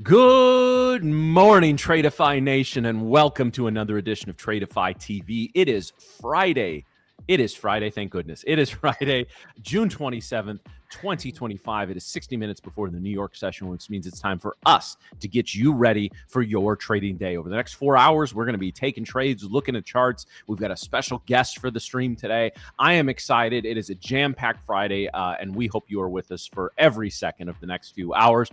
Good morning, Tradeify Nation, and welcome to another edition of Tradeify TV. It is Friday. Thank goodness. It is Friday, June 27th, 2025. It is 60 minutes before the New York session, which means it's time for us to get you ready for your trading day. Over the next 4 hours, we're going to be taking trades, looking at charts. We've got a special guest for the stream today. I am excited. It is a jam-packed Friday, and we hope you are with us for every second of the next few hours.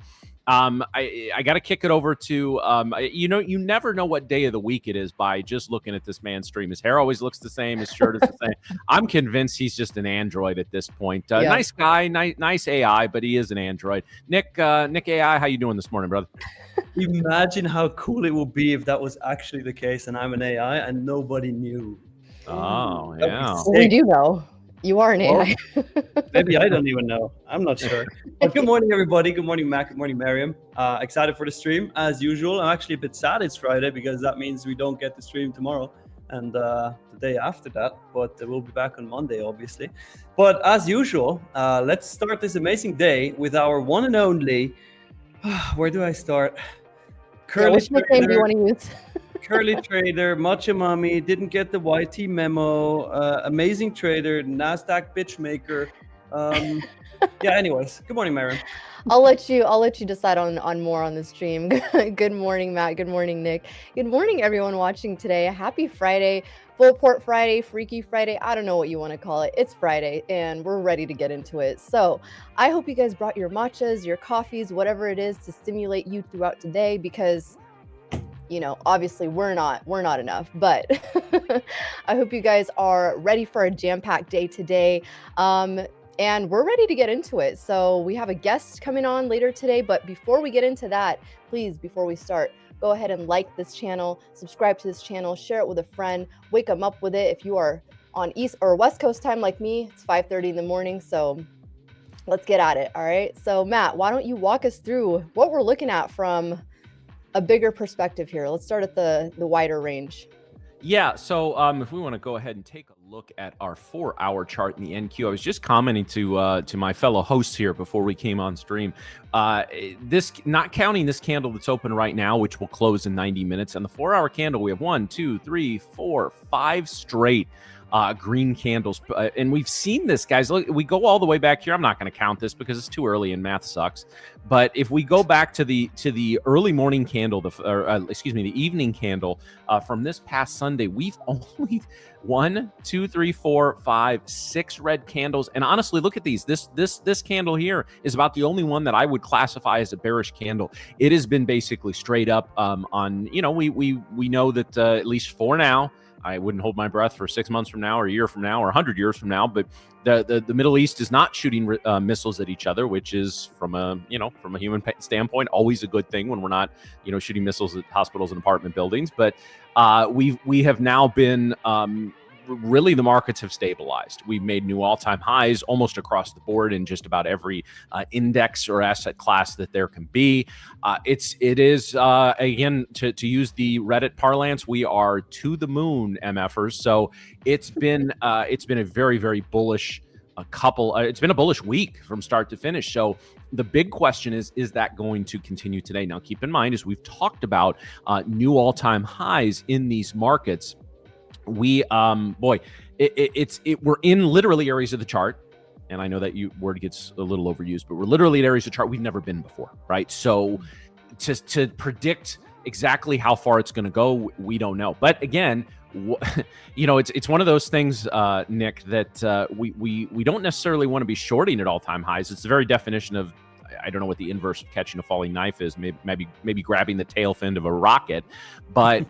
I got to kick it over to, you never know what day of the week it is by just looking at this man's stream. His hair always looks the same. His shirt is the same. I'm convinced he's just an android at this point. Nice guy, nice AI, but he is an android. Nick AI, how you doing this morning, brother? Imagine how cool it would be if that was actually the case and I'm an AI and nobody knew. Oh, yeah. Well, we do know. You are an AI. Maybe I don't even know. I'm not sure. But good morning, everybody. Good morning, Mac. Good morning, Miriam. Excited for the stream, as usual. I'm actually a bit sad it's Friday because that means we don't get the stream tomorrow and the day after that. But we'll be back on Monday, obviously. But as usual, let's start this amazing day with our one and only... where do I start? Which nickname do you want to use? Curly trader, Matcha Mommy, didn't get the YT memo, amazing trader, NASDAQ bitch maker. Anyways, good morning, Maren. I'll let you decide on more on the stream. Good morning, Matt. Good morning, Nick. Good morning, everyone watching today. Happy Friday, Full Port Friday, Freaky Friday. I don't know what you want to call it. It's Friday, and we're ready to get into it. So I hope you guys brought your matchas, your coffees, whatever it is to stimulate you throughout today, because obviously we're not enough, but I hope you guys are ready for a jam-packed day today. And we're ready to get into it. So we have a guest coming on later today, but before we get into that, please, before we start, go ahead and like this channel, subscribe to this channel, share it with a friend, wake them up with it. If you are on East or West Coast time like me, it's 5:30 in the morning. So let's get at it. All right. So Matt, why don't you walk us through what we're looking at from a bigger perspective here? Let's start at the wider range. Yeah, so if we want to go ahead and take a look at our 4-hour chart in the NQ, I was just commenting to my fellow hosts here before we came on stream. This, not counting this candle that's open right now, which will close in 90 minutes, and the 4-hour candle, we have 1, 2, 3, 4, 5 straight green candles, and we've seen this, guys. Look, we go all the way back here. I'm not going to count this because it's too early and math sucks. But if we go back to the early morning candle, the evening candle from this past Sunday, we've only 1, 2, 3, 4, 5, 6 red candles. And honestly, look at these. This candle here is about the only one that I would classify as a bearish candle. It has been basically straight up on. We know that at least for now. I wouldn't hold my breath for 6 months from now or a year from now or 100 years from now, but the Middle East is not shooting missiles at each other, which is from a human standpoint always a good thing when we're not shooting missiles at hospitals and apartment buildings. But we have now been really, the markets have stabilized. We've made new all-time highs almost across the board in just about every index or asset class that there can be. It is again, to use the Reddit parlance, we are to the moon, MFers. So it's been a very, very bullish it's been a bullish week from start to finish. So the big question is that going to continue today? Now, keep in mind, as we've talked about, new all-time highs in these markets. We we're in literally areas of the chart, and I know that word gets a little overused, but we're literally in areas of the chart we've never been before, right? So to predict exactly how far it's going to go, we don't know. But again, it's one of those things, Nick, that we don't necessarily want to be shorting at all-time highs. It's the very definition of, I don't know what the inverse of catching a falling knife is. Maybe grabbing the tail fin of a rocket, but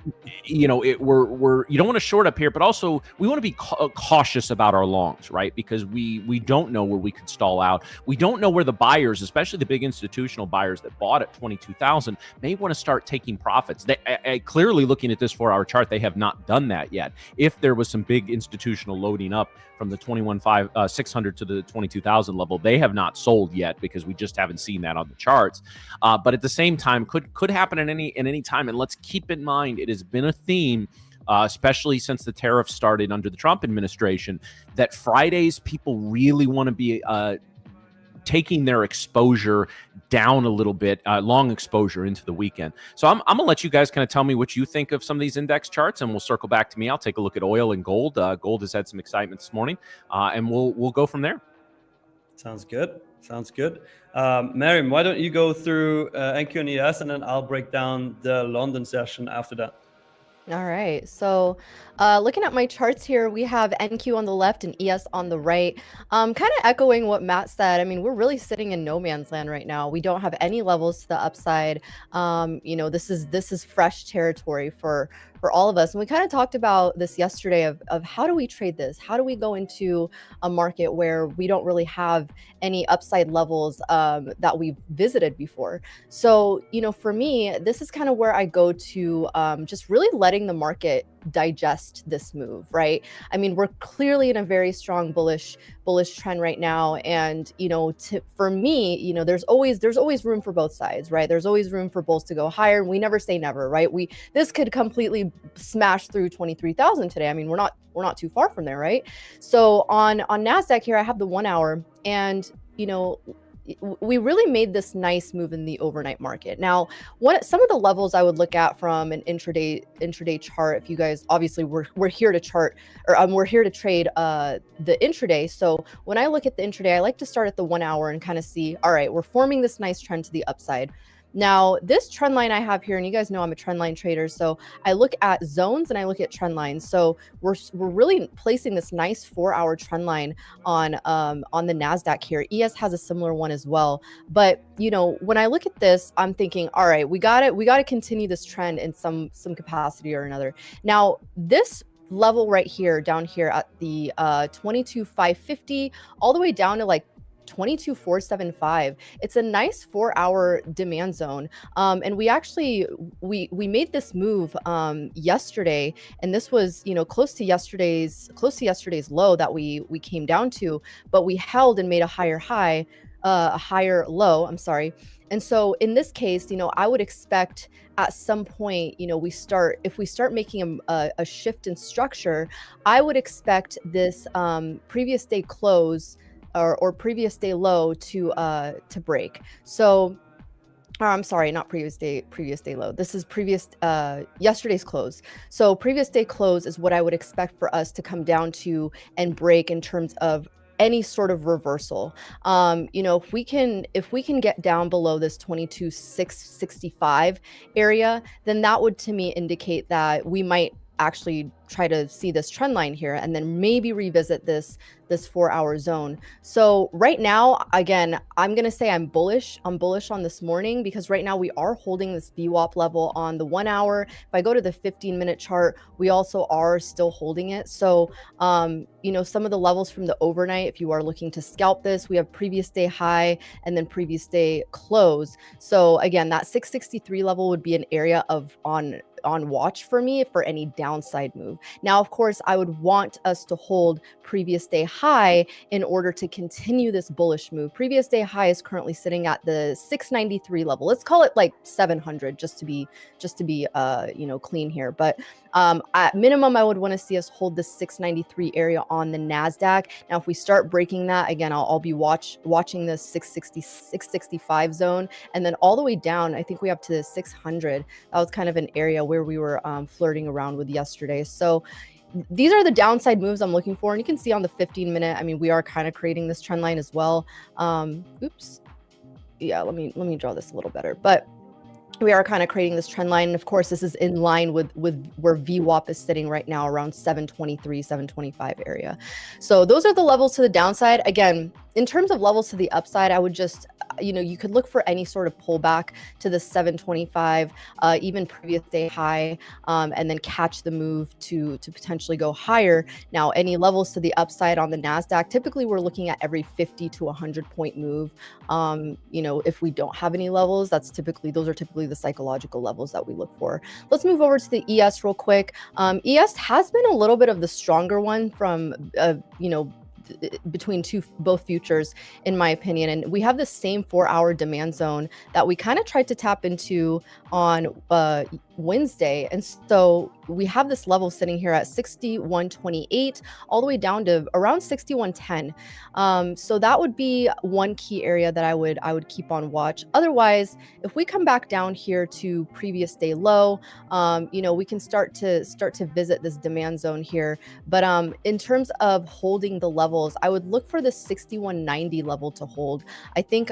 you don't want to short up here, but also we want to be cautious about our longs, right? Because we don't know where we could stall out. We don't know where the buyers, especially the big institutional buyers that bought at 22,000, may want to start taking profits. Clearly, looking at this 4-hour chart, they have not done that yet. If there was some big institutional loading up from the 21,600 to the 22,000 level, they have not sold yet because we just haven't seen that on the charts. But at the same time, could happen at any time. And let's keep in mind, it has been a theme, especially since the tariffs started under the Trump administration, that Fridays people really want to be taking their exposure down a little bit, long exposure into the weekend. So I'm gonna let you guys kind of tell me what you think of some of these index charts, and we'll circle back to me. I'll take a look at oil and gold. Gold has had some excitement this morning, and we'll go from there. Sounds good. Sounds good. Miriam, why don't you go through NQ and ES, and then I'll break down the London session after that. All right, so looking at my charts here, we have NQ on the left and ES on the right. Kind of echoing what Matt said. I mean, we're really sitting in no man's land right now. We don't have any levels to the upside. You know, this is fresh territory for all of us. And we kind of talked about this yesterday of how do we trade this? How do we go into a market where we don't really have any upside levels that we've visited before? So, you know, for me, this is kind of where I go to just really letting the market digest this move, right? I mean, we're clearly in a very strong bullish trend right now, and you know, for me, you know, there's always room for both sides, right? There's always room for bulls to go higher, and we never say never, right? This could completely smash through 23,000 today. I mean, we're not too far from there, right? So on Nasdaq here, I have the 1 hour, and you know, we really made this nice move in the overnight market. Now, some of the levels I would look at from an intraday chart, if you guys, obviously we're here to chart, or we're here to trade the intraday. So when I look at the intraday, I like to start at the 1 hour and kind of see, all right, we're forming this nice trend to the upside. Now, this trend line I have here, and you guys know I'm a trend line trader, so I look at zones and I look at trend lines. So we're really placing this nice 4-hour trend line on the Nasdaq here. ES has a similar one as well. But you know, when I look at this, I'm thinking, all right, we got to continue this trend in some capacity or another. Now, this level right here, down here at the 22,550, all the way down to like 22,475. It's a nice 4-hour demand zone. And we actually we made this move yesterday, and this was, you know, close to yesterday's low that we came down to, but we held and made a higher high, a higher low, I'm sorry. And so in this case, you know, I would expect at some point, you know, if we start making a shift in structure, I would expect this previous day close or previous day low to break. So, I'm sorry, not previous day low. This is yesterday's close. So previous day close is what I would expect for us to come down to and break in terms of any sort of reversal. You know, if we can get down below this 22,665 area, then that would to me indicate that we might actually try to see this trend line here and then maybe revisit this 4-hour zone. So right now, again, I'm going to say I'm bullish on this morning, because right now we are holding this VWAP level on the 1 hour. If I go to the 15-minute chart, we also are still holding it. So, you know, some of the levels from the overnight, if you are looking to scalp this, we have previous day high and then previous day close. So again, that 663 level would be an area on watch for me for any downside move. Now, of course, I would want us to hold previous day high in order to continue this bullish move. Previous day high is currently sitting at the 693 level. Let's call it like 700 just to be you know, clean here. But at minimum, I would want to see us hold the 693 area on the Nasdaq. Now, if we start breaking that, again, I'll be watching this 665 zone, and then all the way down, I think we have to the 600. That was kind of an area where we were flirting around with yesterday. So these are the downside moves I'm looking for. And you can see on the 15-minute, I mean, we are kind of creating this trend line as well. Oops. Yeah, let me draw this a little better. But we are kind of creating this trend line. And of course, this is in line with where VWAP is sitting right now, around 723, 725 area. So those are the levels to the downside. Again, in terms of levels to the upside, I would just, you know, you could look for any sort of pullback to the 725, even previous day high, and then catch the move to potentially go higher. Now, any levels to the upside on the Nasdaq, typically we're looking at every 50 to 100 point move. You know, if we don't have any levels, those are typically the psychological levels that we look for. Let's move over to the ES real quick. ES has been a little bit of the stronger one from, you know, between both futures, in my opinion. And we have the same 4-hour demand zone that we kind of tried to tap into on Wednesday. And so we have this level sitting here at 61.28 all the way down to around 61.10. So that would be one key area that I would keep on watch. Otherwise, if we come back down here to previous day low, we can start to visit this demand zone here. But in terms of holding the levels, I would look for the 61.90 level to hold. I think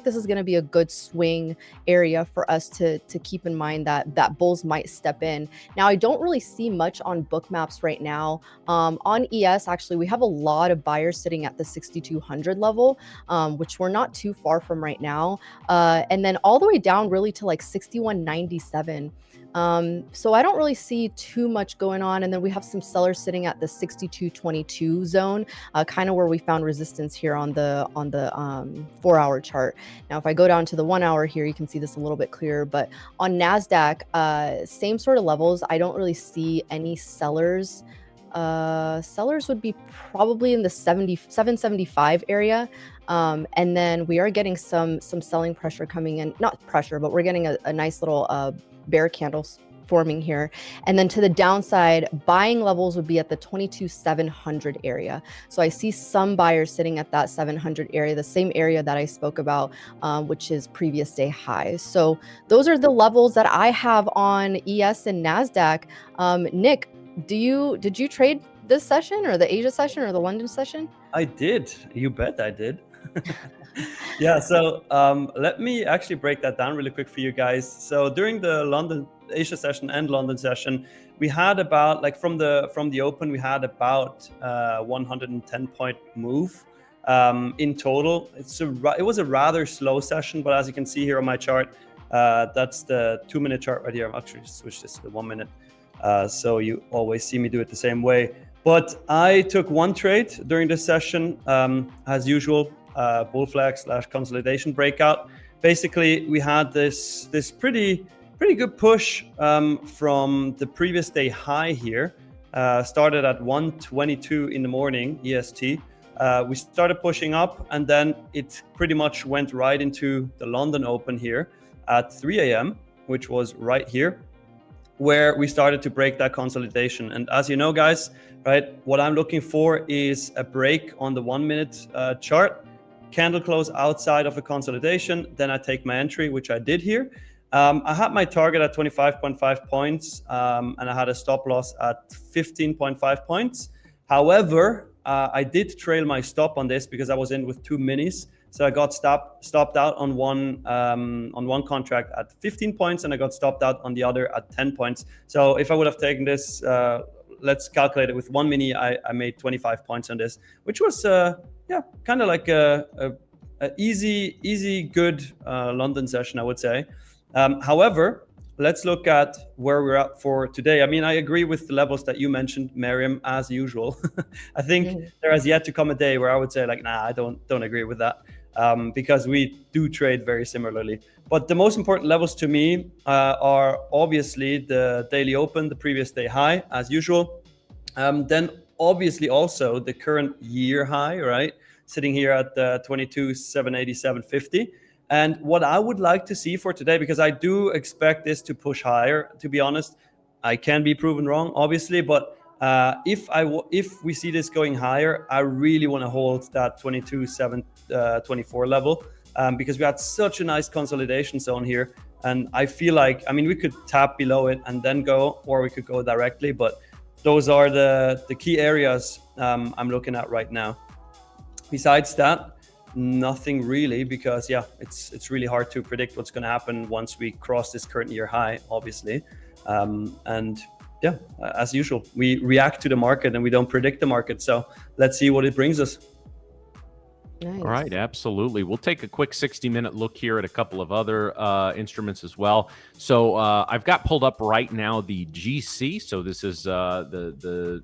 this is going to be a good swing area for us to keep in mind that bulls might step in. Now, I don't really see much on book maps right now. On ES, actually, we have a lot of buyers sitting at the 6,200 level, which we're not too far from right now. And then all the way down really to like 61.97. So I don't really see too much going on. And then we have some sellers sitting at the 62.22 zone, kind of where we found resistance here on the 4-hour chart. Now, if I go down to the 1 hour here, you can see this a little bit clearer. But on NASDAQ, same sort of levels. I don't really see any sellers. Sellers would be probably in the 775 area. And then we are getting some selling pressure coming in, not pressure, but we're getting a nice little bear candles forming here. And then to the downside, buying levels would be at the 22,700 area. So I see some buyers sitting at that 700 area, the same area that I spoke about, which is previous day highs. So those are the levels that I have on ES and NASDAQ. Nick, did you trade this session or the Asia session or the London session? I did. You bet I did. Yeah, so let me actually break that down really quick for you guys. So during the Asia session and London session, we had about, like, from the open, we had about 110 point move in total. It was a rather slow session, but as you can see here on my chart, that's the 2-minute chart right here. I'm actually switch this to the 1 minute, so you always see me do it the same way. But I took one trade during this session, as usual. Bull flag / consolidation breakout. Basically, we had this pretty good push from the previous day high here. Started at 1:22 in the morning EST. We started pushing up, and then it pretty much went right into the London Open here at 3 a.m., which was right here, where we started to break that consolidation. And as you know, guys, right, what I'm looking for is a break on the 1 minute chart. Candle close outside of a consolidation, then I take my entry, which I did here. I had my target at 25.5 points, and I had a stop loss at 15.5 points. However, I did trail my stop on this because I was in with 2 minis. So I got stopped out on one contract at 15 points, and I got stopped out on the other at 10 points. So if I would have taken this, let's calculate it with 1 mini, I made 25 points on this, which was kind of like a easy, good London session, I would say. However, let's look at where we're at for today. I mean, I agree with the levels that you mentioned, Miriam, as usual. I think there has yet to come a day where I would say, like, nah, I don't agree with that, because we do trade very similarly. But the most important levels to me are obviously the daily open, the previous day high, as usual. Then obviously also the current year high, right? Sitting here at 22,787.50. And what I would like to see for today, because I do expect this to push higher, to be honest, I can be proven wrong, obviously, but if we see this going higher, I really want to hold that 22,724 level, because we had such a nice consolidation zone here. And I feel like, I mean, we could tap below it and then go, or we could go directly, but those are the key areas I'm looking at right now. Besides that, nothing really, because it's really hard to predict what's going to happen once we cross this current year high, obviously. As usual, we react to the market and we don't predict the market. So let's see what it brings us. Nice. All right, absolutely. We'll take a quick 60-minute look here at a couple of other instruments as well. So I've got pulled up right now the GC. So this is the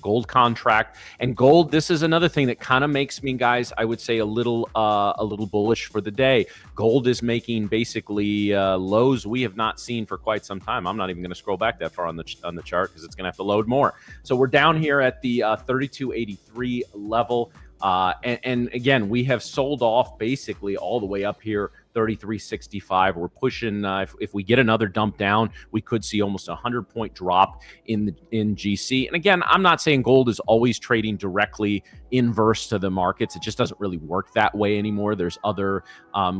gold contract. And gold, this is another thing that kind of makes me, guys, I would say a little bullish for the day. Gold is making basically lows we have not seen for quite some time. I'm not even going to scroll back that far on the chart because it's going to have to load more. So we're down here at the 32.83 level. And again, we have sold off basically all the way up here 33.65. We're pushing. If we get another dump down, we could see almost a 100-point drop in GC. And again, I'm not saying gold is always trading directly inverse to the markets. It just doesn't really work that way anymore. There's other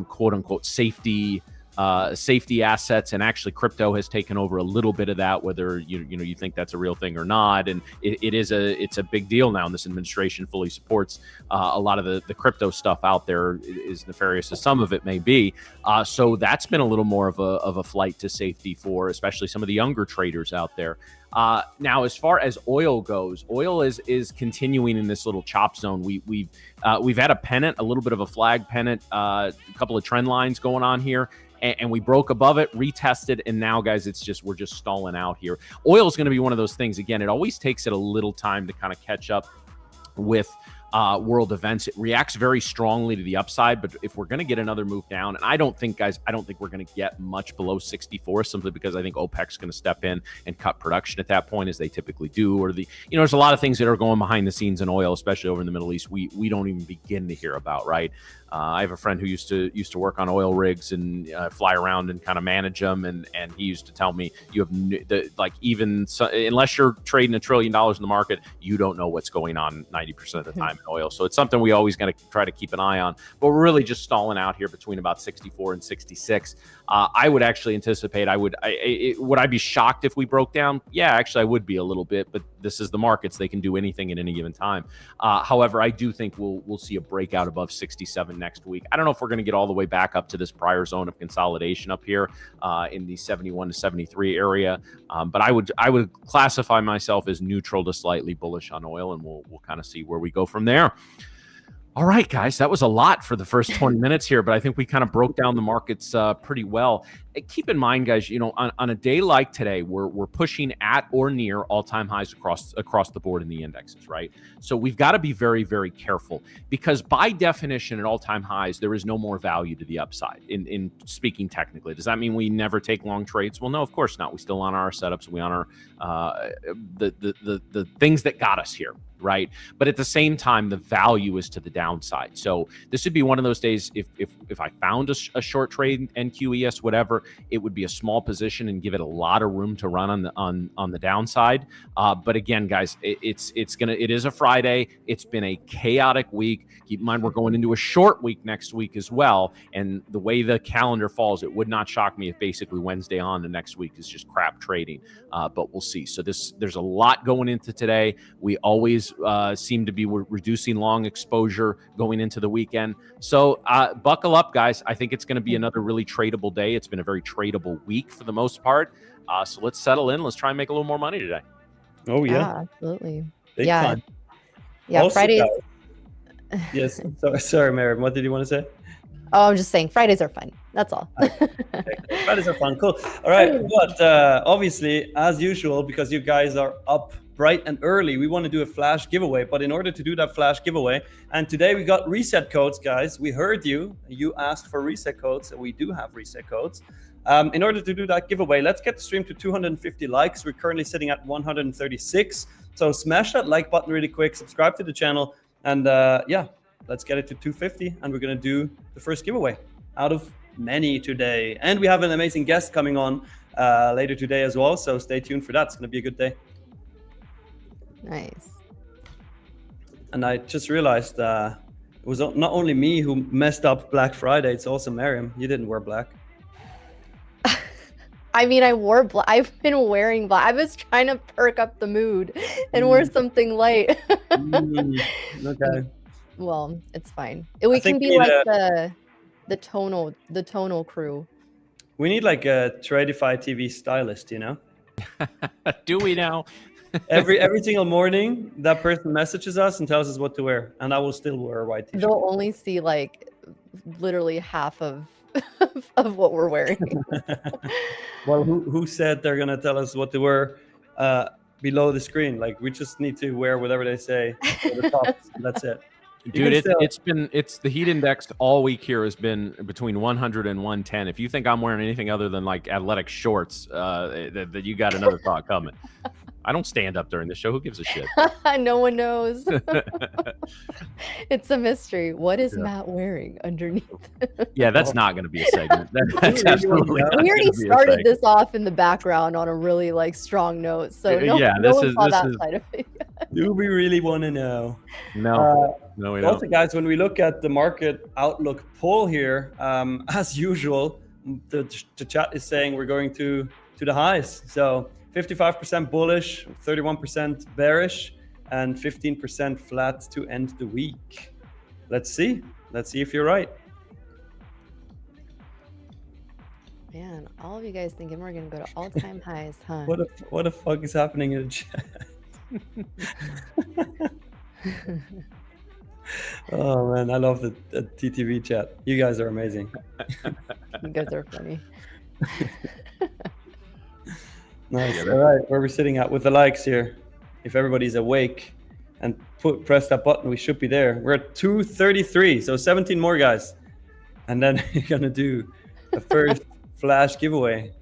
quote unquote safety assets, and actually crypto has taken over a little bit of that, whether you think that's a real thing or not. And it's a big deal now, and this administration fully supports a lot of the crypto stuff out there, is nefarious as some of it may be. So that's been a little more of a flight to safety for especially some of the younger traders out there. Now, as far as oil goes, oil is continuing in this little chop zone. We've had a pennant, a little bit of a flag pennant, a couple of trend lines going on here, and we broke above it, retested, and now, guys, we're just stalling out here. Oil is going to be one of those things. Again, it always takes it a little time to kind of catch up with world events. It reacts very strongly to the upside, but if we're going to get another move down, and I don't think we're going to get much below 64, simply because I think OPEC's going to step in and cut production at that point, as they typically do. Or there's a lot of things that are going behind the scenes in oil, especially over in the Middle East, we don't even begin to hear about, right? I have a friend who used to work on oil rigs and fly around and kind of manage them, and he used to tell me, unless you're trading $1 trillion in the market, you don't know what's going on 90% of the time in oil. So it's something we always got to try to keep an eye on. But we're really just stalling out here between about 64 and 66. I would actually anticipate would I be shocked if we broke down? Yeah, actually I would be a little bit, but this is the markets. They can do anything at any given time. However, I do think we'll see a breakout above 67 next week. I don't know if we're going to get all the way back up to this prior zone of consolidation up here in the 71 to 73 area. But I would classify myself as neutral to slightly bullish on oil, and we'll kind of see where we go from there. All right, guys, that was a lot for the first 20 minutes here, but I think we kind of broke down the markets pretty well. Keep in mind, guys, on a day like today, we're pushing at or near all-time highs across the board in the indexes, right? So we've got to be very, very careful, because by definition, at all-time highs, there is no more value to the upside. In speaking technically, does that mean we never take long trades? Well, no, of course not. We still honor our setups. We honor the things that got us here, right? But at the same time, the value is to the downside. So this would be one of those days, if I found a short trade, NQES, whatever, it would be a small position and give it a lot of room to run on the downside. But again, guys, it is a Friday. It's been a chaotic week. Keep in mind, we're going into a short week next week as well. And the way the calendar falls, it would not shock me if basically Wednesday on the next week is just crap trading. But we'll see. So there's a lot going into today. We always seem to be reducing long exposure going into the weekend. So buckle up, guys. I think it's going to be another really tradable day. It's been a very tradable week for the most part. So let's settle in. Let's try and make a little more money today. Oh, yeah. Absolutely. Big Yeah. time. Yeah, Also, Fridays. Yes. Sorry, Miriam. What did you want to say? Oh, I'm just saying Fridays are fun. That's all. Fridays are fun. Cool. All right. But obviously, as usual, because you guys are up bright and early, we want to do a flash giveaway. But in order to do that flash giveaway, and today we got reset codes, guys. We heard you. You asked for reset codes, and we do have reset codes. In order to do that giveaway, let's get the stream to 250 likes. We're currently sitting at 136. So smash that like button really quick. Subscribe to the channel. And yeah, let's get it to 250. And we're going to do the first giveaway out of many today. And we have an amazing guest coming on later today as well. So stay tuned for that. It's going to be a good day. Nice. And I just realized it was not only me who messed up Black Friday, it's also Miriam. You didn't wear black. I mean, I wore black. I've been wearing black. I was trying to perk up the mood and wear something light. Okay. Well, it's fine. We can be like the tonal crew. We need like a Tradeify TV stylist, you know? Do we now? Every single morning, that person messages us and tells us what to wear, and I will still wear a white t-shirt. They'll only see like literally half of what we're wearing. Well, who said they're gonna tell us what to wear below the screen? Like, we just need to wear whatever they say at the top. That's it. Dude, it's the heat index all week here has been between 100 and 110. If you think I'm wearing anything other than like athletic shorts, that you got another thought coming. I don't stand up during the show. Who gives a shit? No one knows. It's a mystery. What is Yeah. Matt wearing underneath? Yeah, that's not going to be a segment. That's absolutely not We already gonna be a started segment. this off in the background on a really like strong note, so no, Yeah, no this one is- saw this that is- side of it. Do we really want to know? No, no, we don't. Also, guys, when we look at the market outlook poll here, as usual, the chat is saying we're going to the highs. So 55% bullish, 31% bearish, and 15% flat to end the week. Let's see. Let's see if you're right. Man, all of you guys thinking we're gonna go to all-time highs, huh? What the fuck is happening in the chat? Oh man, I love the TTV chat. You guys are amazing. You guys are funny. Nice. All right, where we're sitting at with the likes here. If everybody's awake and press that button, we should be there. We're at 233, so 17 more guys, and then you're gonna do the first flash giveaway.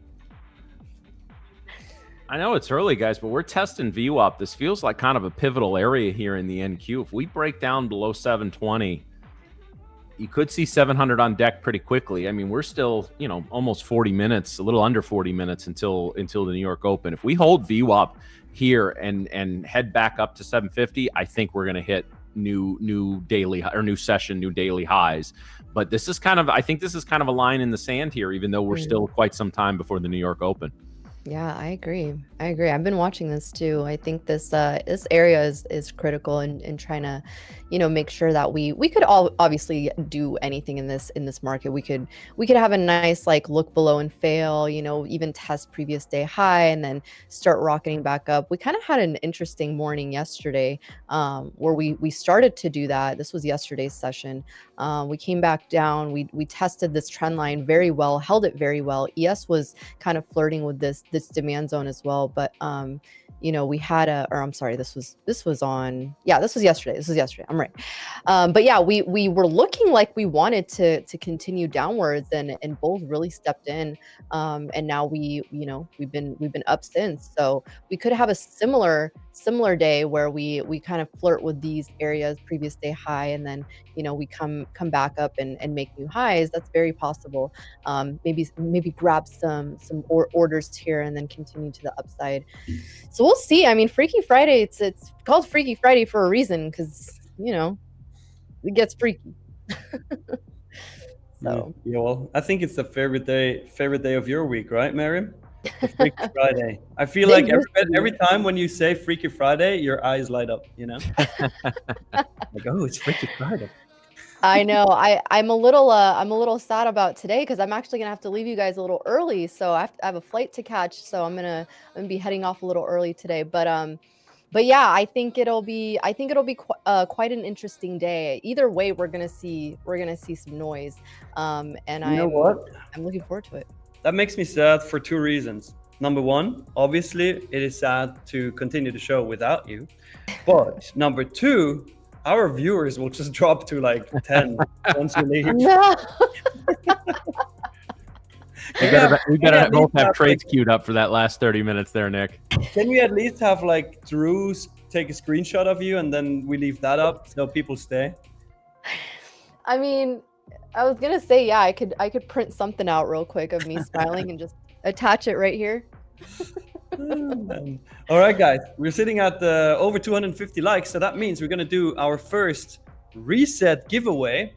I know it's early, guys, but we're testing VWAP. This feels like kind of a pivotal area here in the NQ. If we break down below 720, you could see 700 on deck pretty quickly. I mean, we're still, almost 40 minutes, a little under 40 minutes until the New York Open. If we hold VWAP here and head back up to 750, I think we're going to hit new daily or new session, new daily highs. But this is I think this is kind of a line in the sand here, even though we're still quite some time before the New York Open. Yeah, I agree. I've been watching this too. I think this area is critical in trying to, make sure that we could all obviously do anything in this market. We could have a nice like look below and fail, even test previous day high and then start rocketing back up. We kind of had an interesting morning yesterday where we started to do that. This was yesterday's session. We came back down. We tested this trend line very well, held it very well. ES was kind of flirting with this demand zone as well, but we had this was yesterday. I'm right. But yeah, we were looking like we wanted to continue downwards, and bulls really stepped in, and now we've been up since. So we could have a similar day where we kind of flirt with these areas, previous day high, and then we come back up and make new highs. That's very possible. Maybe grab some orders here and then continue to the upside. So we'll see. I mean, Freaky Friday, it's called Freaky Friday for a reason, because it gets freaky. So yeah, well, I think it's the favorite day of your week, right, Miriam? The Freaky Friday. I feel like every time when you say Freaky Friday, your eyes light up, like, oh, it's Freaky Friday. I know. I'm a little sad about today because I'm actually gonna have to leave you guys a little early. So I have a flight to catch. So I'm gonna be heading off a little early today. But yeah, I think it'll be quite an interesting day. Either way, we're gonna see some noise. And I'm looking forward to it. That makes me sad for two reasons. Number one, obviously, it is sad to continue the show without you. But number two, our viewers will just drop to like 10 once we leave. No. We better both have trades queued up for that last 30 minutes there, Nick. Can we at least have like Drew take a screenshot of you and then we leave that up so people stay? I mean, I was gonna say, yeah, I could print something out real quick of me smiling and just attach it right here. All right, guys, we're sitting at over 250 likes, so that means we're gonna do our first reset giveaway.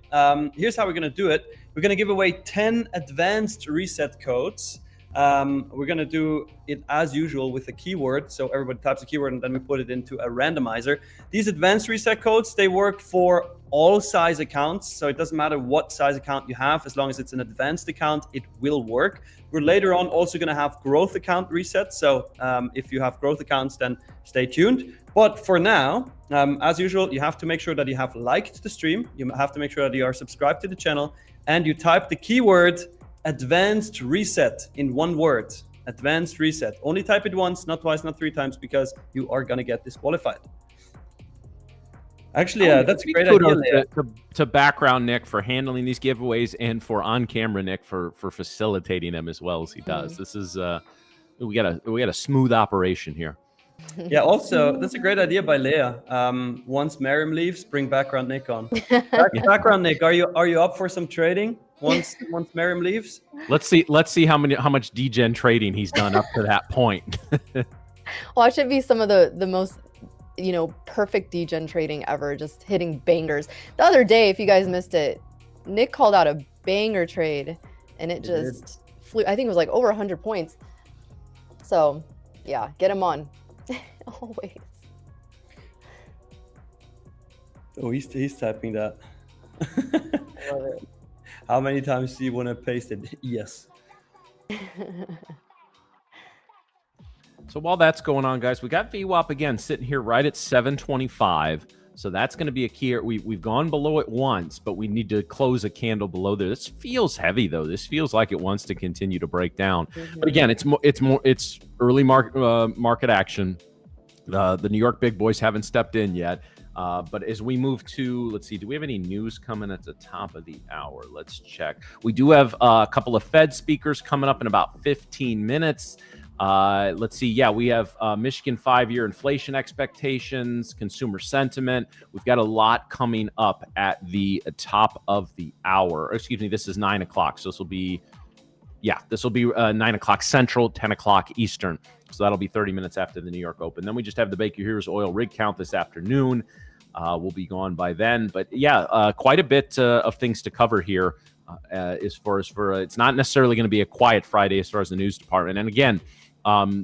Here's how we're gonna do it. We're gonna give away 10 advanced reset codes. We're gonna do it as usual with a keyword. So everybody types a keyword and then we put it into a randomizer. These advanced reset codes, they work for all size accounts. So it doesn't matter what size account you have, as long as it's an advanced account, it will work. We're later on also gonna have growth account resets. So if you have growth accounts, then stay tuned. But for now, as usual, you have to make sure that you have liked the stream. You have to make sure that you are subscribed to the channel and you type the keyword advanced reset in one word. Advanced reset. Only type it once, not twice, not 3 times, because you are gonna get disqualified. Actually, that's a great idea. To background Nick for handling these giveaways and for on camera Nick for facilitating them as well as he does. This is we got a smooth operation here. Yeah, also, that's a great idea by Leah. Once Miriam leaves, bring background Nick on. Background Nick, are you up for some trading once Miriam leaves? Let's see how much degen trading he's done up to that point. Watch it be some of the most, perfect degen trading ever, just hitting bangers. The other day, if you guys missed it, Nick called out a banger trade, and it just flew. I think it was like over 100 points. So, yeah, get him on. Always. Oh, he's typing that. I love it. How many times do you want to paste it? Yes. So while that's going on, guys, we got VWAP again sitting here right at 725. So that's going to be a key. We've gone below it once, but we need to close a candle below there. This feels heavy, though. This feels like it wants to continue to break down. But again, it's early market action. The New York big boys haven't stepped in yet. But as we move to, let's see, do we have any news coming at the top of the hour? Let's check. We do have a couple of Fed speakers coming up in about 15 minutes. Let's see. Yeah, we have Michigan 5-year inflation expectations, consumer sentiment. We've got a lot coming up at the top of the hour. Excuse me, this is 9 o'clock. So this will be 9 o'clock Central, 10 o'clock Eastern. So that'll be 30 minutes after the New York Open. Then we just have the Baker Hughes oil rig count this afternoon. We'll be gone by then. But yeah, quite a bit of things to cover here. As far as it's not necessarily going to be a quiet Friday as far as the news department. And again,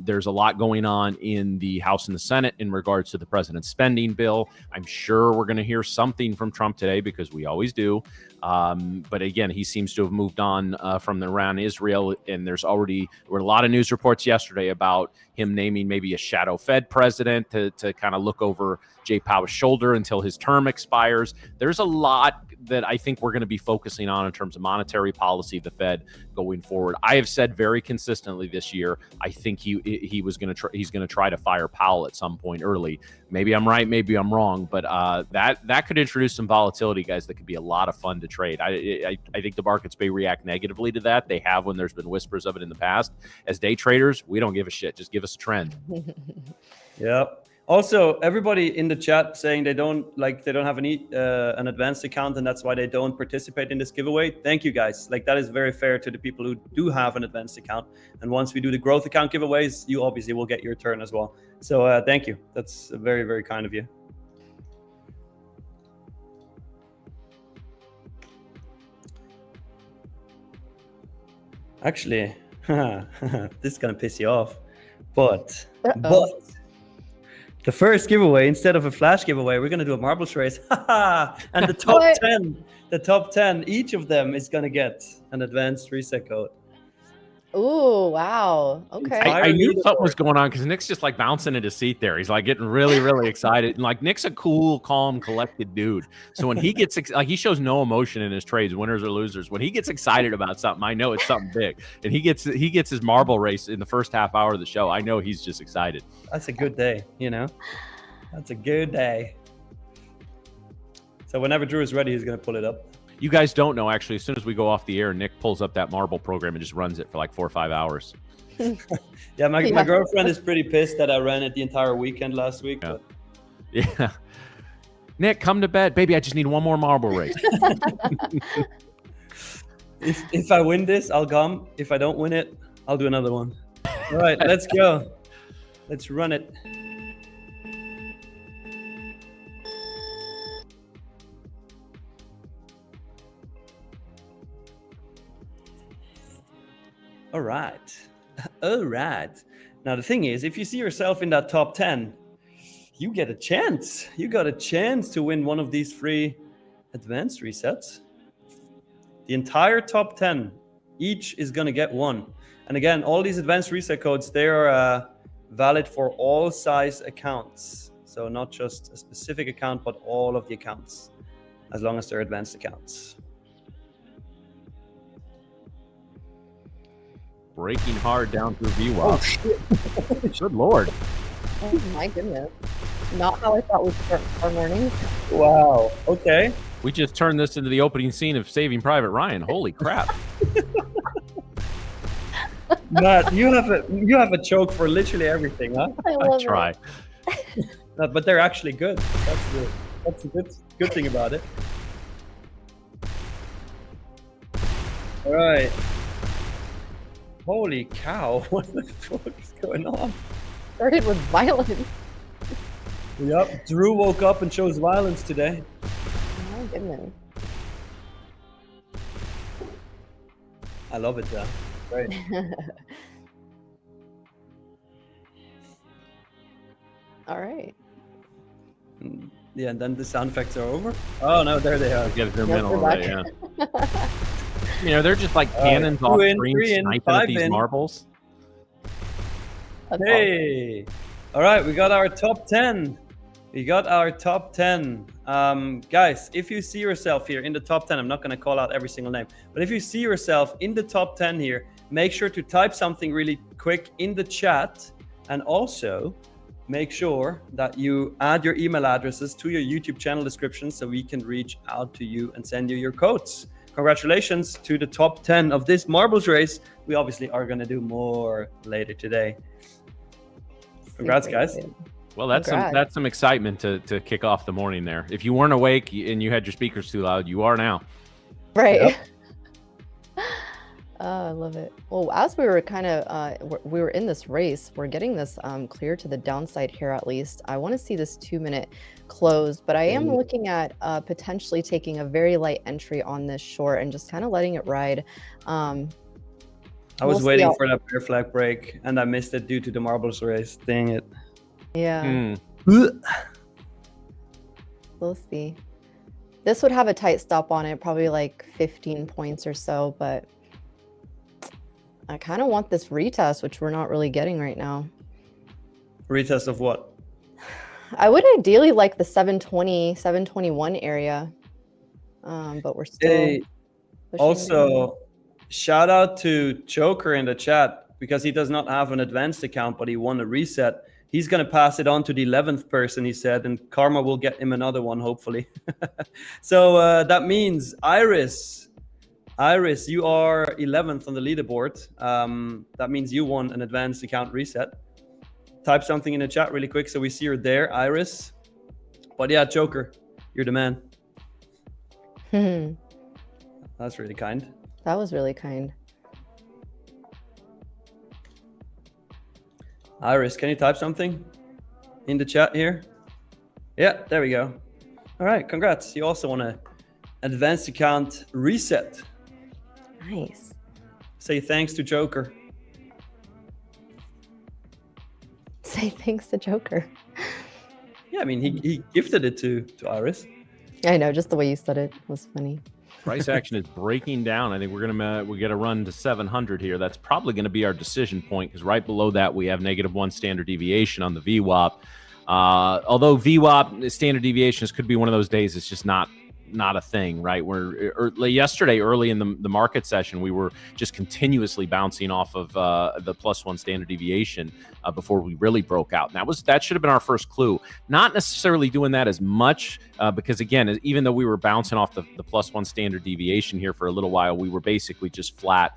there's a lot going on in the House and the Senate in regards to the president's spending bill. I'm sure we're going to hear something from Trump today because we always do. But again, he seems to have moved on from Iran, Israel, and there were a lot of news reports yesterday about him naming maybe a shadow Fed president to kind of look over Jay Powell's shoulder until his term expires. There's a lot that I think we're going to be focusing on in terms of monetary policy, the Fed going forward. I have said very consistently this year, I think he's going to try to fire Powell at some point early. Maybe I'm right, maybe I'm wrong, but that could introduce some volatility, guys. That could be a lot of fun to trade. I think the markets may react negatively to that. They have when there's been whispers of it in the past. As day traders, we don't give a shit. Just give us a trend. Yep. Also, everybody in the chat saying they don't have an advanced account and that's why they don't participate in this giveaway. Thank you, guys. That is very fair to the people who do have an advanced account. And once we do the growth account giveaways, you obviously will get your turn as well. So thank you. That's very, very kind of you. Actually, this is gonna piss you off, but the first giveaway, instead of a flash giveaway, we're going to do a marbles race. And the top 10, each of them is going to get an advanced reset code. Ooh, wow. Okay. I knew something was going on because Nick's just bouncing in his seat there. He's getting really, really excited. And Nick's a cool, calm, collected dude. So when he gets he shows no emotion in his trades, winners or losers. When he gets excited about something, I know it's something big. And he gets his marble race in the first half hour of the show. I know he's just excited. That's a good day, That's a good day. So whenever Drew is ready, he's going to pull it up. You guys don't know, actually, as soon as we go off the air, Nick pulls up that marble program and just runs it for 4 or 5 hours. Yeah, my girlfriend is pretty pissed that I ran it the entire weekend last week. Yeah. Yeah. Nick, come to bed. Baby, I just need one more marble race. If I win this, I'll come. If I don't win it, I'll do another one. All right, let's go. Let's run it. All right. Now, the thing is, if you see yourself in that top 10, you get a chance. You got a chance to win one of these free advanced resets. The entire top 10, each is going to get one. And again, all these advanced reset codes, they are valid for all size accounts. So not just a specific account, but all of the accounts, as long as they're advanced accounts. Breaking hard down through VWAP. Oh, shit. Good Lord. Oh, my goodness. Not how I thought we'd start our morning. Wow. Okay. We just turned this into the opening scene of Saving Private Ryan. Holy crap. Matt, you have a choke for literally everything, huh? I love Try. But they're actually good. That's the good thing about it. All right. Holy cow! What the fuck is going on? Started with violence. Yep. Drew woke up and chose violence today. Oh my goodness. I love it, though. Great. All right. Yeah, and then the sound effects are over. Oh no, there they are. Get their Yep, mental we're right, yeah. You know, they're just like cannons off screen sniping at these marbles. That's Hey, all right, we got our top 10. We got our top 10. Guys, if you see yourself here in the top 10, I'm not going to call out every single name, but if you see yourself in the top 10 here, make sure to type something really quick in the chat, and also make sure that you add your email addresses to your YouTube channel description so we can reach out to you and send you your codes. Congratulations to the top 10 of this marbles race. We obviously are going to do more later today. Congrats, guys. Well, that's some excitement to kick off the morning there. If you weren't awake and you had your speakers too loud, you are now. Right. Yep. I love it. Well, as we were we were in this race, we're getting this clear to the downside here at least. I want to see this 2-minute closed, but I am looking at potentially taking a very light entry on this short and just kind of letting it ride. I was waiting for that bear flag break and I missed it due to the marbles race. Dang it. Yeah. We'll see. This would have a tight stop on it, probably like 15 points or so, but I kind of want this retest, which we're not really getting right now. Retest of what? I would ideally like the 720, 721 area, but we're still. Hey, also, shout out to Joker in the chat because he does not have an advanced account, but he won a reset. He's going to pass it on to the 11th person, he said, and Karma will get him another one, hopefully. So that means Iris, you are 11th on the leaderboard. That means you won an advanced account reset. Type something in the chat really quick so we see you're there, Iris. But yeah, Joker, you're the man. That's really kind. That was really kind. Iris, can you type something in the chat here? Yeah, there we go. All right, congrats. You also want an advanced account reset. Nice. Say thanks to Joker. Say thanks to Joker. Yeah, I mean, he gifted it to Iris. I know, just the way you said it was funny. Price action is breaking down. I think we got to run to 700 here. That's probably going to be our decision point because right below that we have -1 standard deviation on the VWAP. Although VWAP standard deviations could be one of those days it's just not a thing, right? Yesterday early in the market session we were just continuously bouncing off of the +1 standard deviation before we really broke out, and that should have been our first clue. Not necessarily doing that as much because again, even though we were bouncing off the +1 standard deviation here for a little while, we were basically just flat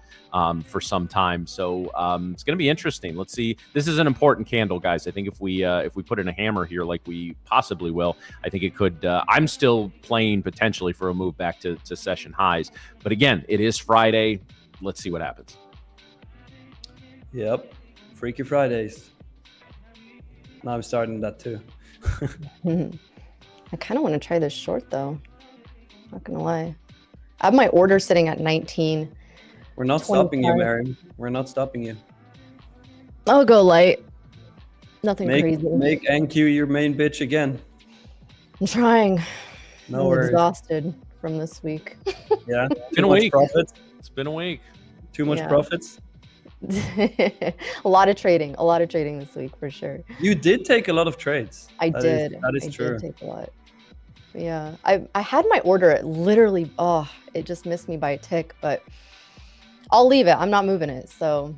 for some time. So it's going to be interesting. Let's see. This is an important candle, guys. I think if we put in a hammer here like we possibly will, I think it could. I'm still playing potentially for a move back to session highs. But again, it is Friday. Let's see what happens. Yep. Freaky Fridays. Now I'm starting that too. I kind of want to try this short though. Not going to lie. I have my order sitting at 19. We're not stopping you, Mary. We're not stopping you. I'll go light. Nothing crazy. Make NQ your main bitch again. I'm trying. No I'm worries. Exhausted from this week. Yeah. It's been a week. Profits. It's been a week. Too much profits. A lot of trading this week for sure. You did take a lot of trades. That is true. Did take a lot. Yeah, I had my order literally. Oh, it just missed me by a tick, but I'll leave it. I'm not moving it. So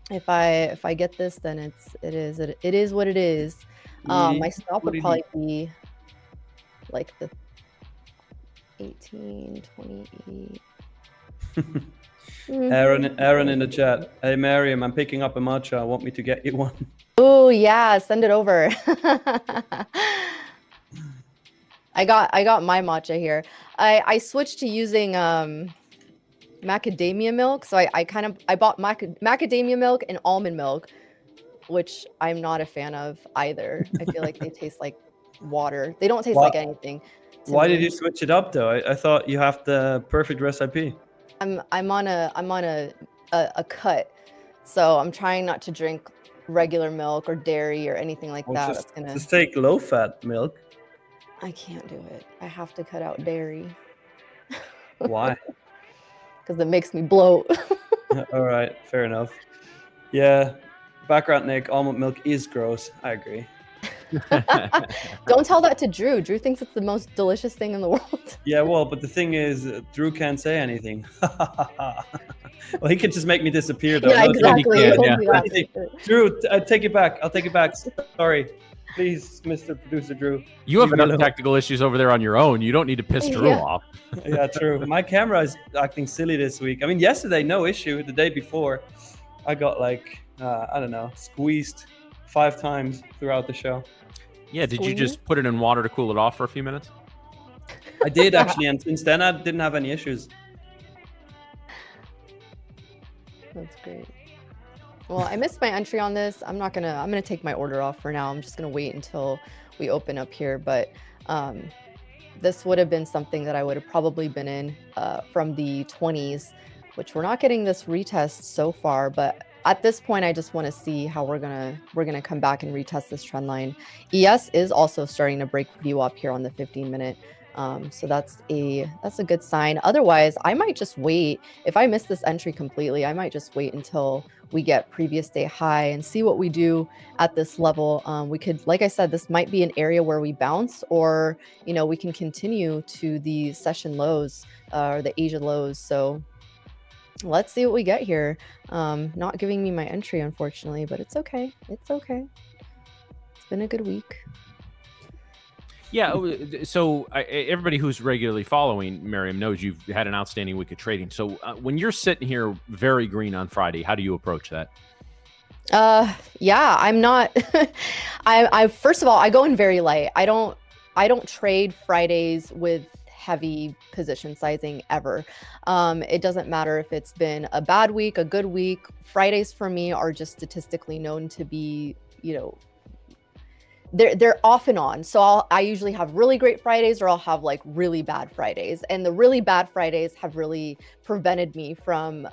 if I get this, then it is what it is. My stop would probably be like the 18, 28. Aaron in the chat. Hey, Miriam, I'm picking up a matcha. Want me to get you one? Oh yeah, send it over. I got my matcha here. I switched to using macadamia milk. So I bought macadamia milk and almond milk, which I'm not a fan of either. I feel like they taste like water. They don't taste like anything. Why did you switch it up though? I thought you have the perfect recipe. I'm on a cut, so I'm trying not to drink regular milk or dairy or anything like that. Just take low fat milk. I can't do it. I have to cut out dairy. Why? Because it makes me bloat. All right, fair enough. Yeah, background Nick, almond milk is gross. I agree. Don't tell that to Drew. Drew thinks it's the most delicious thing in the world. Yeah, well, but the thing is, Drew can't say anything. Well, he could just make me disappear, though. Yeah, exactly. Drew, take it back. I'll take it back. Sorry. Please, Mr. Producer Drew. You have enough technical issues over there on your own. You don't need to piss Drew off. Yeah, true. My camera is acting silly this week. I mean, yesterday, no issue. The day before, I got like, I don't know, squeezed 5 times throughout the show. Yeah, did you just put it in water to cool it off for a few minutes? I did actually, and since then I didn't have any issues. That's great. Well, I missed my entry on this. I'm gonna take my order off for now. I'm just gonna wait until we open up here. But this would have been something that I would have probably been in from the 20s, which we're not getting this retest so far, but at this point, I just want to see how we're gonna come back and retest this trend line. ES is also starting to break view up here on the 15-minute, so that's a good sign. Otherwise, I might just wait. If I miss this entry completely, I might just wait until we get previous day high and see what we do at this level. We could, like I said, this might be an area where we bounce, or we can continue to the session lows or the Asia lows. So let's see what we get here. Not giving me my entry, unfortunately, but it's okay. It's okay. It's been a good week. Yeah, so everybody who's regularly following Miriam knows you've had an outstanding week of trading. So when you're sitting here very green on Friday, how do you approach that? Yeah, I'm not. I first of all, I go in very light. I don't trade Fridays with heavy position sizing ever. It doesn't matter if it's been a bad week, a good week. Fridays for me are just statistically known to be, they're off and on. So I usually have really great Fridays, or I'll have like really bad Fridays. And the really bad Fridays have really prevented me from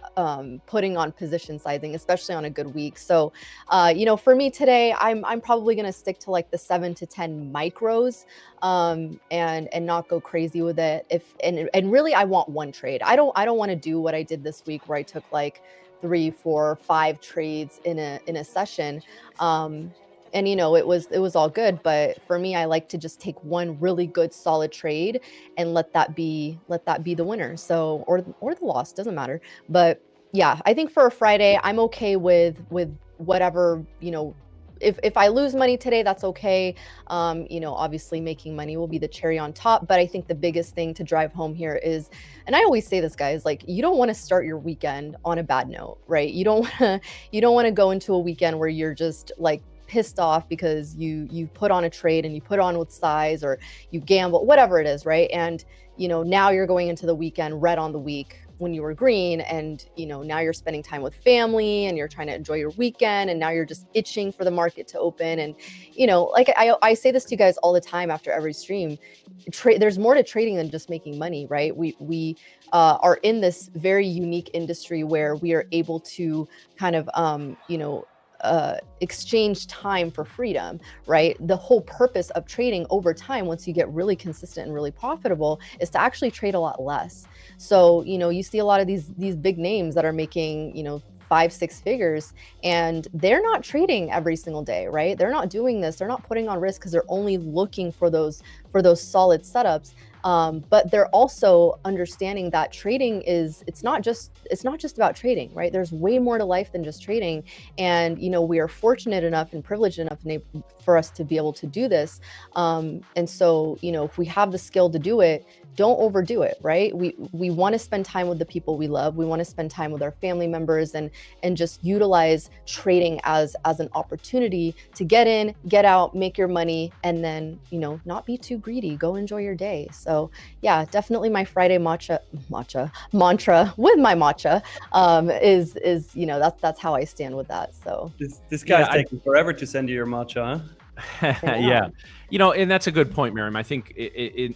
putting on position sizing, especially on a good week. So, for me today, I'm probably going to stick to like the 7 to 10 micros and not go crazy with it. And really, I want one trade. I don't want to do what I did this week where I took like 3, 4, 5 trades in a session. And it was all good, but for me, I like to just take one really good solid trade and let that be the winner. So or the loss, doesn't matter. But yeah, I think for a Friday, I'm okay with whatever, if I lose money today, that's okay. Obviously making money will be the cherry on top. But I think the biggest thing to drive home here is, and I always say this, guys, like, you don't want to start your weekend on a bad note, right? You don't want to go into a weekend where you're just like pissed off because you put on a trade and you put on with size, or you gamble, whatever it is, right? And now you're going into the weekend red on the week when you were green, and now you're spending time with family and you're trying to enjoy your weekend, and now you're just itching for the market to open. And like I say this to you guys all the time after every stream, there's more to trading than just making money, right? We are in this very unique industry where we are able to kind of exchange time for freedom, right? The whole purpose of trading over time, once you get really consistent and really profitable, is to actually trade a lot less. So, you see a lot of these big names that are making, 5-6 figures, and they're not trading every single day, right? They're not doing this. They're not putting on risk because they're only looking for those solid setups. But they're also understanding that trading it's not just about trading, right? There's way more to life than just trading. And, we are fortunate enough and privileged enough for us to be able to do this. And so, if we have the skill to do it, don't overdo it, right? We want to spend time with the people we love. We want to spend time with our family members and just utilize trading as an opportunity to get in, get out, make your money, and then, you know, not be too greedy. Go enjoy your day. So yeah, definitely my Friday mantra with my matcha is, you know, that's how I stand with that. So This guy's taking forever to send you your matcha, huh? Yeah, you know, and that's a good point, Miriam. I think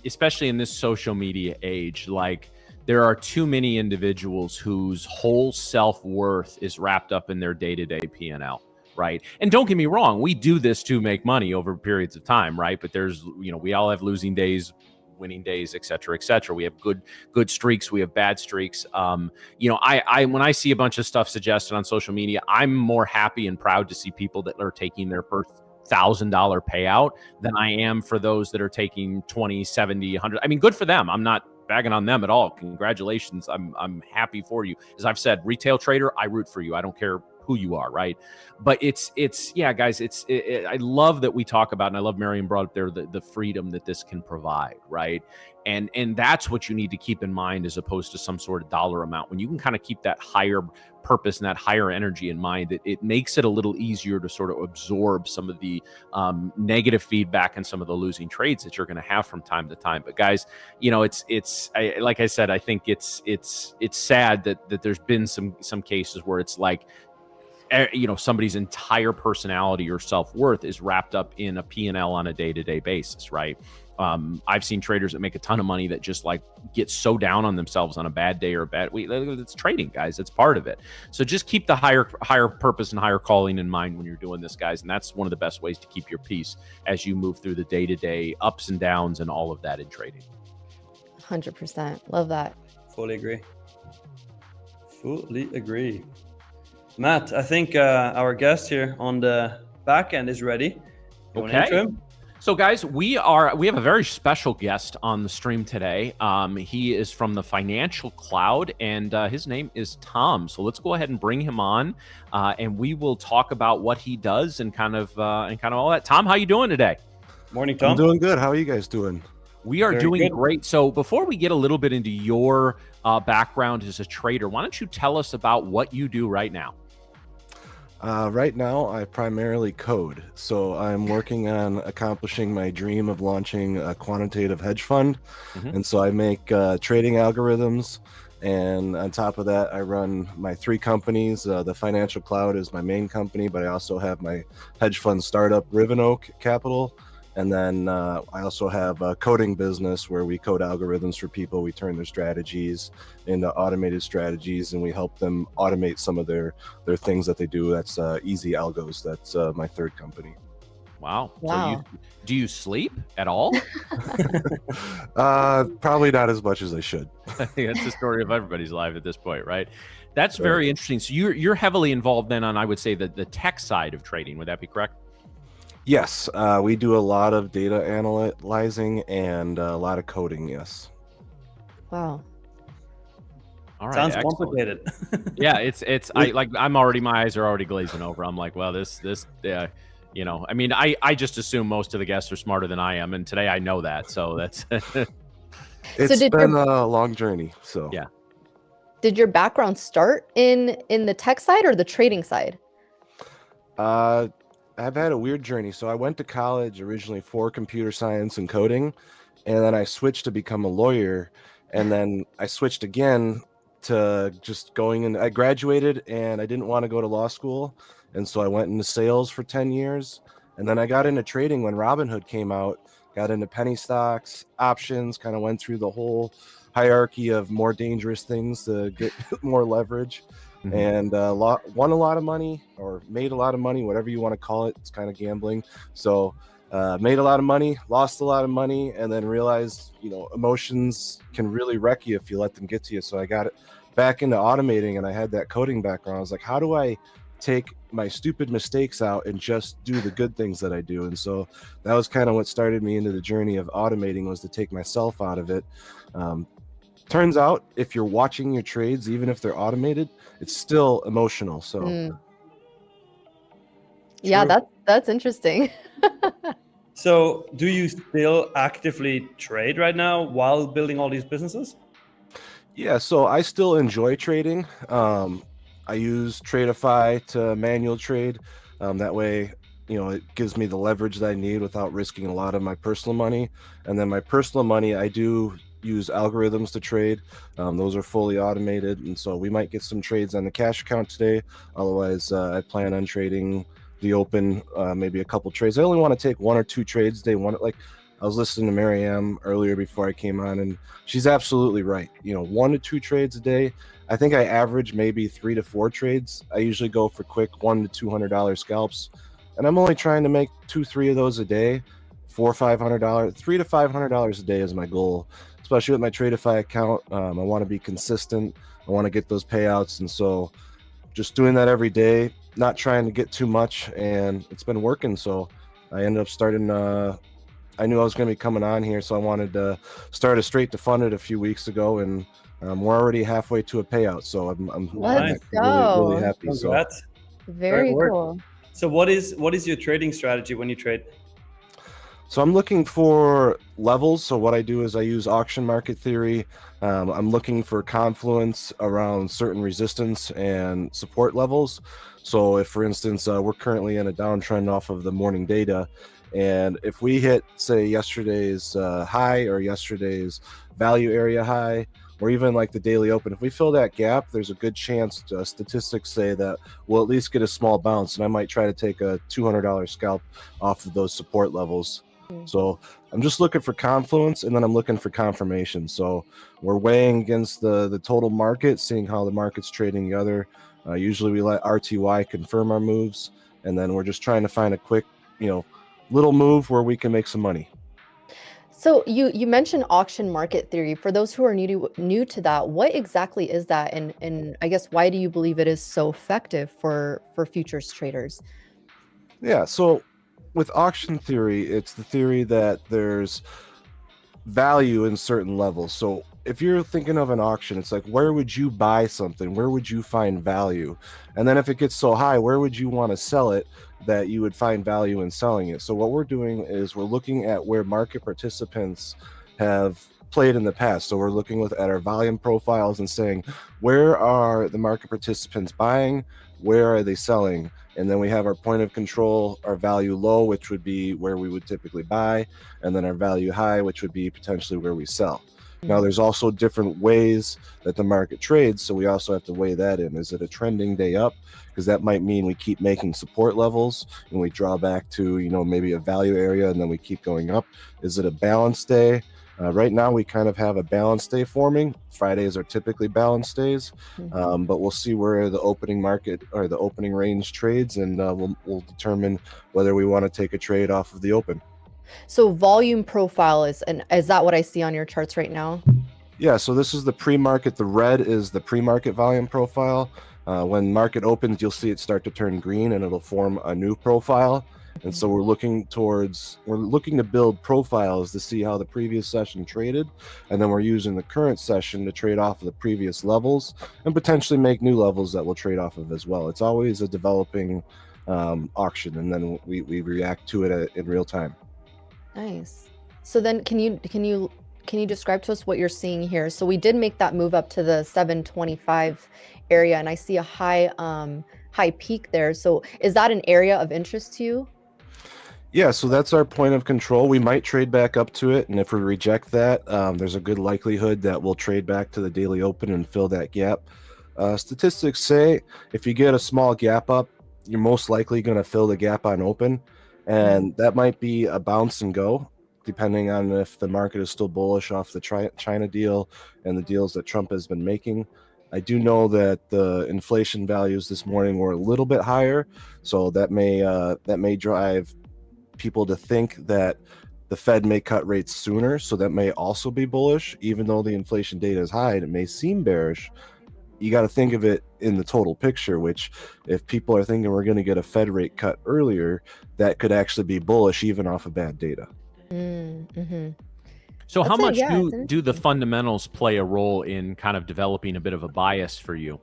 especially in this social media age, like there are too many individuals whose whole self-worth is wrapped up in their day-to-day P&L, right? And don't get me wrong, we do this to make money over periods of time, right? But there's, you know, we all have losing days, winning days, et cetera, et cetera. We have good streaks, we have bad streaks. You know, I when I see a bunch of stuff suggested on social media, I'm more happy and proud to see people that are taking their first $1,000 payout than I am for those that are taking 20, 70, 100. I mean, good for them. I'm not bagging on them at all. Congratulations. I'm happy for you. As I've said, retail trader, I root for you. I don't care who you are, right? But it's yeah, guys, I love that we talk about, and I love Marion brought up there the freedom that this can provide, right? And that's what you need to keep in mind, as opposed to some sort of dollar amount. When you can kind of keep that higher purpose and that higher energy in mind, it makes it a little easier to sort of absorb some of the negative feedback and some of the losing trades that you're going to have from time to time. But guys, you know, like I said, I think it's sad that there's been some cases where it's like, you know, somebody's entire personality or self-worth is wrapped up in a P&L on a day-to-day basis, right? I've seen traders that make a ton of money that just like get so down on themselves on a bad day or a bad week. It's trading, guys. It's part of it. So just keep the higher purpose and higher calling in mind when you're doing this, guys. And that's one of the best ways to keep your peace as you move through the day-to-day ups and downs and all of that in trading. 100%. Love that. Fully agree. Fully agree. Matt, I think our guest here on the back end is ready. You want to intro him? So guys, we have a very special guest on the stream today. He is from the Financial Cloud, and his name is Tom. So let's go ahead and bring him on, and we will talk about what he does and kind of all that. Tom, how you doing today? Morning, Tom. I'm doing good. How are you guys doing? We are doing great. So before we get a little bit into your background as a trader, why don't you tell us about what you do right now? Right now, I primarily code. So I'm working on accomplishing my dream of launching a quantitative hedge fund. And so I make trading algorithms. And on top of that, I run my 3 companies. The Financial Cloud is my main company, but I also have my hedge fund startup, Riven Oak Capital. And then I also have a coding business where we code algorithms for people. We turn their strategies into automated strategies, and we help them automate some of their things that they do. That's Easy Algos. That's my 3rd company. Wow. So do you sleep at all? Probably not as much as I should. I think that's the story of everybody's life at this point, right? That's very interesting. So you're heavily involved then on, I would say, the tech side of trading. Would that be correct? Yes, we do a lot of data analyzing and a lot of coding. Yes. Wow. All right. Sounds excellent. complicated. Yeah, my eyes are already glazing over. I'm like, well, this, you know, I mean, I just assume most of the guests are smarter than I am, and today I know that. So that's. It's been a long journey. So yeah. Did your background start in the tech side or the trading side? I've had a weird journey. So I went to college originally for computer science and coding, and then I switched to become a lawyer, and then I switched again to just going in. I graduated and I didn't want to go to law school, and so I went into sales for 10 years, and then I got into trading when Robinhood came out, got into penny stocks, options, kind of went through the whole hierarchy of more dangerous things to get more leverage. And won a lot of money, or made a lot of money, whatever you want to call it. It's kind of gambling. So made a lot of money, lost a lot of money, and then realized, you know, emotions can really wreck you if you let them get to you. So I got it back into automating, and I had that coding background. I was like, how do I take my stupid mistakes out and just do the good things that I do? And so that was kind of what started me into the journey of automating, was to take myself out of it. Turns out, if you're watching your trades, even if they're automated, it's still emotional. So yeah, that's interesting. So do you still actively trade right now while building all these businesses? Yeah, so I still enjoy trading. I use Tradeify to manual trade. That way, it gives me the leverage that I need without risking a lot of my personal money. And then my personal money, I do use algorithms to trade. Those are fully automated, and so we might get some trades on the cash account today. Otherwise, I plan on trading the open, maybe a couple trades. I only want to take 1 or 2 trades a day. I was listening to Maryam earlier before I came on, and she's absolutely right. 1 to 2 trades a day. I think I average maybe 3 to 4 trades. I usually go for quick $100 to $200 scalps, and I'm only trying to make 2-3 of those a day. $400-500, $300 to $500 a day is my goal, especially with my Tradeify account. I want to be consistent. I want to get those payouts, and so just doing that every day, not trying to get too much, and it's been working. So I ended up starting. I knew I was going to be coming on here, so I wanted to start a straight to fund it a few weeks ago, and we're already halfway to a payout. So I'm Let's really, really go. happy. So Congrats. Very Great work. cool. So what is your trading strategy when you trade? So I'm looking for levels. So what I do is I use auction market theory. I'm looking for confluence around certain resistance and support levels. So if, for instance, we're currently in a downtrend off of the morning data, and if we hit, say, yesterday's high or yesterday's value area high, or even like the daily open, if we fill that gap, there's a good chance, statistics say that we'll at least get a small bounce, and I might try to take a $200 scalp off of those support levels. So I'm just looking for confluence, and then I'm looking for confirmation. So we're weighing against the total market, seeing how the market's trading together. Usually we let RTY confirm our moves, and then we're just trying to find a quick, little move where we can make some money. So you mentioned auction market theory. For those who are new to that, what exactly is that, and I guess why do you believe it is so effective for futures traders? Yeah, so with auction theory, it's the theory that there's value in certain levels. So if you're thinking of an auction, it's like, where would you buy something? Where would you find value? And then if it gets so high, where would you want to sell it that you would find value in selling it? So what we're doing is we're looking at where market participants have played in the past. So we're looking at our volume profiles and saying, where are the market participants buying? Where are they selling? And then we have our point of control, our value low, which would be where we would typically buy, and then our value high, which would be potentially where we sell. Now, there's also different ways that the market trades, so we also have to weigh that in. Is it a trending day up? Because that might mean we keep making support levels and we draw back to, maybe a value area, and then we keep going up. Is it a balanced day? Right now, we kind of have a balanced day forming. Fridays are typically balanced days, but we'll see where the opening market or the opening range trades, and we'll determine whether we want to take a trade off of the open. So volume profile is that what I see on your charts right now? Yeah, so this is the pre-market. The red is the pre-market volume profile. When market opens, you'll see it start to turn green, and it'll form a new profile. And so we're looking to build profiles to see how the previous session traded, and then we're using the current session to trade off of the previous levels and potentially make new levels that we'll trade off of as well. It's always a developing auction, and then we react to it in real time. Nice. So then can you describe to us what you're seeing here? So we did make that move up to the 725 area, and I see a high peak there. So is that an area of interest to you? Yeah, so that's our point of control. We might trade back up to it, and if we reject that, there's a good likelihood that we'll trade back to the daily open and fill that gap. Statistics say if you get a small gap up, you're most likely going to fill the gap on open, and that might be a bounce and go, depending on if the market is still bullish off the China deal and the deals that Trump has been making. I do know that the inflation values this morning were a little bit higher, so that may drive people to think that the Fed may cut rates sooner, so that may also be bullish. Even though the inflation data is high and it may seem bearish, you got to think of it in the total picture, which if people are thinking we're going to get a Fed rate cut earlier, that could actually be bullish even off of bad data. So how much do the fundamentals play a role in kind of developing a bit of a bias for you?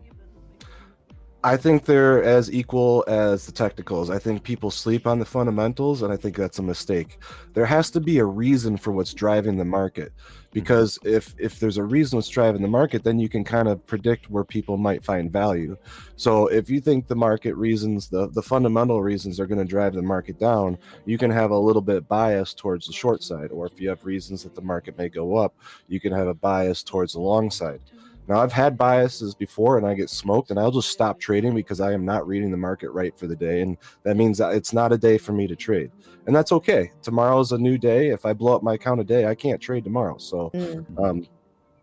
I think they're as equal as the technicals. I think people sleep on the fundamentals, and I think that's a mistake. There has to be a reason for what's driving the market, because if there's a reason what's driving the market, then you can kind of predict where people might find value. So if you think the market reasons, the fundamental reasons are going to drive the market down, you can have a little bit bias towards the short side. Or if you have reasons that the market may go up, you can have a bias towards the long side. Now, I've had biases before and I get smoked, and I'll just stop trading because I am not reading the market right for the day. And that means that it's not a day for me to trade. And that's okay. Tomorrow's a new day. If I blow up my account a day, I can't trade tomorrow. So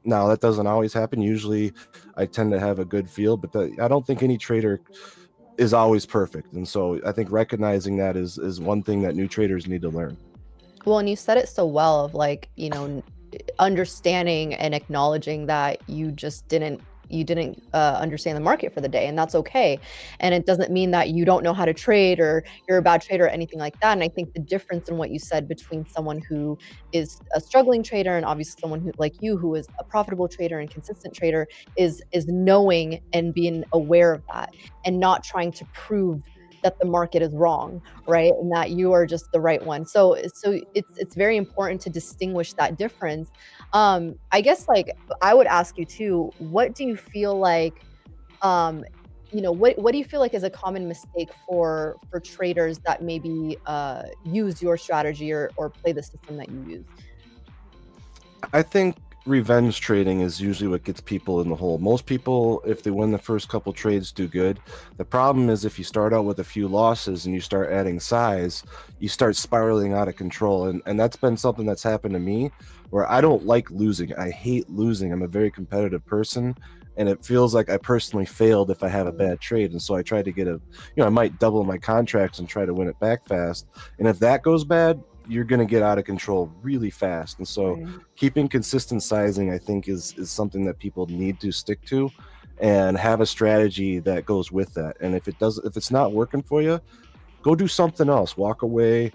now that doesn't always happen. Usually I tend to have a good feel, but I don't think any trader is always perfect. And so I think recognizing that is one thing that new traders need to learn. Well, and you said it so well of like, you know, understanding and acknowledging that you just didn't understand the market for the day, and that's okay. And it doesn't mean that you don't know how to trade or you're a bad trader or anything like that. And I think the difference in what you said between someone who is a struggling trader and obviously someone who like you who is a profitable trader and consistent trader is knowing and being aware of that and not trying to prove that the market is wrong, right? And that you are just the right one. So it's very important to distinguish that difference. I guess like I would ask you too, what do you feel like, you know, what do you feel like is a common mistake for traders that maybe use your strategy or play the system that you use? I think revenge trading is usually what gets people in the hole. Most people, if they win the first couple trades, do good. The problem is if you start out with a few losses and you start adding size, you start spiraling out of control. And that's been something that's happened to me, where I don't like losing. I hate losing. I'm a very competitive person, and it feels like I personally failed if I have a bad trade. And so I try to get I might double my contracts and try to win it back fast. And if that goes bad, you're going to get out of control really fast. And so keeping consistent sizing, I think, is something that people need to stick to and have a strategy that goes with that. And if it's not working for you, go do something else, walk away,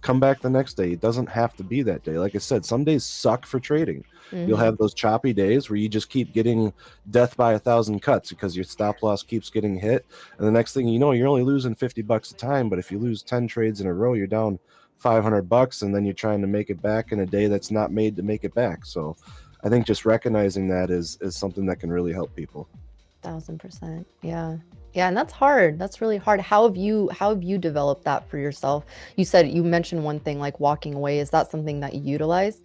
come back the next day. It doesn't have to be that day. Like I said, some days suck for trading. You'll have those choppy days where you just keep getting death by 1,000 cuts because your stop loss keeps getting hit. And the next thing you know, you're only losing $50 a time. But if you lose 10 trades in a row, you're down $500, and then you're trying to make it back in a day that's not made to make it back. So I think just recognizing that is something that can really help people. 1,000%. Yeah. And that's hard. That's really hard. How have you developed that for yourself? You mentioned one thing like walking away. Is that something that you utilize?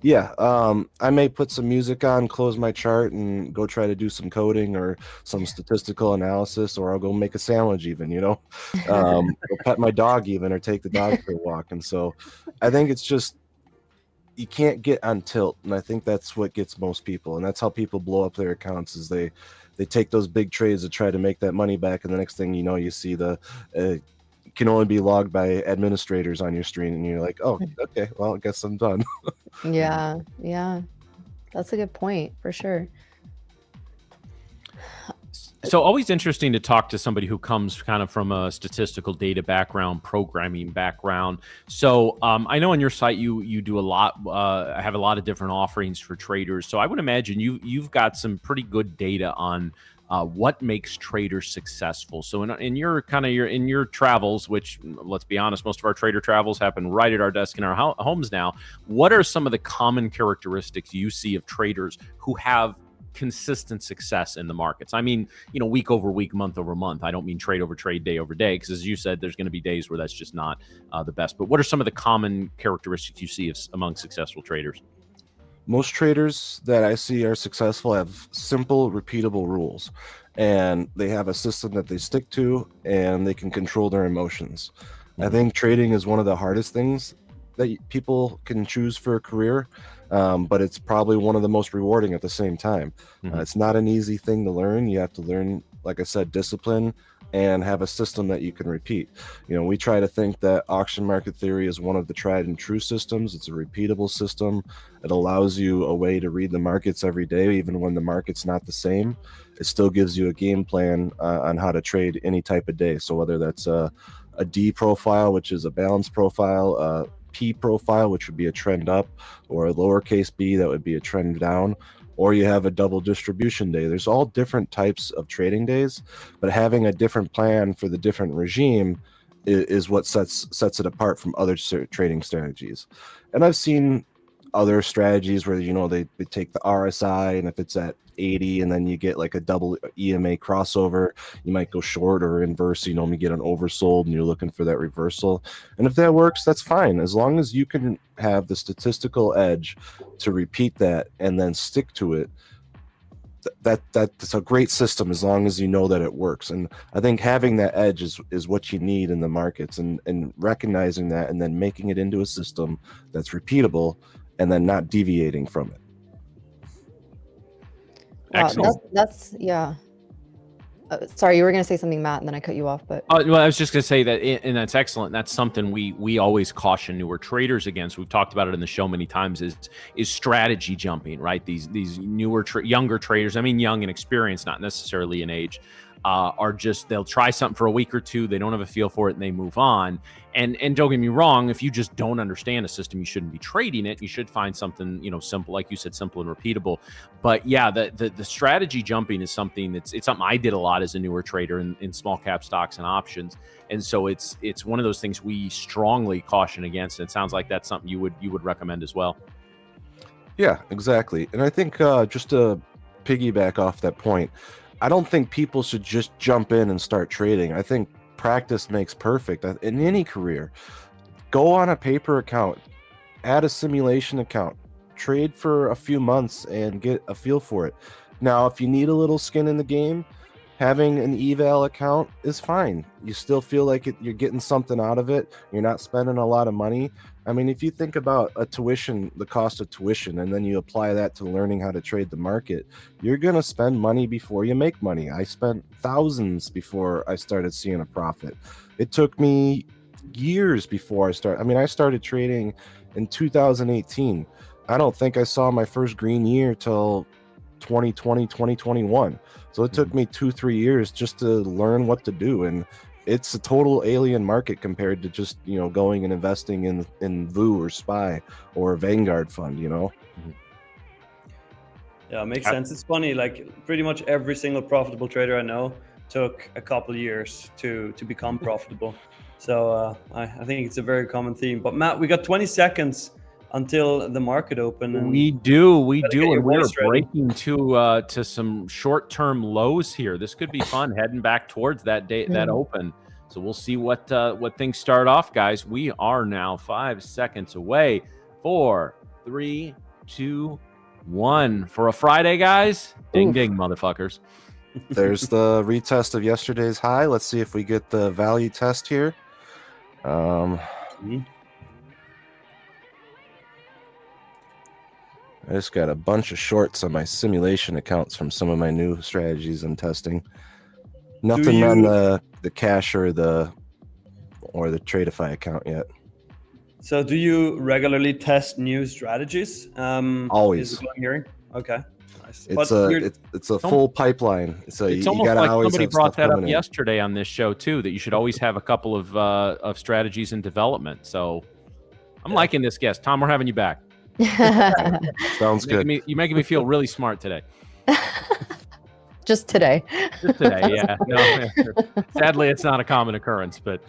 Yeah, I may put some music on, close my chart, and go try to do some coding or some statistical analysis, or I'll go make a sandwich even, or pet my dog even, or take the dog for a walk. And so I think it's just, you can't get on tilt. And I think that's what gets most people. And that's how people blow up their accounts, is they take those big trades to try to make that money back. And the next thing you know, you see can only be logged by administrators on your screen, and you're like, oh, okay, well, I guess I'm done. Yeah, that's a good point for sure. So always interesting to talk to somebody who comes kind of from a statistical data background, programming background. So I know on your site you do a lot, have a lot of different offerings for traders. So I would imagine you've got some pretty good data on what makes traders successful. So in your travels, which, let's be honest, most of our trader travels happen right at our desk in our homes now. What are some of the common characteristics you see of traders who have consistent success in the markets? I mean, week over week, month over month. I don't mean trade over trade, day over day, because as you said, there's going to be days where that's just not the best. But what are some of the common characteristics you see among successful traders? Most traders that I see are successful have simple, repeatable rules, and they have a system that they stick to, and they can control their emotions. I think trading is one of the hardest things that people can choose for a career, but it's probably one of the most rewarding at the same time. It's not an easy thing to learn. You have to learn, like I said, discipline, and have a system that you can repeat. We try to think that auction market theory is one of the tried and true systems. It's a repeatable system. It allows you a way to read the markets every day, even when the market's not the same. It still gives you a game plan on how to trade any type of day. So whether that's a D profile, which is a balance profile, a P profile, which would be a trend up, or a lowercase b, that would be a trend down. or you have a double distribution day. There's all different types of trading days, but having a different plan for the different regime is what sets it apart from other trading strategies. And I've seen other strategies where, you know, they take the RSI, and if it's at 80 and then you get like a double EMA crossover, you might go short, or inverse, you know, you get an oversold and you're looking for that reversal. And if that works, that's fine, as long as you can have the statistical edge to repeat that and then stick to it. That's a great system, as long as you know that it works. And I think having that edge is what you need in the markets, and recognizing that and then making it into a system that's repeatable and then not deviating from it. Wow, that's yeah. Sorry, you were going to say something, Matt, and then I cut you off. But well, I was just going to say that, and that's excellent. That's something we always caution newer traders against. We've talked about it in the show many times. Is strategy jumping, right? These newer younger traders. I mean, young and experienced, not necessarily in age. Are just, they'll try something for a week or two, they don't have a feel for it, and they move on. And don't get me wrong, if you just don't understand a system, you shouldn't be trading it. You should find something, you know, simple, like you said, simple and repeatable. But yeah, the strategy jumping is something it's something I did a lot as a newer trader in small cap stocks and options. And so it's one of those things we strongly caution against. And it sounds like that's something you would recommend as well. Yeah, exactly. And I think just to piggyback off that point, I don't think people should just jump in and start trading. I think practice makes perfect in any career. Go on a paper account, add a simulation account, trade for a few months and get a feel for it. Now, if you need a little skin in the game, having an eval account is fine. You still feel like you're getting something out of it. You're not spending a lot of money. I mean, if you think about the cost of tuition, and then you apply that to learning how to trade the market, you're going to spend money before you make money. I spent thousands before I started seeing a profit. It took me years before I started trading in 2018. I don't think I saw my first green year till 2020, 2021. So it took me 2-3 years just to learn what to do. And it's a total alien market compared to just, you know, going and investing in VU or SPY or a Vanguard fund, you know? Yeah, it makes sense. It's funny, like pretty much every single profitable trader I know took a couple of years to become profitable. So I think it's a very common theme. But Matt, we got 20 seconds until the market open. And we do, and we're breaking to some short-term lows here. This could be fun, heading back towards that day, that open. So we'll see what things start off, guys. We are now 5 seconds away. 4, 3, 2, 1 for a Friday, guys. Ding ding, motherfuckers. There's the retest of yesterday's high. Let's see if we get the value test here. I just got a bunch of shorts on my simulation accounts from some of my new strategies I'm testing. Nothing on the cash or the Tradeify account yet. So do you regularly test new strategies? Always. Is it what I'm hearing? Okay. Nice. It's a full pipeline. So it's you almost gotta like always somebody have brought stuff that up coming in. yesterday on this show too, that you should always have a couple of strategies in development. So I'm liking this guest. Tom, we're having you back. Sounds good. You're making me feel really smart today. Just today. Just today, yeah. No, sadly, it's not a common occurrence, but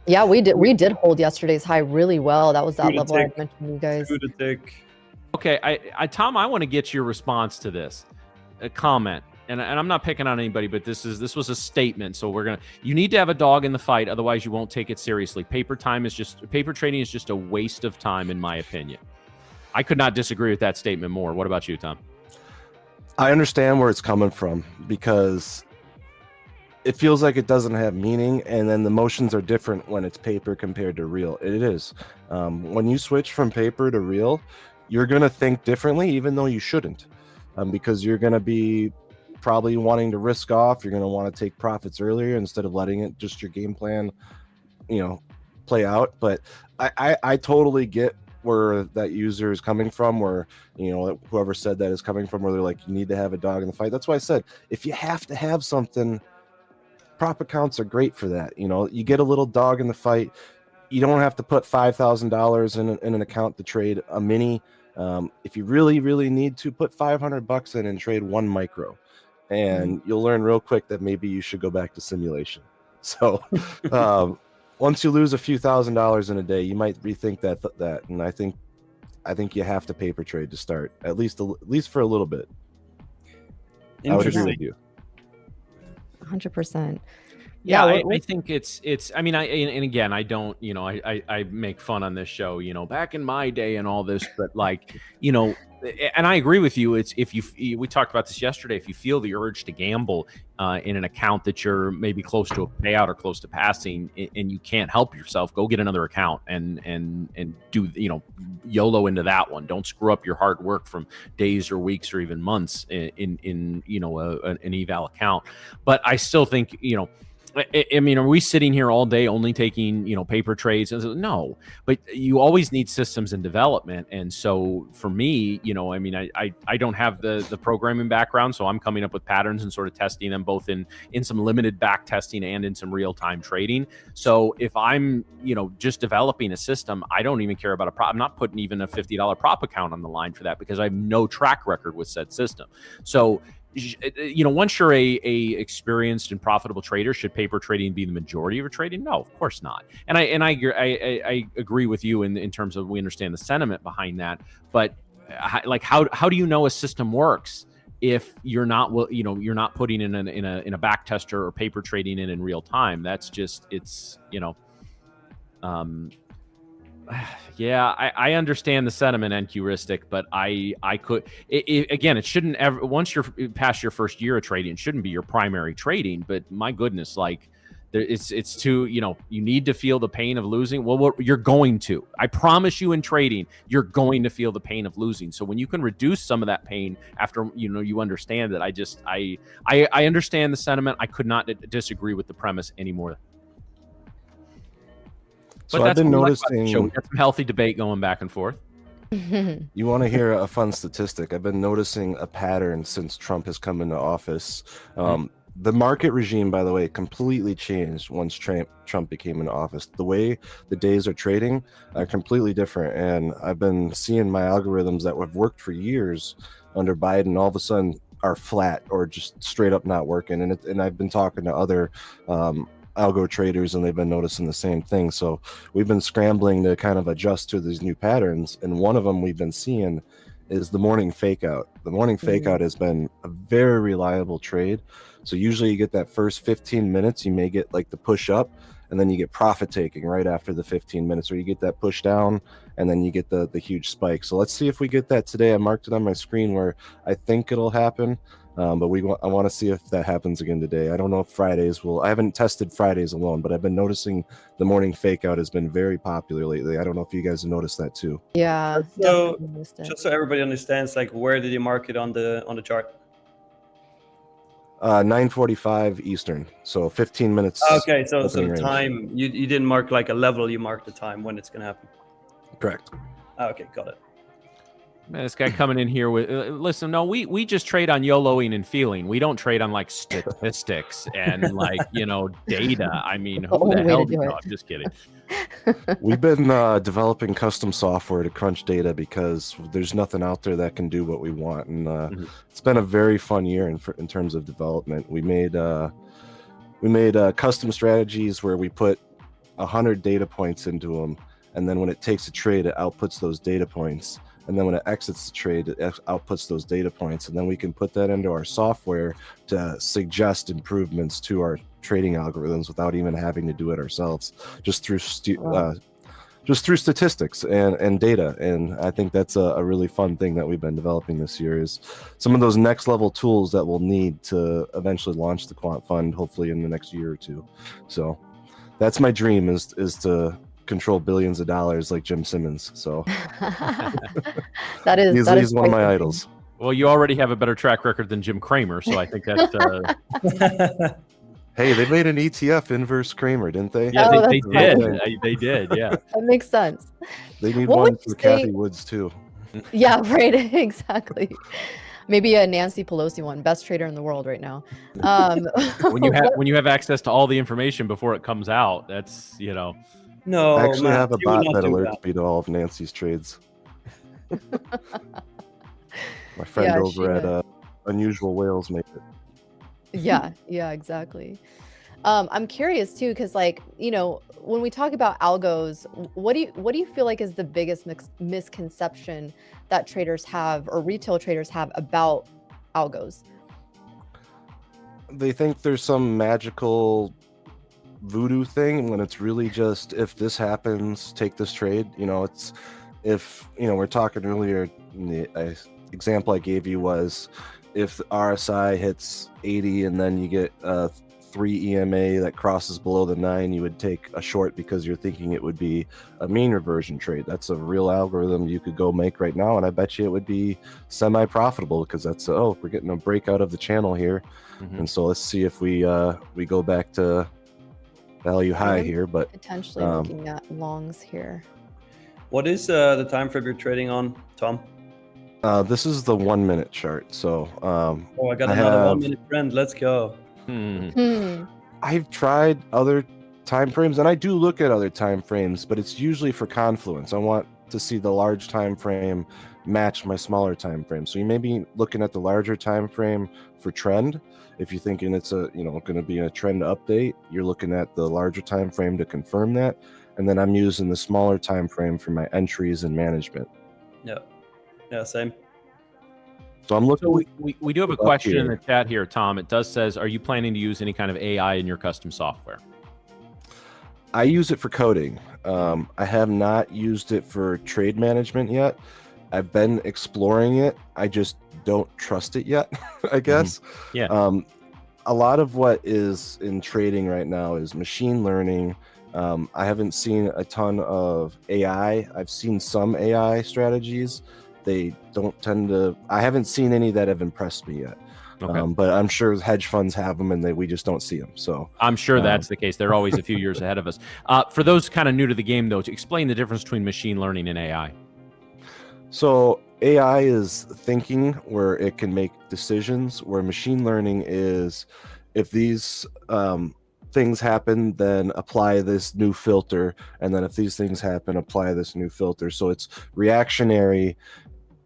yeah, we did hold yesterday's high really well. That was that level I mentioned to you guys. Okay, Tom, I want to get your response to this. A comment. And I'm not picking on anybody, but this was a statement. So you need to have a dog in the fight, otherwise you won't take it seriously. Paper trading is just a waste of time, in my opinion. I could not disagree with that statement more. What about you, Tom? I understand where it's coming from, because it feels like it doesn't have meaning, and then the motions are different when it's paper compared to real. It is. When you switch from paper to real, you're going to think differently, even though you shouldn't, because you're going to be probably wanting to risk off. You're going to want to take profits earlier instead of letting it just your game plan, play out. But I totally get where that user is coming from, where, whoever said that is coming from, where they're like, you need to have a dog in the fight. That's why I said, if you have to have something, prop accounts are great for that. You get a little dog in the fight. You don't have to put $5,000 in an account to trade a mini. If you really need to, put $500 in and trade 1 micro, and you'll learn real quick that maybe you should go back to simulation. So once you lose a few $1,000s in a day, you might rethink that. And I think you have to paper trade to start, at least for a little bit. I would agree with you. 100%. Yeah, I think it's. I mean, and again, I don't. I make fun on this show. Back in my day and all this, but like, and I agree with you. It's if you. We talked about this yesterday. If you feel the urge to gamble in an account that you're maybe close to a payout or close to passing, and you can't help yourself, go get another account and do YOLO into that one. Don't screw up your hard work from days or weeks or even months in an eval account. But I still think I mean, are we sitting here all day only taking, paper trades? No, but you always need systems and development. And so for me, I mean, I don't have the programming background, so I'm coming up with patterns and sort of testing them both in some limited back testing and in some real-time trading. So if I'm, just developing a system, I don't even care about a prop. I'm not putting even a $50 prop account on the line for that because I have no track record with said system. So once you're a experienced and profitable trader, should paper trading be the majority of your trading? No, of course not. And I agree with you in terms of we understand the sentiment behind that. But like, how do you know a system works if you're not putting in a back tester or paper trading in real time? That's just yeah, I understand the sentiment, NQristic, but I could again, it shouldn't ever, once you're past your first year of trading, it shouldn't be your primary trading. But my goodness, like it's too, you need to feel the pain of losing. Well, you're going to. I promise you, in trading, you're going to feel the pain of losing. So when you can reduce some of that pain after you understand it, I understand the sentiment. I could not disagree with the premise anymore. So I've been noticing we got some healthy debate going back and forth. You want to hear a fun statistic? I've been noticing a pattern since Trump has come into office. The market regime, by the way, completely changed once Trump became in office. The way the days are trading are completely different. And I've been seeing my algorithms that have worked for years under Biden all of a sudden are flat or just straight up not working. And I've been talking to other algo traders, and they've been noticing the same thing. So we've been scrambling to kind of adjust to these new patterns, and one of them we've been seeing is the morning fake out. The morning fake out has been a very reliable trade. So usually you get that first 15 minutes, you may get like the push up, and then you get profit taking right after the 15 minutes, or you get that push down, and then you get the huge spike. So let's see if we get that today. I marked it on my screen where I think it'll happen. But I want to see if that happens again today. I don't know if Fridays will. I haven't tested Fridays alone, but I've been noticing the morning fake out has been very popular lately. I don't know if you guys have noticed that too. Yeah. So just so everybody understands, like, where did you mark it on the chart? 9:45 Eastern, so 15 minutes. Okay, so the time you didn't mark like a level, you marked the time when it's gonna happen. Correct. Okay, got it. Man, this guy coming in here with listen, no, we just trade on YOLOing and feeling. We don't trade on like statistics and like data. I mean, who the hell? No, I'm just kidding. We've been developing custom software to crunch data because there's nothing out there that can do what we want, and it's been a very fun year in terms of development. We made custom strategies where we put 100 data points into them, and then when it takes a trade, it outputs those data points. And then when it exits the trade, it outputs those data points. And then we can put that into our software to suggest improvements to our trading algorithms without even having to do it ourselves, just through statistics and data. And I think that's a really fun thing that we've been developing this year, is some of those next level tools that we'll need to eventually launch the quant fund, hopefully in the next year or two. So that's my dream, is to control billions of dollars like Jim Simmons. So he's one of my idols. Well, you already have a better track record than Jim Cramer, so I think that's Hey, they made an ETF inverse Cramer, didn't they? Yeah, they did. They did, yeah. That makes sense. They need one for Kathy Woods too. Yeah, right. Exactly. Maybe a Nancy Pelosi one, best trader in the world right now. When you have access to all the information before it comes out, that's No, I actually have a bot that do alerts me to all of Nancy's trades. My friend Yeah, over at Unusual Whales made it. yeah, yeah, exactly. I'm curious too, because like, when we talk about algos, what do you feel like is the biggest misconception that traders have or retail traders have about algos? They think there's some magical voodoo thing when it's really just, if this happens, take this trade. It's, if we're talking earlier, the example I gave you was, if the RSI hits 80 and then you get 3 EMA that crosses below the 9, you would take a short because you're thinking it would be a mean reversion trade. That's a real algorithm you could go make right now, and I bet you it would be semi-profitable, because that's we're getting a breakout of the channel here. And so let's see if we go back to value high here. But Potentially looking at longs here. What is the time frame you're trading on, Tom? This is the 1 minute chart. So I got another 1 minute trend. Let's go. I've tried other time frames, and I do look at other time frames, but it's usually for confluence. I want to see the large time frame match my smaller time frame. So you may be looking at the larger time frame for trend. If you're thinking it's going to be a trend update, you're looking at the larger time frame to confirm that, and then I'm using the smaller time frame for my entries and management. Yeah, same. So I'm looking. So we do have a question in the chat here, Tom. It does says, are you planning to use any kind of AI in your custom software? I use it for coding. I have not used it for trade management yet. I've been exploring it. I just don't trust it yet, I guess. Yeah. A lot of what is in trading right now is machine learning. I haven't seen a ton of AI. I've seen some AI strategies. They don't tend to, I haven't seen any that have impressed me yet. Okay. But I'm sure hedge funds have them, and we just don't see them. So I'm sure that's the case. They're always a few years ahead of us. For those kind of new to the game, though, to explain the difference between machine learning and AI. So AI is thinking, where it can make decisions, where machine learning is, if these things happen, then apply this new filter, and then if these things happen, apply this new filter. So it's reactionary.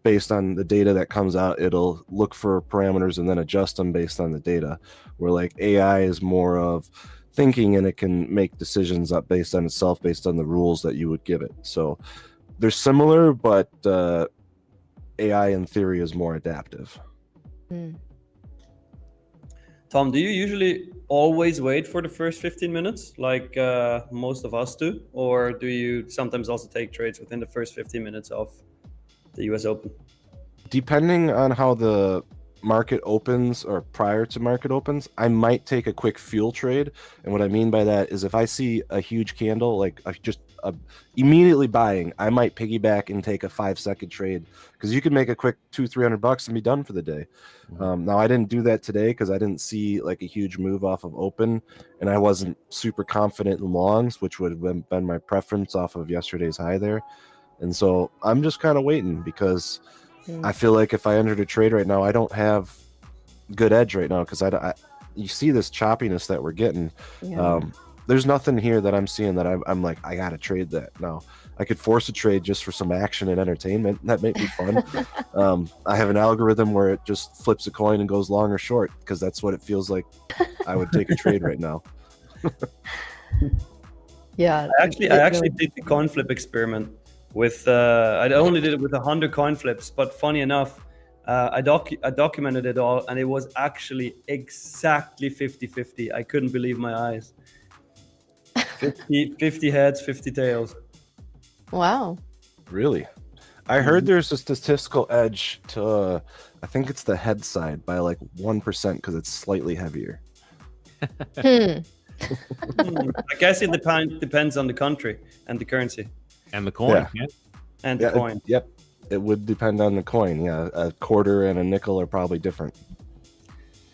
Based on the data that comes out, it'll look for parameters and then adjust them based on the data. Where like AI is more of thinking, and it can make decisions up based on itself, based on the rules that you would give it. So they're similar, but AI in theory is more adaptive. Tom, do you usually always wait for the first 15 minutes like most of us do? Or do you sometimes also take trades within the first 15 minutes of the US Open? Depending on how the market opens or prior to market opens, I might take a quick fuel trade. And what I mean by that is, if I see a huge candle, like just immediately buying, I might piggyback and take a 5-second trade, because you can make a quick $200-300 and be done for the day. Now I didn't do that today because I didn't see like a huge move off of open, and I wasn't super confident in longs, which would have been my preference off of yesterday's high there. And so I'm just kind of waiting, because I feel like if I entered a trade right now, I don't have good edge right now, because you see this choppiness that we're getting. There's nothing here that I'm seeing that I'm like, I gotta trade that now. I could force a trade just for some action and entertainment. That might be fun. I have an algorithm where it just flips a coin and goes long or short, because that's what it feels like I would take a trade right now. Yeah. I actually did the coin flip experiment with I only did it with 100 coin flips, but funny enough, I documented it all, and it was actually exactly 50-50. I couldn't believe my eyes. 50 heads, 50 tails. Wow. Really? I heard there's a statistical edge to, I think it's the head side by like 1%, because it's slightly heavier. I guess it depends on the country and the currency. And the coin. Yeah. And the coin. Yep. It would depend on the coin. Yeah. A quarter and a nickel are probably different.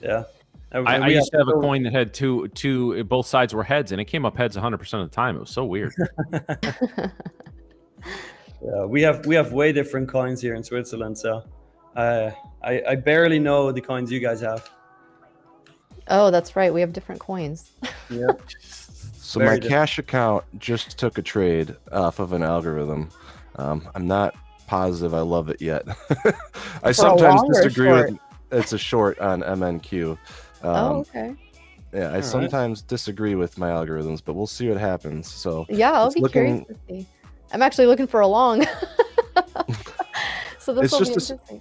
Yeah. I used to have a coin that had two, both sides were heads, and it came up heads 100% of the time. It was so weird. Yeah, we have way different coins here in Switzerland, so I barely know the coins you guys have. Oh, that's right. We have different coins. Yeah. So my cash account just took a trade off of an algorithm. I'm not positive I love it yet. I For a sometimes long or a disagree short? with it's a short on MNQ. Oh, okay. Yeah, I right. sometimes disagree with my algorithms, but we'll see what happens. So Yeah, I'll it's be curious looking, to see. I'm actually looking for a long. So this it's will be just interesting.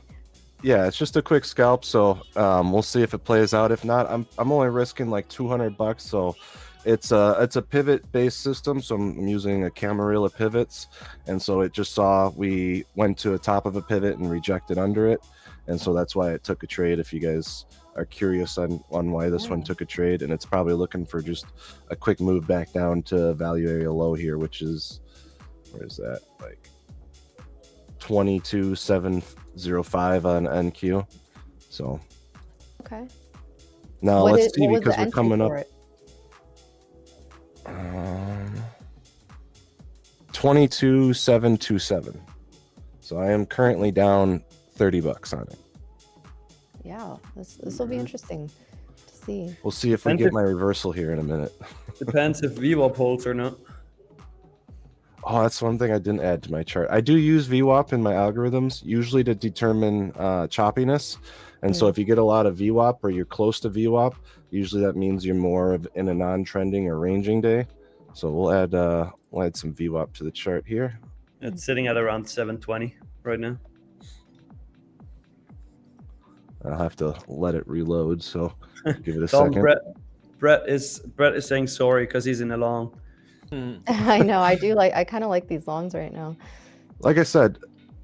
yeah, it's just a quick scalp. So we'll see if it plays out. If not, I'm only risking like $200. So it's a pivot based system. So I'm using a Camarilla pivots, and so it just saw we went to the top of a pivot and rejected under it, and so that's why it took a trade. If you guys are curious on why this one Yeah. took a trade, and it's probably looking for just a quick move back down to value area low here, which is, where is that, like 22,705 on NQ. So Okay. now What let's is see, what was because the we're entry coming up for it? 22,727. So I am currently down $30 on it. Yeah, this will be interesting to see. We'll see if we get my reversal here in a minute. Depends if VWAP holds or not. Oh, that's one thing I didn't add to my chart. I do use VWAP in my algorithms, usually to determine choppiness. And so if you get a lot of VWAP or you're close to VWAP, usually that means you're more of in a non-trending or ranging day. So we'll add some VWAP to the chart here. It's sitting at around 720 right now. I'll have to let it reload, so give it a Tom, second. Brett is saying sorry because he's in a long. I know. I kind of like these longs right now. Like I said,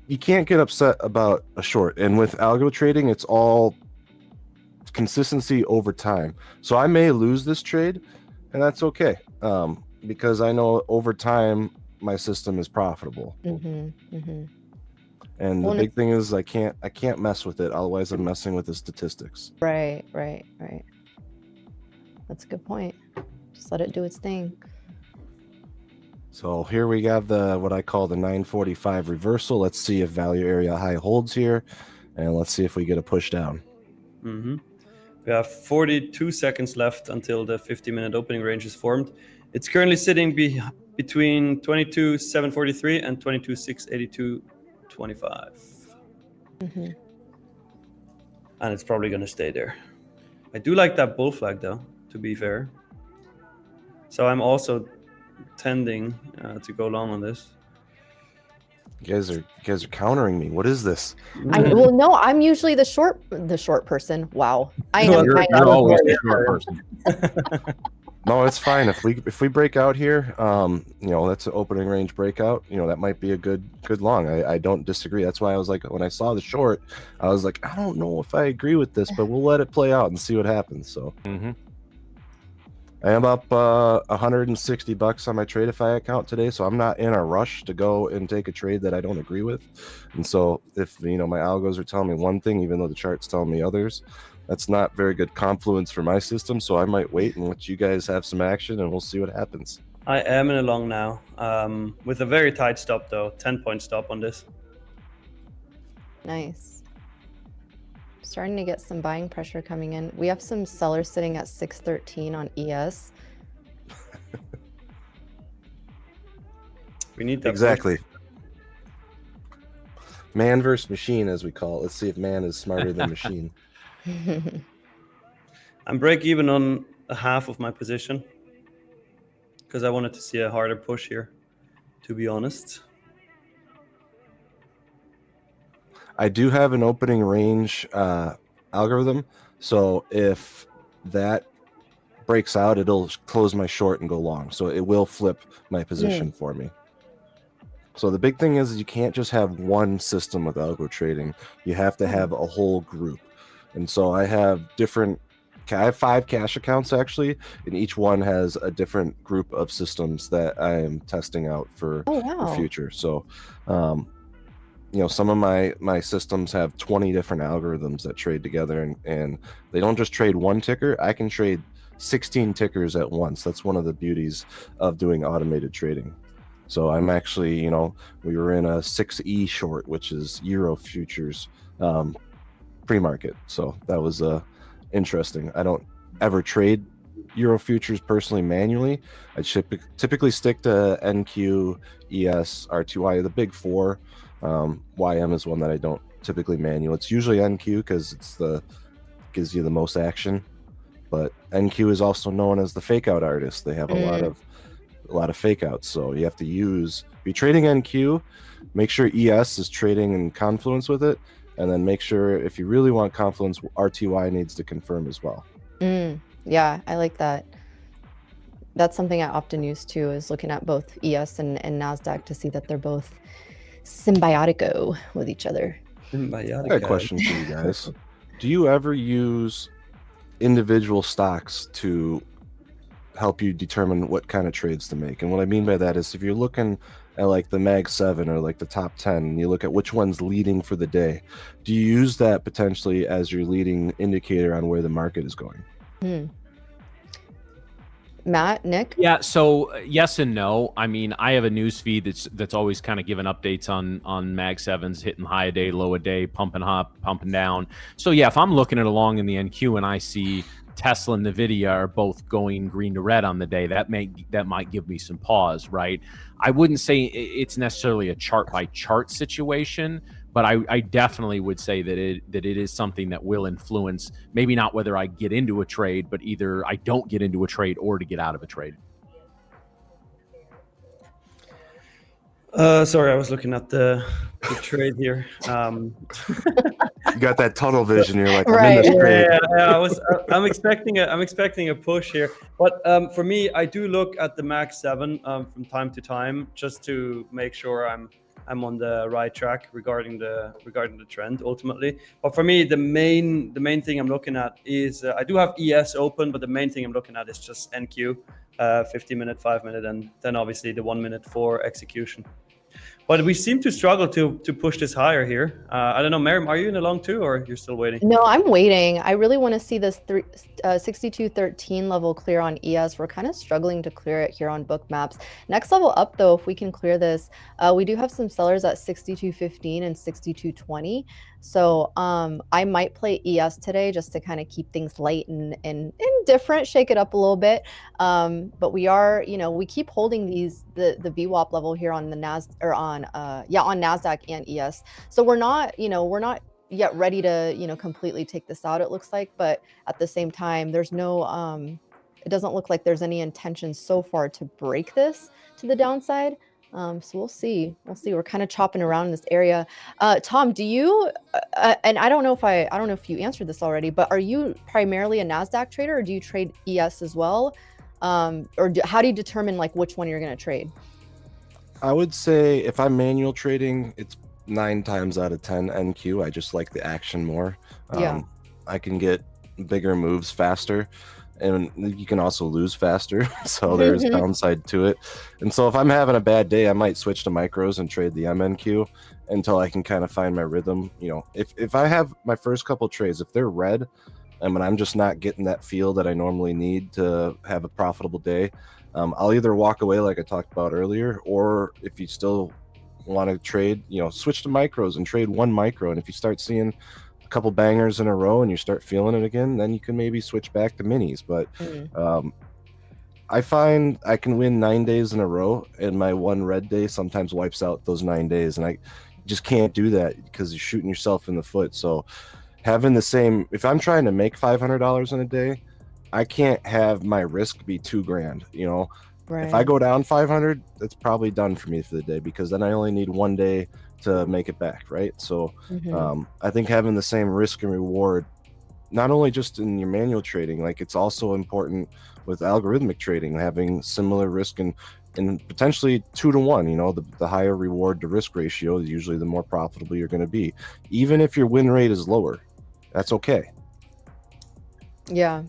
you can't get upset about a short. And with algo trading, it's all consistency over time. So I may lose this trade, and that's okay, because I know over time my system is profitable. And Well, the big thing is I can't mess with it. Otherwise, I'm messing with the statistics. Right. That's a good point. Just let it do its thing. So here we have what I call the 945 reversal. Let's see if value area high holds here, and let's see if we get a push down. We have 42 seconds left until the 50-minute opening range is formed. It's currently sitting between 22,743 and 22,682.25. And it's probably going to stay there. I do like that bull flag, though, to be fair. So I'm also tending to go long on this. You guys are countering me. What is this? Well, no, I'm usually the short person. Wow, I am. You're always the short person. No, it's fine. If we break out here, that's an opening range breakout. That might be a good long. I don't disagree. That's why I was like, when I saw the short, I was like, I don't know if I agree with this, but we'll let it play out and see what happens. So I am up $160 on my Tradeify account today, so I'm not in a rush to go and take a trade that I don't agree with. And so if my algos are telling me one thing, even though the chart's telling me others, that's not very good confluence for my system. So I might wait and let you guys have some action, and we'll see what happens. I am in a long now, with a very tight stop though, 10-point stop on this. Nice. Starting to get some buying pressure coming in. We have some sellers sitting at 613 on ES. We need that. Exactly. Man versus machine, as we call it. Let's see if man is smarter than machine. I'm break even on a half of my position because I wanted to see a harder push here, to be honest. I do have an opening range algorithm, so if that breaks out, it'll close my short and go long. So it will flip my position for me. So the big thing is you can't just have one system with algo trading. You have to have a whole group. And so I have 5 cash accounts actually, and each one has a different group of systems that I am testing out for the future. So some of my systems have 20 different algorithms that trade together, and they don't just trade one ticker. I can trade 16 tickers at once. That's one of the beauties of doing automated trading. So I'm actually, we were in a 6E short, which is Euro futures pre-market. So that was interesting. I don't ever trade Euro futures personally manually. I typically stick to NQ, ES, R2I, the big four. YM is one that I don't typically manual. It's usually NQ because gives you the most action. But NQ is also known as the fake out artist. They have a lot of fake outs. So you have to use, if you're trading NQ, make sure ES is trading in confluence with it. And then make sure if you really want confluence, RTY needs to confirm as well. Yeah, I like that. That's something I often use too, is looking at both ES and NASDAQ to see that they're both symbiotico with each other. I got a question for you guys. Do you ever use individual stocks to help you determine what kind of trades to make? And what I mean by that is if you're looking at like the Mag 7 or like the top 10 and you look at which one's leading for the day, do you use that potentially as your leading indicator on where the market is going? Matt, Nick? Yeah, so yes and no. I mean, I have a news feed that's always kind of giving updates on Mag 7s, hitting high a day, low a day, pumping up, pumping down. So yeah, if I'm looking at along in the NQ and I see Tesla and Nvidia are both going green to red on the day, that might give me some pause, right? I wouldn't say it's necessarily a chart by chart situation, but I definitely would say that it is something that will influence, maybe not whether I get into a trade, but either I don't get into a trade or to get out of a trade. Sorry, I was looking at the trade here. You got that tunnel vision. You're like, Right. I'm in this trade. Yeah, I'm expecting a push here. But for me, I do look at the Mag 7 from time to time just to make sure I'm on the right track regarding the trend ultimately. But for me, the main thing I'm looking at is I do have ES open, but the main thing I'm looking at is just NQ, 50-minute, 5-minute, and then obviously the 1 minute for execution. But we seem to struggle to push this higher here. I don't know, Miriam, are you in the long too, or you're still waiting? No, I'm waiting. I really want to see this 6213 level clear on ES. We're kind of struggling to clear it here on book maps. Next level up, though, if we can clear this, we do have some sellers at 6215 and 6220. So I might play ES today just to kind of keep things light and different, shake it up a little bit. But we are, we keep holding the VWAP level here on the on NASDAQ and ES. So we're not yet ready to, completely take this out, it looks like. But at the same time, there's no, it doesn't look like there's any intention so far to break this to the downside. So we'll see. We're kind of chopping around in this area. Tom, do you, and I don't know if you answered this already, but are you primarily a NASDAQ trader or do you trade ES as well? How do you determine like which one you're going to trade? I would say if I'm manual trading, it's 9 times out of 10 NQ. I just like the action more. I can get bigger moves faster, and you can also lose faster. So there's downside to it. And so if I'm having a bad day, I might switch to micros and trade the MNQ until I can kind of find my rhythm. If I have my first couple trades, if they're red, and I'm just not getting that feel that I normally need to have a profitable day, I'll either walk away like I talked about earlier, or if you still want to trade, switch to micros and trade one micro. And if you start seeing a couple bangers in a row and you start feeling it again, then you can maybe switch back to minis. But I find I can win 9 days in a row, and my one red day sometimes wipes out those 9 days, and I just can't do that because you're shooting yourself in the foot. So having the same, if I'm trying to make $500 in a day, I can't have my risk be $2,000. Right. If I go down 500, that's probably done for me for the day, because then I only need 1 day to make it back, right? So I think having the same risk and reward, not only just in your manual trading, like it's also important with algorithmic trading, having similar risk and potentially 2 to 1. The higher reward to risk ratio, usually the more profitable you're going to be. Even if your win rate is lower, that's okay. Yeah.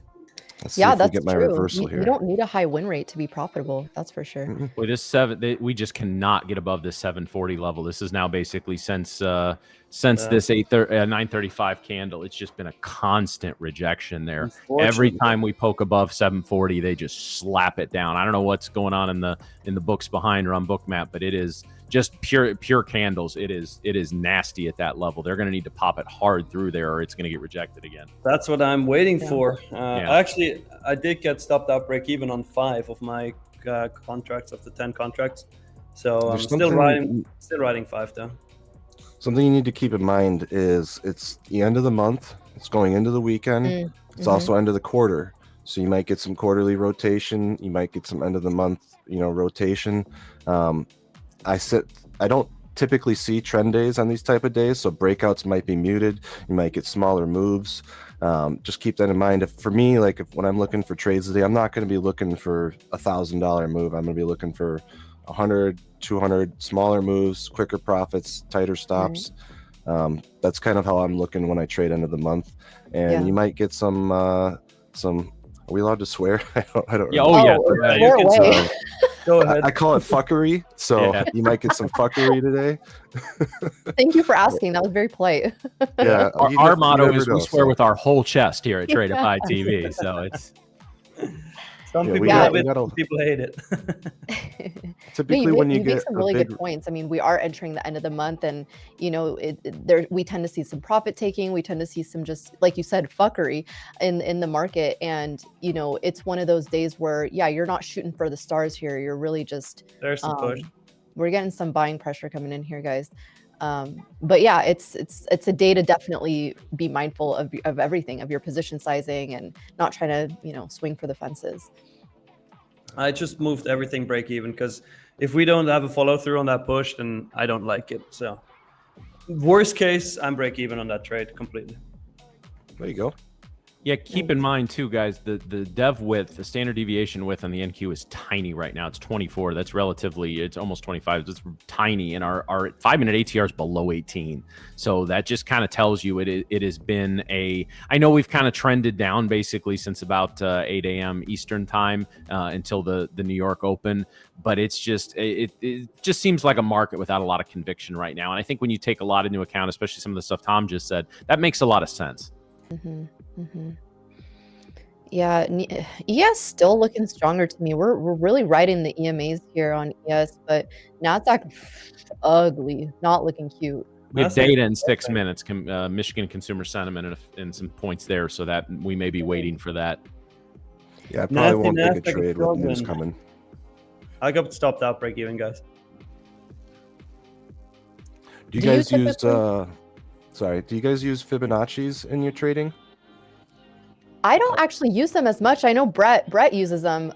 Let's see if that's we get my true. reversal here. You don't need a high win rate to be profitable. That's for sure. With this we just cannot get above this 740 level. This is now basically since this 935 candle, it's just been a constant rejection there. Every time we poke above 740, they just slap it down. I don't know what's going on in the books behind or on bookmap, but it is just pure candles. It is nasty at that level. They're going to need to pop it hard through there, or it's going to get rejected again. That's what I'm waiting for. Actually, I did get stopped out break even on 5 of my contracts, of the 10 contracts. So I'm still riding 5 though. Something you need to keep in mind is it's the end of the month. It's going into the weekend. It's also end of the quarter. So you might get some quarterly rotation. You might get some end of the month, rotation. I don't typically see trend days on these type of days, so breakouts might be muted. You might get smaller moves. Just keep that in mind. For me, when I'm looking for trades today, I'm not going to be looking for $1,000 move. I'm going to be looking for 100, 200 smaller moves, quicker profits, tighter stops. That's kind of how I'm looking when I trade end of the month. And you might get some. Are we allowed to swear? I don't. Yeah. Remember. Oh yeah. You can away. Go ahead. I call it fuckery. So you might get some fuckery today. Thank you for asking. That was very polite. Yeah. Our motto is we know, swear so. with our whole chest here at Tradeify TV. So it's. Some people we love gotta- it, some people hate it. Typically, No, when you make get some a really big, good points. I mean, we are entering the end of the month, and we tend to see some profit taking. We tend to see some, just like you said, fuckery in the market, and it's one of those days where you're not shooting for the stars here. You're really just There's the push. we're getting some buying pressure coming in here, guys. But yeah, it's a day to definitely be mindful of everything, of your position sizing, and not trying to swing for the fences. I just moved everything break even because if we don't have a follow through on that push, then I don't like it. So worst case, I'm break even on that trade completely. there you go. Yeah, keep in mind too, guys, the dev width, the standard deviation width on the NQ is tiny right now. It's 24. That's it's almost 25. It's tiny, and our 5-minute ATR is below 18. So that just kind of tells you it has been I know we've kind of trended down basically since about 8 a.m. Eastern time until the New York Open, but it's just it just seems like a market without a lot of conviction right now. And I think when you take a lot into account, especially some of the stuff Tom just said, that makes a lot of sense. Yeah, ES still looking stronger to me. We're really riding the EMAs here on ES, but Nasdaq ugly, not looking cute. We have Nasdaq data in is 6 okay. minutes, Michigan consumer sentiment and some points there, so that we may be waiting for that. Yeah, I probably won't take a Nasdaq is trade with news struggling. coming. I got stopped out break even, guys. Do you Do you guys use typically- do you guys use Fibonacci's in your trading? I don't actually use them as much. I know Brett uses them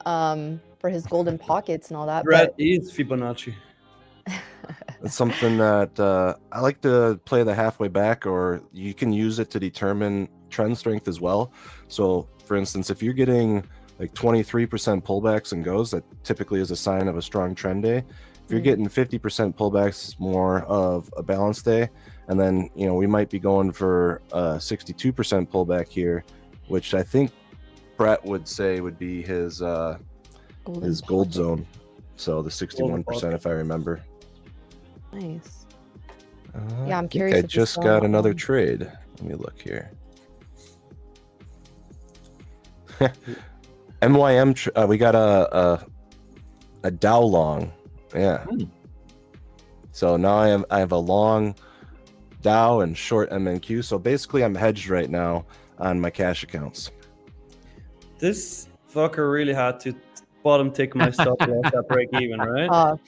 for his golden pockets and all that. Brett is Fibonacci. It's something that I like to play the halfway back, or you can use it to determine trend strength as well. So, for instance, if you're getting like 23% pullbacks and goes, that typically is a sign of a strong trend day. If you're getting 50% pullbacks, more of a balanced day. And then, we might be going for a 62% pullback here, which I think Brett would say would be his gold zone. So the 61%, if I remember. Nice. I Yeah, I'm think curious I if he's just still got on. another trade. Let me look here. MYM, we got a Dow long. Yeah. So now I have a long Dow and short MNQ. So basically, I'm hedged right now on my cash accounts. This fucker really had to bottom tick my stop loss at break even, right?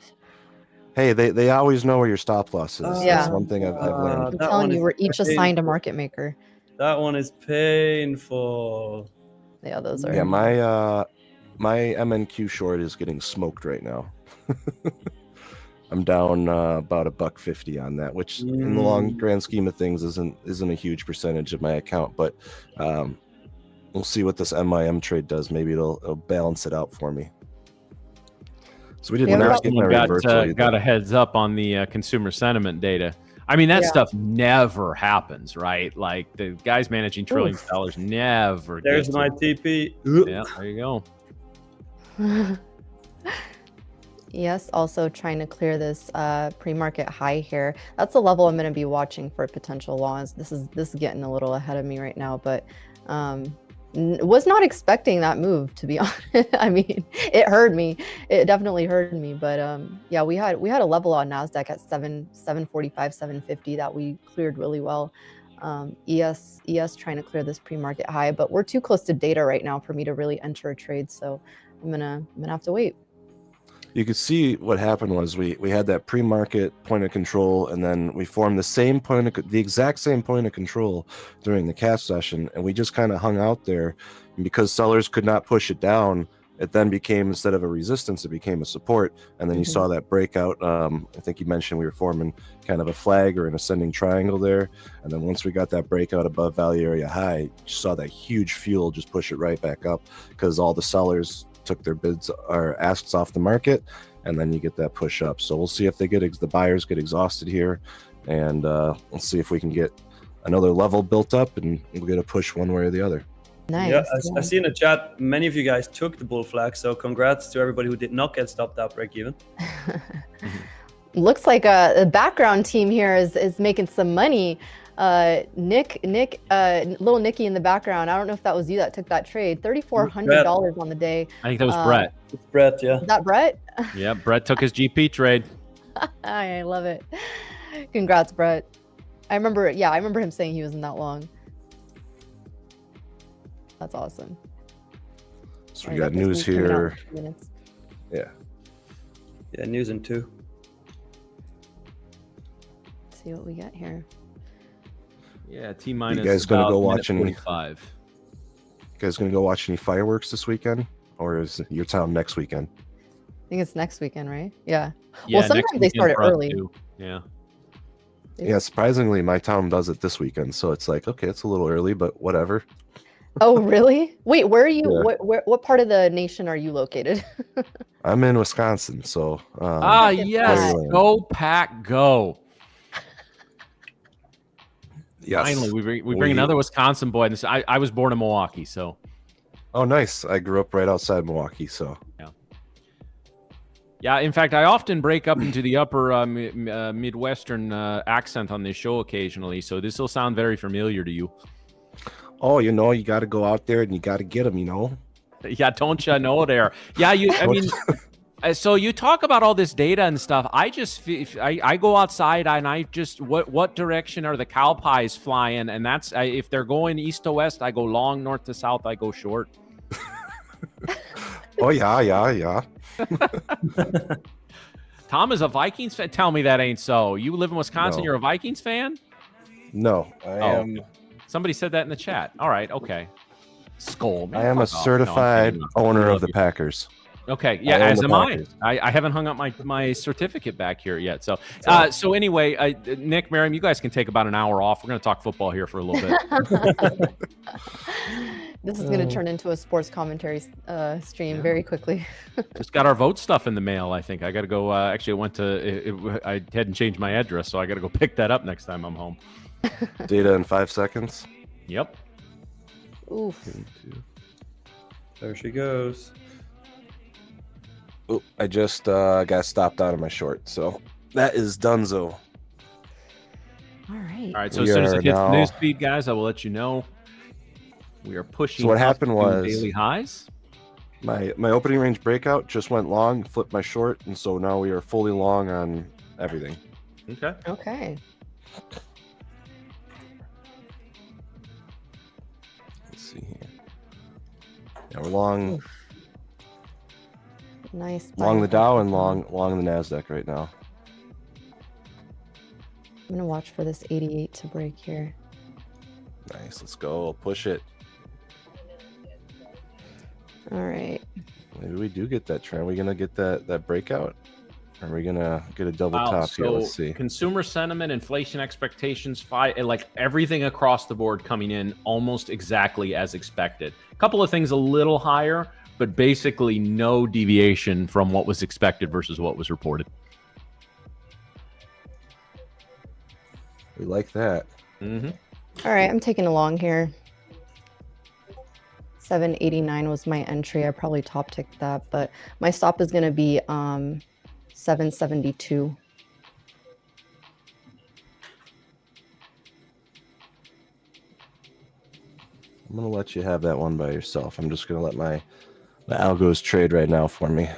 Hey, they always know where your stop loss is. Yeah. That's one thing I've learned. I'm That telling one you, is we're each assigned a painful. market maker. That one is painful. Yeah, those are. Yeah, my MNQ short is getting smoked right now. I'm down about $1.50 on that, which in the long grand scheme of things isn't a huge percentage of my account, but we'll see what this MIM trade does. Maybe it'll balance it out for me. So we did not get my reversal either. Got a heads up on the consumer sentiment data. I mean, that stuff never happens, right? Like the guys managing trillions of dollars never. There's my TP. Yeah, there you go. Yes, also trying to clear this pre-market high here. That's a level I'm going to be watching for potential longs. This is getting a little ahead of me right now, but was not expecting that move, to be honest. I mean, it hurt me. It definitely hurt me, but yeah, we had a level on Nasdaq at 745, 750 that we cleared really well. ES trying to clear this pre-market high, but we're too close to data right now for me to really enter a trade, so I'm gonna have to wait. you could see what happened was we had that pre-market point of control, and then we formed the exact same point of control during the cash session, and we just kind of hung out there. And because sellers could not push it down, it then became, instead of a resistance, it became a support. And then you saw that breakout. I think you mentioned we were forming kind of a flag or an ascending triangle there. And then once we got that breakout above value area high, you saw that huge fuel just push it right back up, because all the sellers took their bids or asks off the market, and then you get that push up. So we'll see if the buyers get exhausted here, and let's see if we can get another level built up, and we'll get a push one way or the other. Nice. Yeah, I see in the chat, many of you guys took the bull flag, so congrats to everybody who did not get stopped out break even. Looks like the background team here is making some money. Nick, little Nicky in the background. I don't know if that was you that took that trade. $3,400 on the day. I think that was Brett. It's Brett, yeah. Is that Brett? Yeah, Brett took his GP trade. I love it. Congrats, Brett. I remember him saying he was in that long. That's awesome. So we got news here. Yeah. Yeah, news in 2. Let's see what we got here. Yeah, T minus. You guys gonna go watch any? 45. You guys gonna go watch any fireworks this weekend, or is your town next weekend? I think it's next weekend, right? Yeah. Yeah, well, sometimes they start it early. Yeah. Yeah, surprisingly, my town does it this weekend, so it's like, okay, it's a little early, but whatever. Oh, really? Wait, where are you? Yeah. What part of the nation are you located? I'm in Wisconsin, so. Yes. Go Pack, go. Yes. Finally, we bring another Wisconsin boy. And I was born in Milwaukee, so. Oh, nice. I grew up right outside Milwaukee, so. Yeah. Yeah, in fact, I often break up into the upper Midwestern accent on this show occasionally, so this will sound very familiar to you. Oh, you got to go out there and you got to get them, Yeah, don't you know there? Yeah, I mean, so you talk about all this data and stuff. I just, I go outside and I just, what direction are the cow pies flying? And that's, if they're going east to west, I go long, north to south, I go short. Oh, yeah. Tom is a Vikings fan. Tell me that ain't so. You live in Wisconsin, No. You're a Vikings fan? No, I am. Okay. Somebody said that in the chat. All right, okay. Skull. Man, I am a certified owner of the Packers. Okay, yeah, as am I. I haven't hung up my certificate back here yet. So, so anyway, Nick, Miriam, you guys can take about an hour off. We're going to talk football here for a little bit. This is going to turn into a sports commentary stream very quickly. Just got our vote stuff in the mail, I think. I got to go. Actually, I hadn't changed my address, so I got to go pick that up next time I'm home. Data in 5 seconds. Yep. Oof. There she goes. Oh, I just got stopped out of my short, so that is donezo. All right. All right. So as soon as it hits the news feed, guys, I will let you know. We are pushing. So what happened was daily highs. My opening range breakout just went long, flipped my short, and so now we are fully long on everything. Okay. Okay. Let's see here. Yeah, we're long. Oof. Nice. Long the Dow and long the Nasdaq right now. I'm gonna watch for this 88 to break here. Nice. Let's go. Push it. All right. Maybe we do get that trend. Are we gonna get that breakout? Or are we gonna get a double top here? Let's see. Consumer sentiment, inflation expectations, like everything across the board coming in almost exactly as expected. A couple of things a little higher, but basically no deviation from what was expected versus what was reported. We like that. Mm-hmm. All right. I'm taking a long here. 789 was my entry. I probably top ticked that, but my stop is going to be 772. I'm gonna let you have that one by yourself. I'm just gonna let the algos trade right now for me.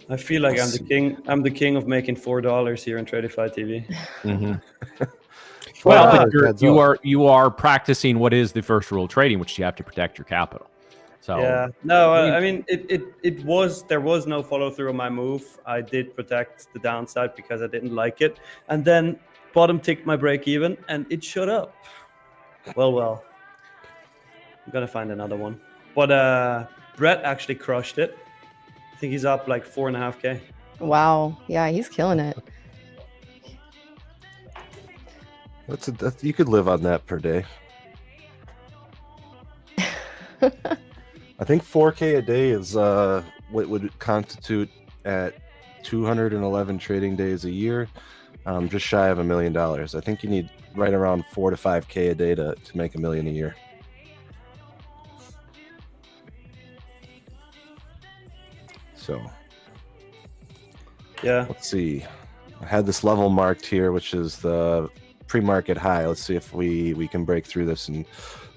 I feel like I'm the king. I'm the king of making $4 here on Tradeify TV. Mm-hmm. Well, but you are practicing what is the first rule of trading, which you have to protect your capital. So yeah, no, I mean there was no follow through on my move. I did protect the downside because I didn't like it, and then bottom ticked my break even, and it shut up. Well, I'm gonna find another one. But Brett actually crushed it. I think he's up like 4.5K. Wow. Yeah, he's killing it. That's you could live on that per day. I think 4K a day is what would constitute at 211 trading days a year, just shy of $1 million. I think you need right around 4 to 5K a day to make $1 million a year. So Yeah, let's see. I had this level marked here, which is the pre-market high. Let's see if we can break through this and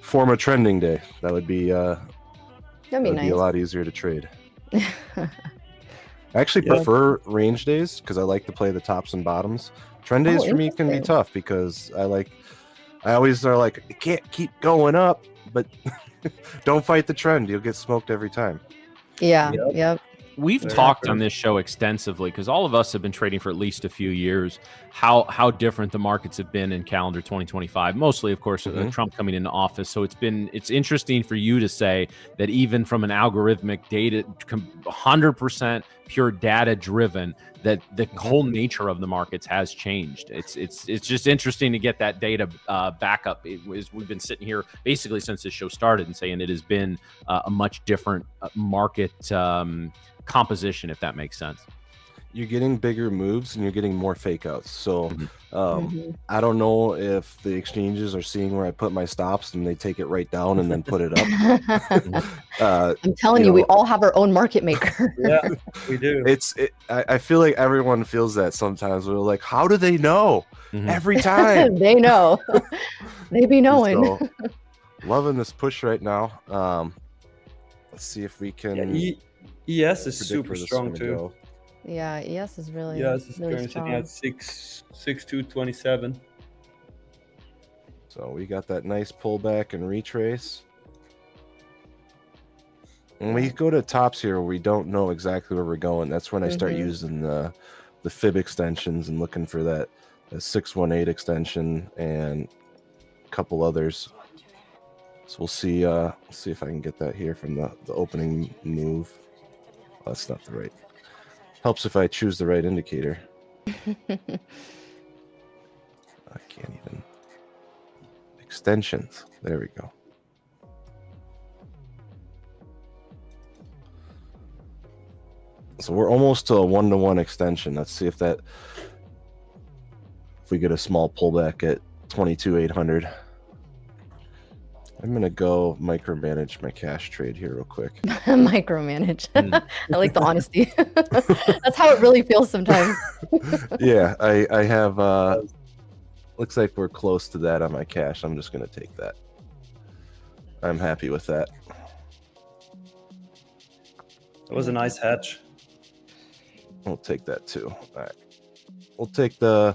form a trending day. That would be That'd be nice. a lot easier to trade. I actually prefer range days because I like to play the tops and bottoms. Trend days for me can be tough because I always are like, it can't keep going up, but don't fight the trend. You'll get smoked every time. Yeah. Yep. We've talked on this show extensively because all of us have been trading for at least a few years. How different the markets have been in calendar 2025. Mostly, of course, Trump coming into office. So it's interesting for you to say that even from an algorithmic data, 100% pure data driven, that the whole nature of the markets has changed. It's just interesting to get that data back up. We've been sitting here basically since this show started and saying it has been a much different market composition, if that makes sense. You're getting bigger moves and you're getting more fake outs. So I don't know if the exchanges are seeing where I put my stops and they take it right down and then put it up. I'm telling you, we all have our own market maker. Yeah, we do. I feel like everyone feels that sometimes. We're like, how do they know every time? They know. They be knowing. So, loving this push right now. Let's see if we can. Yeah, ES is super strong too. Go. Yeah, ES is really ES is really currently strong. sitting at 6.227. So we got that nice pullback and retrace. When we go to tops here, we don't know exactly where we're going. That's when I start using the fib extensions and looking for that 618 extension and a couple others. So we'll see if I can get that here from the opening move. Oh, that's not the right. Helps if I choose the right indicator. I can't even. Extensions. There we go. So we're almost to a 1-to-1 extension. Let's see if we get a small pullback at 22,800. I'm gonna go micromanage my cash trade here real quick. Micromanage. I like the honesty. That's how it really feels sometimes. Yeah, I have. Looks like we're close to that on my cash. I'm just gonna take that. I'm happy with that. It was a nice hedge. We'll take that too. All right, we'll take the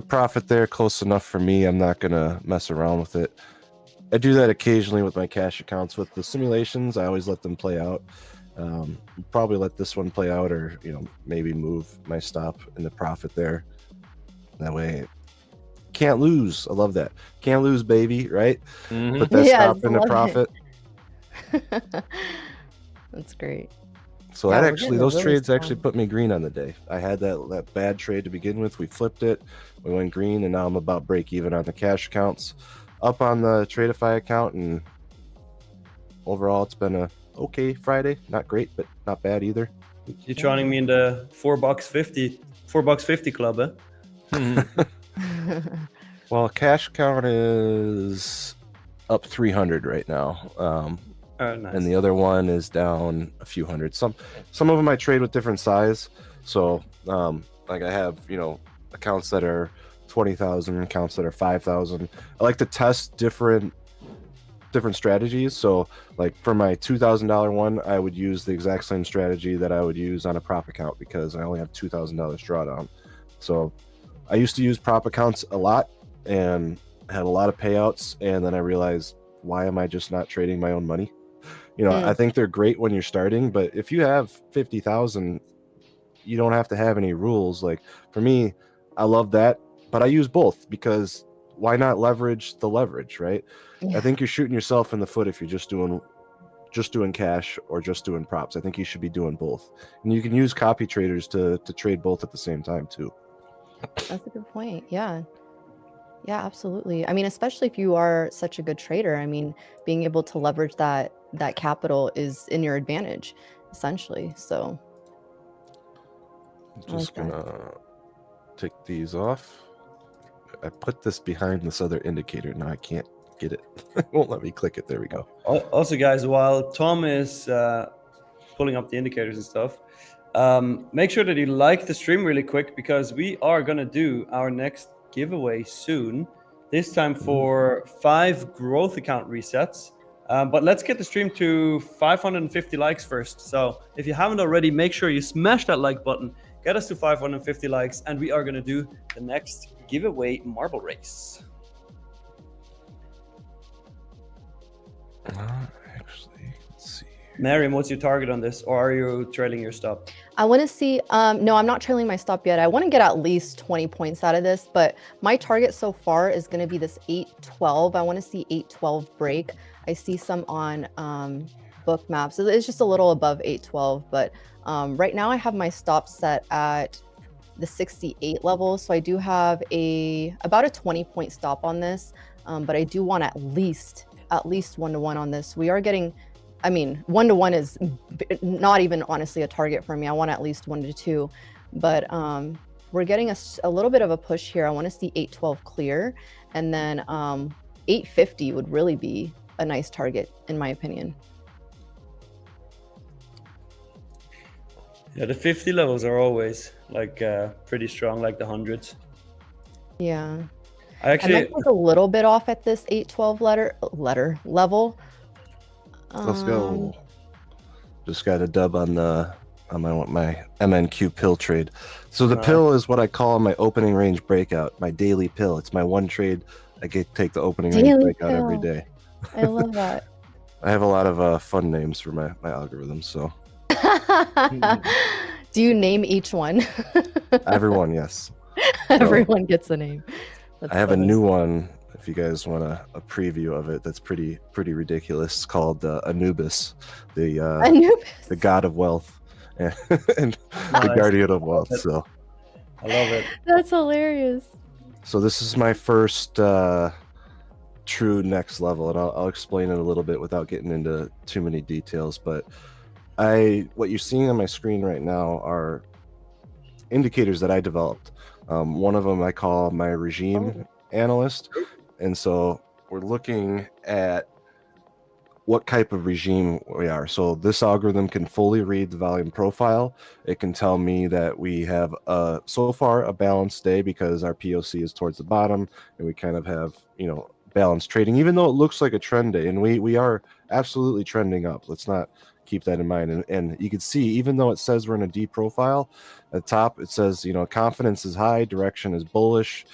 profit there. Close enough for me. I'm not gonna mess around with it. I do that occasionally with my cash accounts. With the simulations, I always let them play out. Probably let this one play out, or maybe move my stop in the profit there. That way, can't lose. I love that. Can't lose, baby. Right? Put that stop in the profit. That's great. So those trades actually put me green on the day. I had that bad trade to begin with. We flipped it. We went green, and now I'm about break even on the cash accounts. Up on the Tradeify account, and overall it's been a okay Friday. Not great, but not bad either. You're joining me in the $4.50 club, eh? Well, cash count is up 300 right now. Oh, nice. And the other one is down a few hundred. Some of them I trade with different size. So like I have accounts that are 20,000, accounts that are 5,000. I like to test different strategies. So like for my $2,000 one, I would use the exact same strategy that I would use on a prop account because I only have $2,000 drawdown. So I used to use prop accounts a lot and had a lot of payouts, and then I realized, why am I just not trading my own money? I think they're great when you're starting, but if you have 50,000, you don't have to have any rules. Like for me, I love that, but I use both because why not leverage the leverage, right? Yeah. I think you're shooting yourself in the foot if you're just doing cash or just doing props. I think you should be doing both, and you can use copy traders to trade both at the same time too. That's a good point. Yeah. Yeah, absolutely. I mean, especially if you are such a good trader, I mean, being able to leverage that capital is in your advantage, essentially. So I'm just gonna take these off. I put this behind this other indicator. Now I can't get it. It won't let me click it. There we go. Also, guys, while Tom is pulling up the indicators and stuff, make sure that you like the stream really quick, because we are going to do our next giveaway soon, this time for 5 growth account resets. But let's get the stream to 550 likes first. So if you haven't already, make sure you smash that like button, get us to 550 likes, and we are going to do the next giveaway marble race. Actually, let's see. Mariam, what's your target on this, or are you trailing your stop? I want to see, no, I'm not trailing my stop yet. I want to get at least 20 points out of this, but my target so far is going to be this 812. I want to see 812 break. I see some on book maps. It's just a little above 812, but right now I have my stop set at the 68 level. So I do have about a 20-point stop on this, but I do want at least 1-to-1 on this. We are getting, I mean, 1-to-1 is not even honestly a target for me. I want at least 1-to-2, but we're getting a little bit of a push here. I want to see 812 clear, and then 850 would really be a nice target in my opinion. Yeah, the 50 levels are always like pretty strong, like the hundreds. Yeah. I might take a little bit off at this 812 level. Let's go. Just got a dub on my MNQ pill trade. So the pill is what I call my opening range breakout, my daily pill. It's my one trade. I get to take the opening range breakout every day. I love that. I have a lot of fun names for my algorithm. So do you name each one? Everyone, yes. Everyone gets a name. That's I have a new one. If you guys want a preview of it, that's pretty ridiculous. It's called Anubis, the god of wealth, and the guardian of wealth. So I love it. That's hilarious. So this is my first true next level, and I'll explain it a little bit without getting into too many details. But what you're seeing on my screen right now are indicators that I developed. One of them I call my regime analyst. And so we're looking at what type of regime we are. So this algorithm can fully read the volume profile. It can tell me that we have so far a balanced day because our POC is towards the bottom and we kind of have, balanced trading, even though it looks like a trend day. And we are absolutely trending up. Let's not keep that in mind. And you can see, even though it says we're in a D profile, at the top it says, confidence is high, direction is bullish.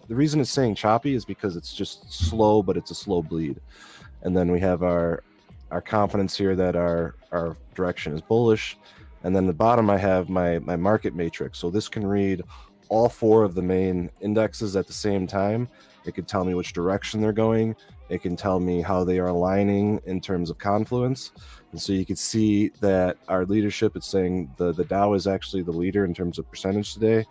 The reason it's saying choppy is because it's just slow, but it's a slow bleed. And then we have our confidence here that our direction is bullish. And then the bottom I have my market matrix. So this can read all 4 of the main indexes at the same time. It can tell me which direction they're going. It can tell me how they are aligning in terms of confluence. And so you can see that our leadership is saying the Dow is actually the leader in terms of percentage today.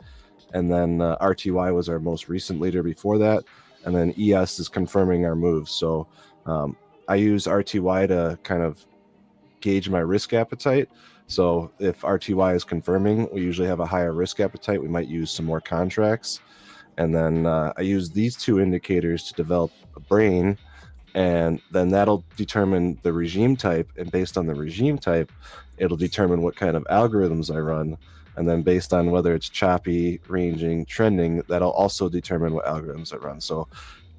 And then RTY was our most recent leader before that. And then ES is confirming our moves. So I use RTY to kind of gauge my risk appetite. So if RTY is confirming, we usually have a higher risk appetite. We might use some more contracts. And then I use these 2 indicators to develop a brain. And then that'll determine the regime type. And based on the regime type, it'll determine what kind of algorithms I run. And then based on whether it's choppy, ranging, trending, that'll also determine what algorithms I run. So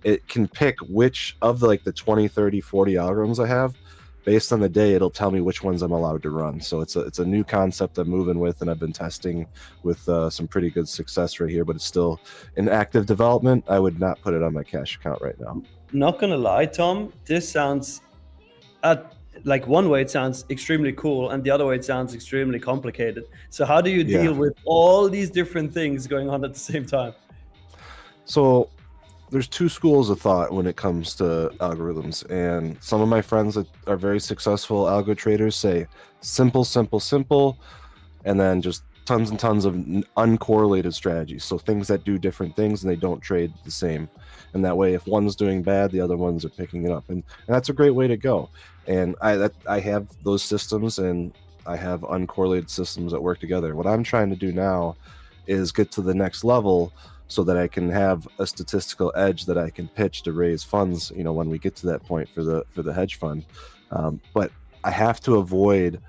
it can pick which of the 20, 30, 40 algorithms I have. Based on the day, it'll tell me which ones I'm allowed to run. So it's a new concept I'm moving with, and I've been testing with some pretty good success right here, but it's still in active development. I would not put it on my cash account right now. Not gonna lie, Tom, this sounds like one way it sounds extremely cool, and the other way it sounds extremely complicated. So how do you deal with all these different things going on at the same time? So there's two schools of thought when it comes to algorithms, and some of my friends that are very successful algo traders say simple, simple, simple, and then just tons and tons of uncorrelated strategies. So things that do different things and they don't trade the same. And that way, if one's doing bad, the other ones are picking it up. And that's a great way to go. And I have those systems, and I have uncorrelated systems that work together. What I'm trying to do now is get to the next level so that I can have a statistical edge that I can pitch to raise funds, you know, when we get to that point for the hedge fund. But I have to avoid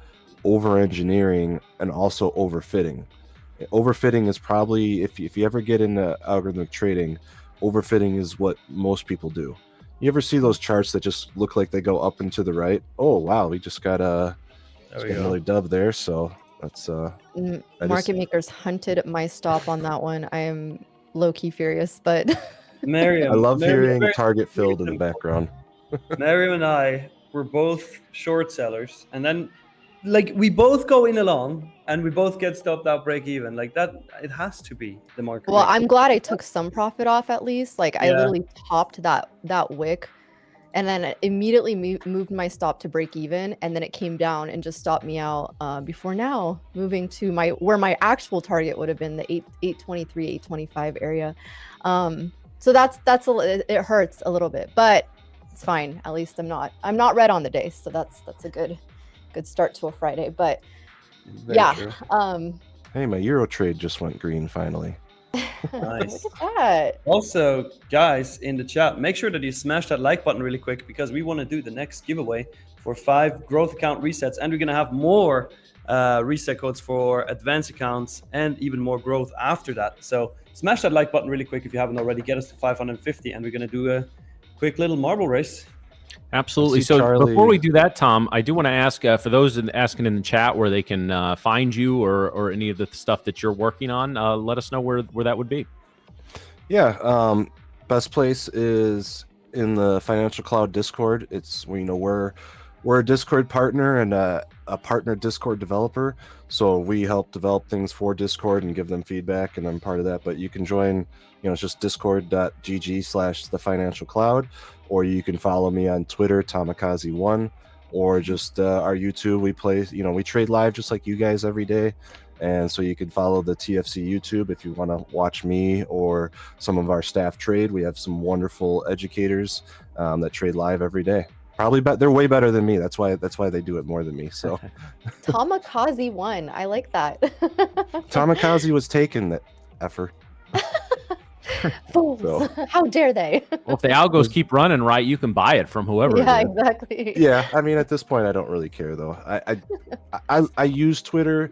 over-engineering and also overfitting. Overfitting is probably, if you ever get into algorithmic trading, overfitting is what most people do. You ever see those charts that just look like they go up and to the right? Oh wow, we just got another dub there. So that's market makers hunted my stop on that one. I am low-key furious, but Miriam, I love hearing Miriam, target filled in the background. Miriam and I were both short sellers, and then like we both go in along and we both get stopped out break even. Like that, it has to be the market. well, I'm glad I took some profit off at least. Like I literally topped that wick, and then it immediately moved my stop to break even, and then it came down and just stopped me out before now moving to where my actual target would have been, the 823, 825 area. So it hurts a little bit, but it's fine. At least I'm not red on the day, so that's a good start to a Friday. But Very true. Hey, my Euro trade just went green finally. Nice. Look at that. Also, guys in the chat, make sure that you smash that like button really quick, because we want to do the next giveaway for 5 growth account resets, and we're going to have more reset codes for advanced accounts and even more growth after that. So smash that like button really quick if you haven't already. Get us to 550, and we're going to do a quick little marble race. Absolutely. So Charlie. Before we do that, Tom, I do want to ask for those asking in the chat where they can find you or any of the stuff that you're working on. Let us know where that would be. Yeah, best place is in the Financial Cloud Discord. It's we're a Discord partner and a partner Discord developer, so we help develop things for Discord and give them feedback, and I'm part of that. But you can join, it's just discord.gg/thefinancialcloud, or you can follow me on Twitter, Tamakaze1, or just our YouTube. We play, we trade live just like you guys every day. And so you can follow the TFC YouTube if you want to watch me or some of our staff trade. We have some wonderful educators that trade live every day. Probably, they're way better than me. That's why they do it more than me. So Tamakaze1, I like that. Tamakaze was taken, that effer. Fools! So. How dare they? Well, if the algos keep running right, you can buy it from whoever. Yeah, it is. exactly. Yeah, I mean, at this point, I don't really care though. I use Twitter.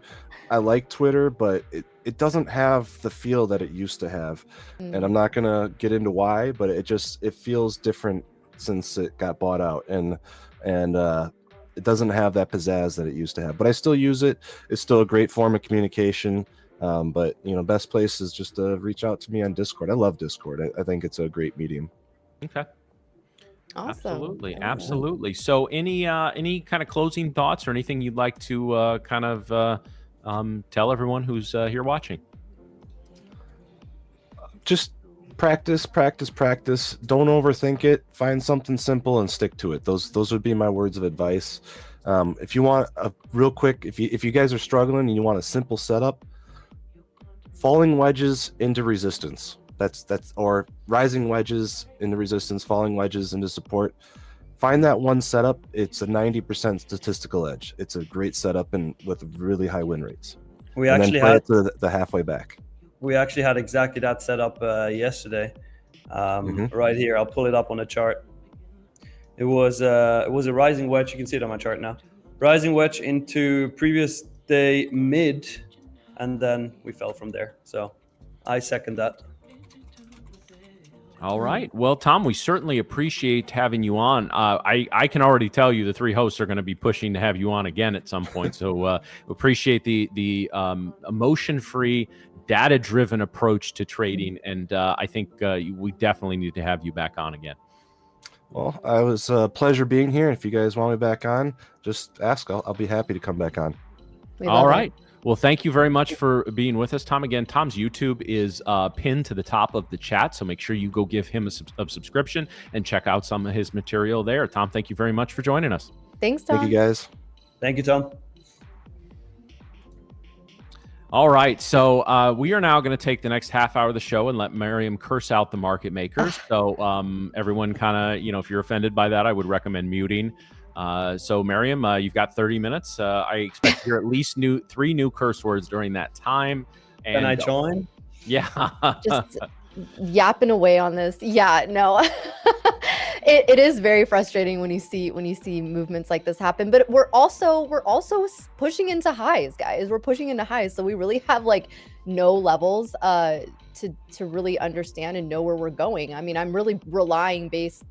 I like Twitter, but it doesn't have the feel that it used to have. And I'm not gonna get into why, but it feels different since it got bought out, and it doesn't have that pizzazz that it used to have. But I still use it. It's still a great form of communication. But best place is just to reach out to me on Discord. I love Discord. I think it's a great medium. Okay. Awesome. Absolutely. So any kind of closing thoughts or anything you'd like to tell everyone who's here watching? Just practice. Don't overthink it. Find something simple and stick to it. Those would be my words of advice. If you want a real quick, if you guys are struggling and you want a simple setup, falling wedges into resistance. That's or rising wedges into resistance, falling wedges into support. Find that one setup. It's a 90% statistical edge. It's a great setup and with really high win rates. We actually had it to the halfway back. We actually had exactly that setup yesterday. Right here, I'll pull it up on the chart. It was a rising wedge. You can see it on my chart now. Rising wedge into previous day mid, and then we fell from there. So I second that. All right. Well, Tom, we certainly appreciate having you on. I can already tell you the 3 hosts are going to be pushing to have you on again at some point. So appreciate the emotion-free, data-driven approach to trading. And I think we definitely need to have you back on again. Well, I was a pleasure being here. If you guys want me back on, just ask. I'll be happy to come back on. All right. Well, thank you very much for being with us, Tom. Again, Tom's YouTube is pinned to the top of the chat, so make sure you go give him a subscription and check out some of his material there. Tom, thank you very much for joining us. Thanks, Tom. Thank you, guys. Thank you, Tom. All right, so we are now going to take the next half hour of the show and let Miriam curse out the market makers. So everyone kind of, if you're offended by that, I would recommend muting. So Miriam, you've got 30 minutes. I expect to hear at least 3 new curse words during that time. And, Can I join? Yeah. Just yapping away on this. Yeah, no. It is very frustrating when you see movements like this happen, but we're also pushing into highs, guys. We're pushing into highs, so we really have like no levels to really understand and know where we're going. I mean, I'm really relying based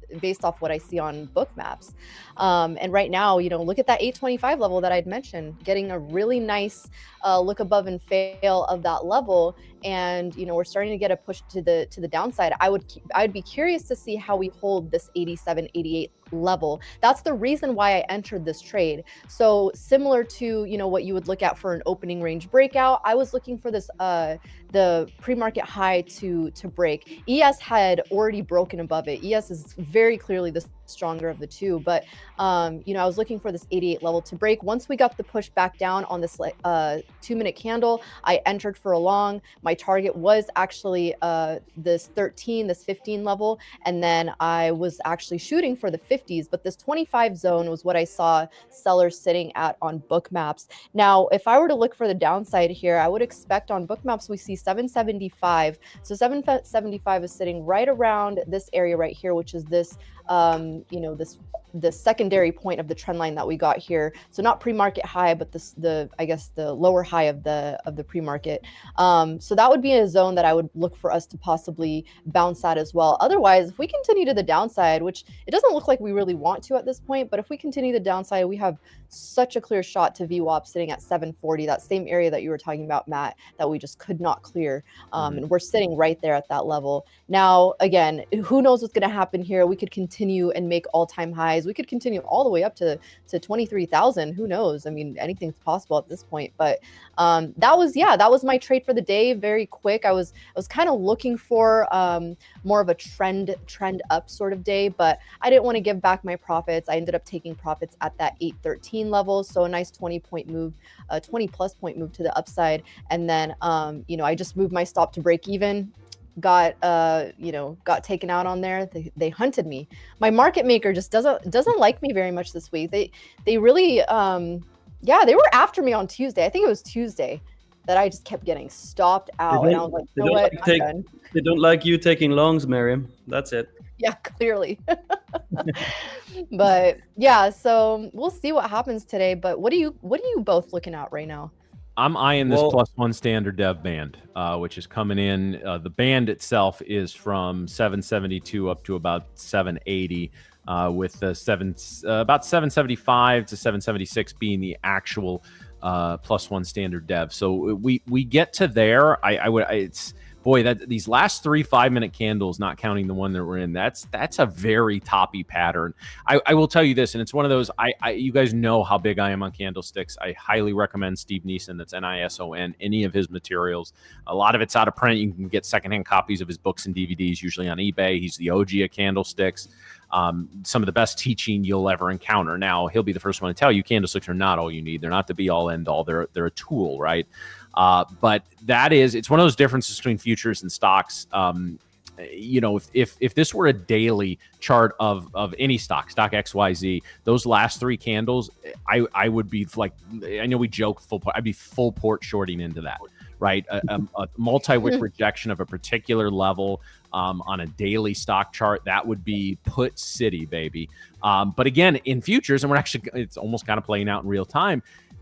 off what I see on book maps. And right now, look at that 825 level that I'd mentioned, getting a really nice look above and fail of that level. And, we're starting to get a push to the downside. I'd be curious to see how we hold this 87, 88 level. That's the reason why I entered this trade. So similar to, what you would look at for an opening range breakout, I was looking for this, the pre-market high to break. ES had already broken above it. ES is very clearly the stronger of the two, but I was looking for this 88 level to break. Once we got the push back down on this 2-minute candle, I entered for a long. My target was actually this 13, this 15 level, and then I was actually shooting for the 50s, but this 25 zone was what I saw sellers sitting at on book maps. Now, if I were to look for the downside here, I would expect on book maps we see 775. So 775 is sitting right around this area right here, which is this the secondary point of the trend line that we got here. So not pre-market high, but the lower high of the pre-market. So that would be a zone that I would look for us to possibly bounce at as well. Otherwise, if we continue to the downside, which it doesn't look like we really want to at this point, but if we continue the downside, we have such a clear shot to VWAP sitting at 740, that same area that you were talking about, Matt, that we just could not clear. And we're sitting right there at that level. Now, again, who knows what's going to happen here? We could continue and make all-time highs. We could continue all the way up to 23,000. Who knows? I mean, anything's possible at this point. But that was my trade for the day. Very quick. I was kind of looking for more of a trend up sort of day, but I didn't want to give back my profits. I ended up taking profits at that 813 level. So a nice 20-point move, a 20+ point move to the upside. And then I just moved my stop to break even. Got taken out on there. They hunted me. My market maker just doesn't like me very much this week. They really they were after me on Tuesday. I think it was Tuesday that I just kept getting stopped out, and I was like, you know what? They don't like you taking longs, Miriam. That's it. Yeah, clearly. But yeah, so we'll see what happens today. But what are you both looking at right now? I'm eyeing this +1 standard dev band, which is coming in. The band itself is from 772 up to about 780, with the about 775 to 776 being the actual +1 standard dev. So we get to there. These last 3 5-minute candles, not counting the one that we're in, that's a very toppy pattern. I will tell you this, and it's one of those, you guys know how big I am on candlesticks. I highly recommend Steve Neeson, that's Nison, any of his materials. A lot of it's out of print. You can get secondhand copies of his books and DVDs, usually on eBay. He's the OG of candlesticks. Some of the best teaching you'll ever encounter. Now, he'll be the first one to tell you candlesticks are not all you need. They're not the be-all, end-all. They're a tool, right? But it's one of those differences between futures and stocks. If this were a daily chart of any stock XYZ, those last 3 candles, I would be like, I know we joke full port, I'd be full port shorting into that, right? A multi-wick rejection of a particular level on a daily stock chart, that would be put city, baby. But again, in futures, and it's almost kind of playing out in real time,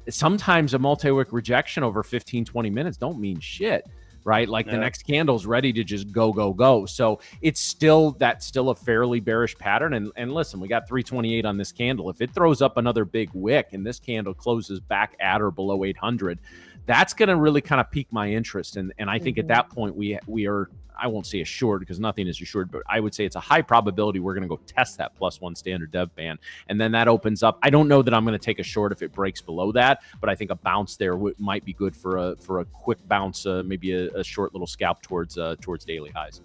sometimes a multi-wick rejection over 15-20 minutes don't mean shit, right? Like the next candle's ready to just go. So it's still a fairly bearish pattern. And listen, we got 328 on this candle. If it throws up another big wick and this candle closes back at or below 800, that's going to really kind of pique my interest. And I think at that point we are I won't say assured because nothing is assured, but I would say it's a high probability we're going to go test that +1 standard dev band. And then that opens up. I don't know that I'm going to take a short if it breaks below that, but I think a bounce there might be good for a quick bounce, maybe a short little scalp towards daily highs.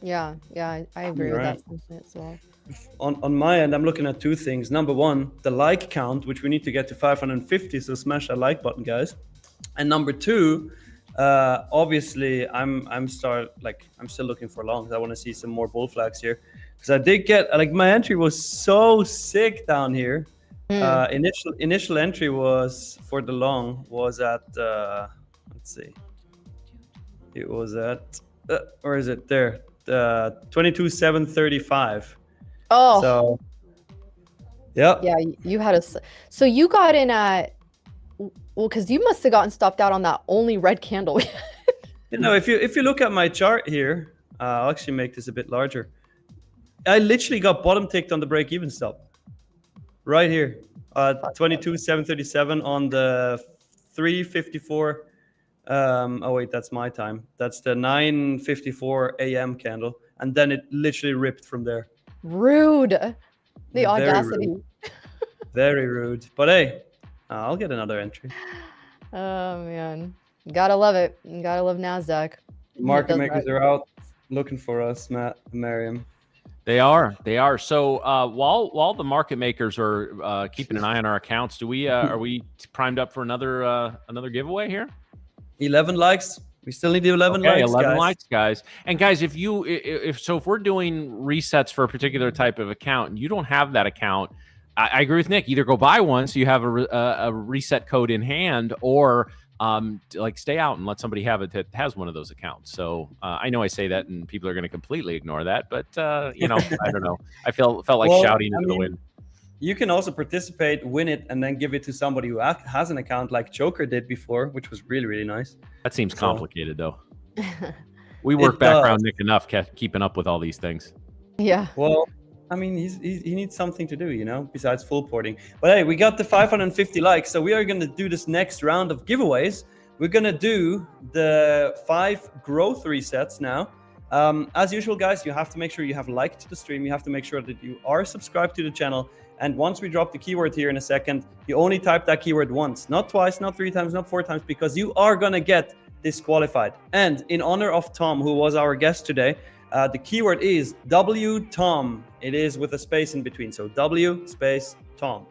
Yeah, I agree with that sentiment as well. On my end, I'm looking at two things. Number one, the like count, which we need to get to 550, so smash that like button, guys. And number two, obviously, I'm still looking for longs. I want to see some more bull flags here because I did get my entry was so sick down here. Initial entry was for the long was at let's see, it was at where is it there? 22,735. Oh, so yeah, you had so you got in at, well, because you must have gotten stopped out on that only red candle. if you look at my chart here, I'll actually make this a bit larger. I literally got bottom ticked on the break even stop right here, 22,737 on the 354. Oh wait, that's my time. That's the 9:54 a.m. candle, and then it literally ripped from there. Rude. The audacity. Rude. Very rude. But hey, I'll get another entry. Oh man, you gotta love it. You gotta love NASDAQ. Market makers are out looking for us, Matt and Miriam. They are. So while the market makers are keeping an eye on our accounts, are we primed up for another giveaway here? 11 likes. We still need 11 likes. 11 likes, guys. And guys, if we're doing resets for a particular type of account and you don't have that account, I agree with Nick. Either go buy one so you have a reset code in hand, or stay out and let somebody have it that has one of those accounts. So I know I say that and people are going to completely ignore that, but I don't know. I felt like shouting into the wind. You can also participate, win it, and then give it to somebody who has an account like Joker did before, which was really, really nice. That seems complicated, though. We work background Nick enough keeping up with all these things. Yeah. Well, I mean, he needs something to do, besides full porting. But hey, we got the 550 likes, so we are going to do this next round of giveaways. We're going to do the 5 growth resets now. As usual, guys, you have to make sure you have liked the stream. You have to make sure that you are subscribed to the channel. And once we drop the keyword here in a second, you only type that keyword once, not twice, not 3 times, not 4 times, because you are going to get disqualified. And in honor of Tom, who was our guest today, the keyword is WTOM. It is with a space in between. So W space Tom.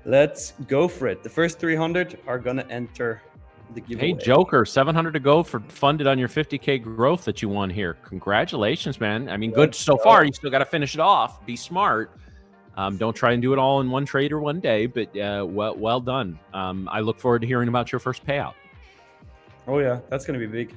Let's go for it. The first 300 are going to enter the giveaway. Hey, Joker, 700 to go for funded on your 50K growth that you won here. Congratulations, man. I mean, good so far. You still got to finish it off. Be smart. Don't try and do it all in one trade or one day, but well done. I look forward to hearing about your first payout. Oh yeah, that's going to be big.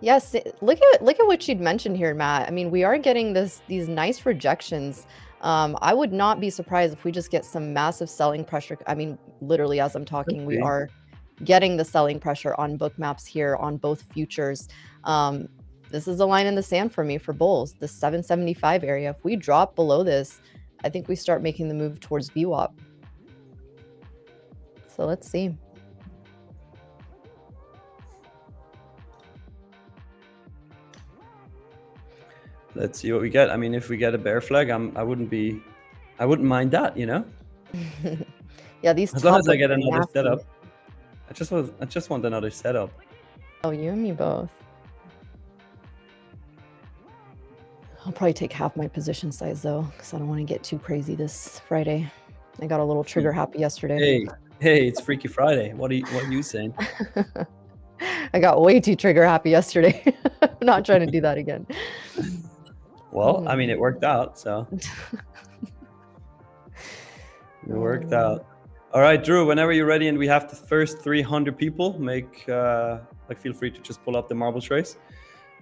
Yes, look at what you'd mentioned here, Matt. I mean, we are getting these nice rejections. I would not be surprised if we just get some massive selling pressure. I mean, literally, as I'm talking, we are getting the selling pressure on bookmaps here on both futures. This is a line in the sand for me for bulls, the 775 area. If we drop below this, I think we start making the move towards VWAP. So let's see. Let's see what we get. I mean, if we get a bear flag, I wouldn't mind that, Yeah, these. As long as I get another setup. I just want another setup. Oh, you and me both. I'll probably take half my position size though, because I don't want to get too crazy this Friday. I got a little trigger happy yesterday. Hey, it's Freaky Friday. What are you saying? I got way too trigger happy yesterday. I'm not trying to do that again. Well, I mean, it worked out, so. It worked out. All right, Drew, whenever you're ready and we have the first 300 people, feel free to just pull up the marble trace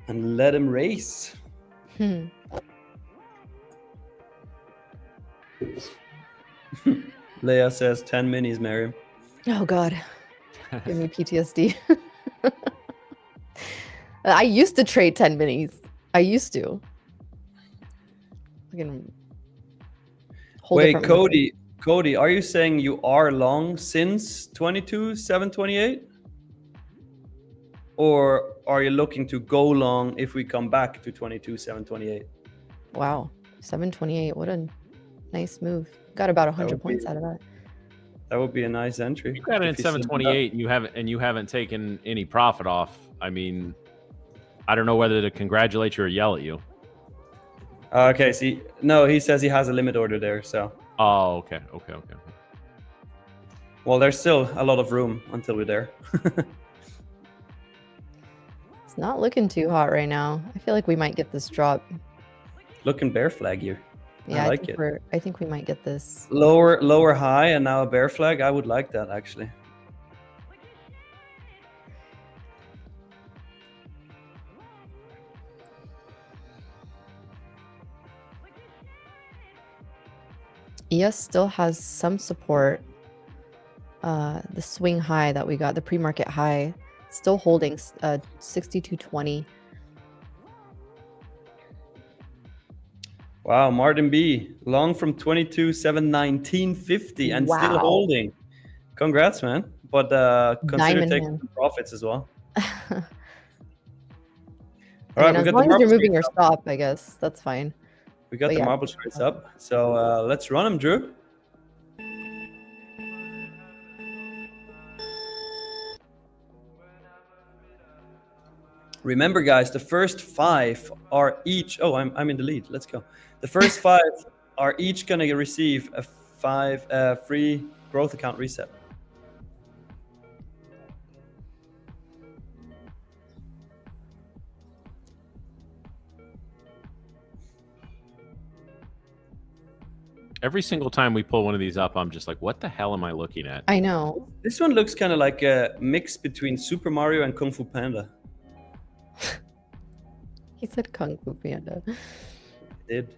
and let them race. Leia says 10 minis, Miriam. Oh God, give me PTSD. I used to trade 10 minis. I used to. Wait, Cody, are you saying you are long since 22,728? Or are you looking to go long if we come back to 22,728? Wow, 728. What a nice move. Got about 100 points out of that. That would be a nice entry. You got it at 728, and you haven't taken any profit off. I mean, I don't know whether to congratulate you or yell at you. Okay, see, no, he says he has a limit order there, so. Oh, okay. Well, there's still a lot of room until we're there. It's not looking too hot right now. I feel like we might get this drop. Looking bear flag here. Yeah, I like it. I think we might get this. Lower high and now a bear flag. I would like that actually. ES still has some support. The swing high that we got, the pre-market high, still holding 62.20. Wow, Martin B. Long from 22,719.50 and still holding. Congrats, man. But consider taking some profits as well. All right, as long as you're moving your stop, I guess that's fine. We got the marble trades up. So let's run them, Drew. Remember, guys, the first 5 are each. Oh, I'm in the lead. Let's go. The first 5 are each going to receive a free growth account reset. Every single time we pull one of these up, I'm just like, what the hell am I looking at? I know. This one looks kind of like a mix between Super Mario and Kung Fu Panda. He said Kung Fu Panda. It did.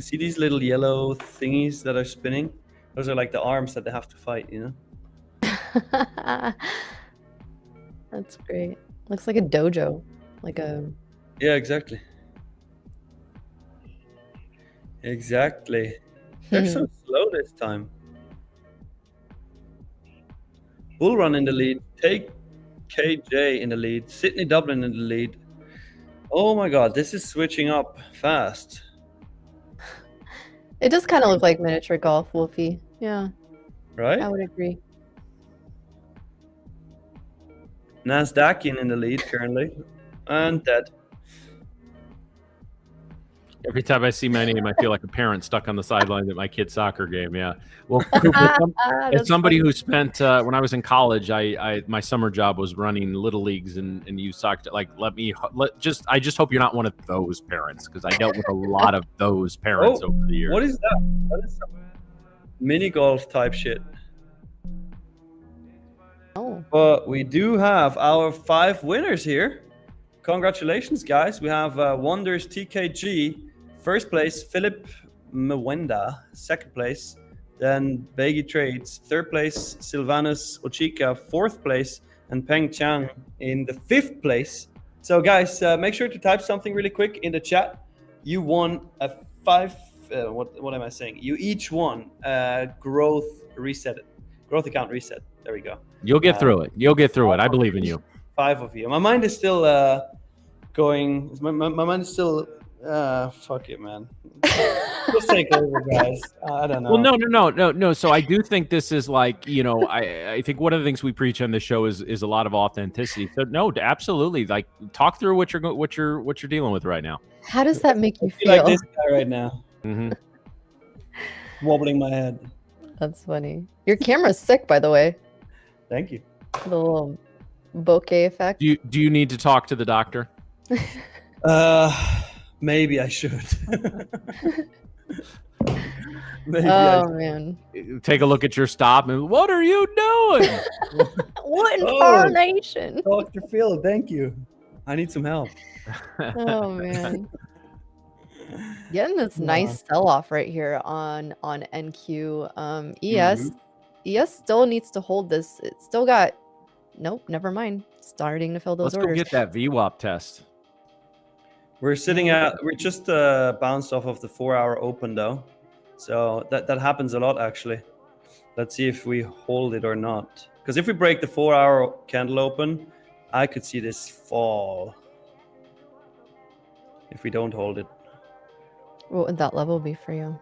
See these little yellow thingies that are spinning? Those are like the arms that they have to fight, you know? That's great. Looks like a dojo. Like a... Yeah, exactly. Exactly. They're so slow this time. Bull Run in the lead. Take KJ in the lead. Sydney Dublin in the lead. Oh my god, this is switching up fast. It does kind of look like miniature golf, Wolfie. Yeah. Right? I would agree. Nasdaqian in the lead currently. And dead. Every time I see my name, I feel like a parent stuck on the sidelines at my kid's soccer game. Yeah. Well, as somebody who spent when I was in college, my summer job was running little leagues, and you sucked. Like, I just hope you're not one of those parents, because I dealt with a lot of those parents over the years. What is that? That is some mini golf type shit. Oh. But we do have our 5 winners here. Congratulations, guys. We have Wonders TKG. First place, Philip Mwenda. Second place, then Baggy Trades. Third place, Silvanus Ochika. Fourth place, and Peng Chang in the 5th place. So, guys, make sure to type something really quick in the chat. You won a 5. What am I saying? You each won a growth account reset. There we go. You'll get through it. You'll get through it. I believe in you. 5 of you. My mind is still going. My mind is still. Fuck it, man. Just take over, guys. I don't know. Well, no. So I do think this is like, I think one of the things we preach on this show is a lot of authenticity. So no, absolutely. Like, talk through what you're dealing with right now. How does that make you feel? Like this guy right now. Mm-hmm. Wobbling my head. That's funny. Your camera's sick, by the way. Thank you. The little bokeh effect. Do you need to talk to the doctor? Maybe I should. Man. Take a look at your stop and what are you doing? What incarnation? Dr. Phil, thank you. I need some help. Oh man. Getting this nice sell-off right here on NQ. ES still needs to hold this. It still got never mind. Starting to fill those orders. Let's go get that VWAP test. We're just bounced off of the 4-hour open though. So that happens a lot actually. Let's see if we hold it or not. Because if we break the 4-hour candle open, I could see this fall if we don't hold it. What would that level be for you?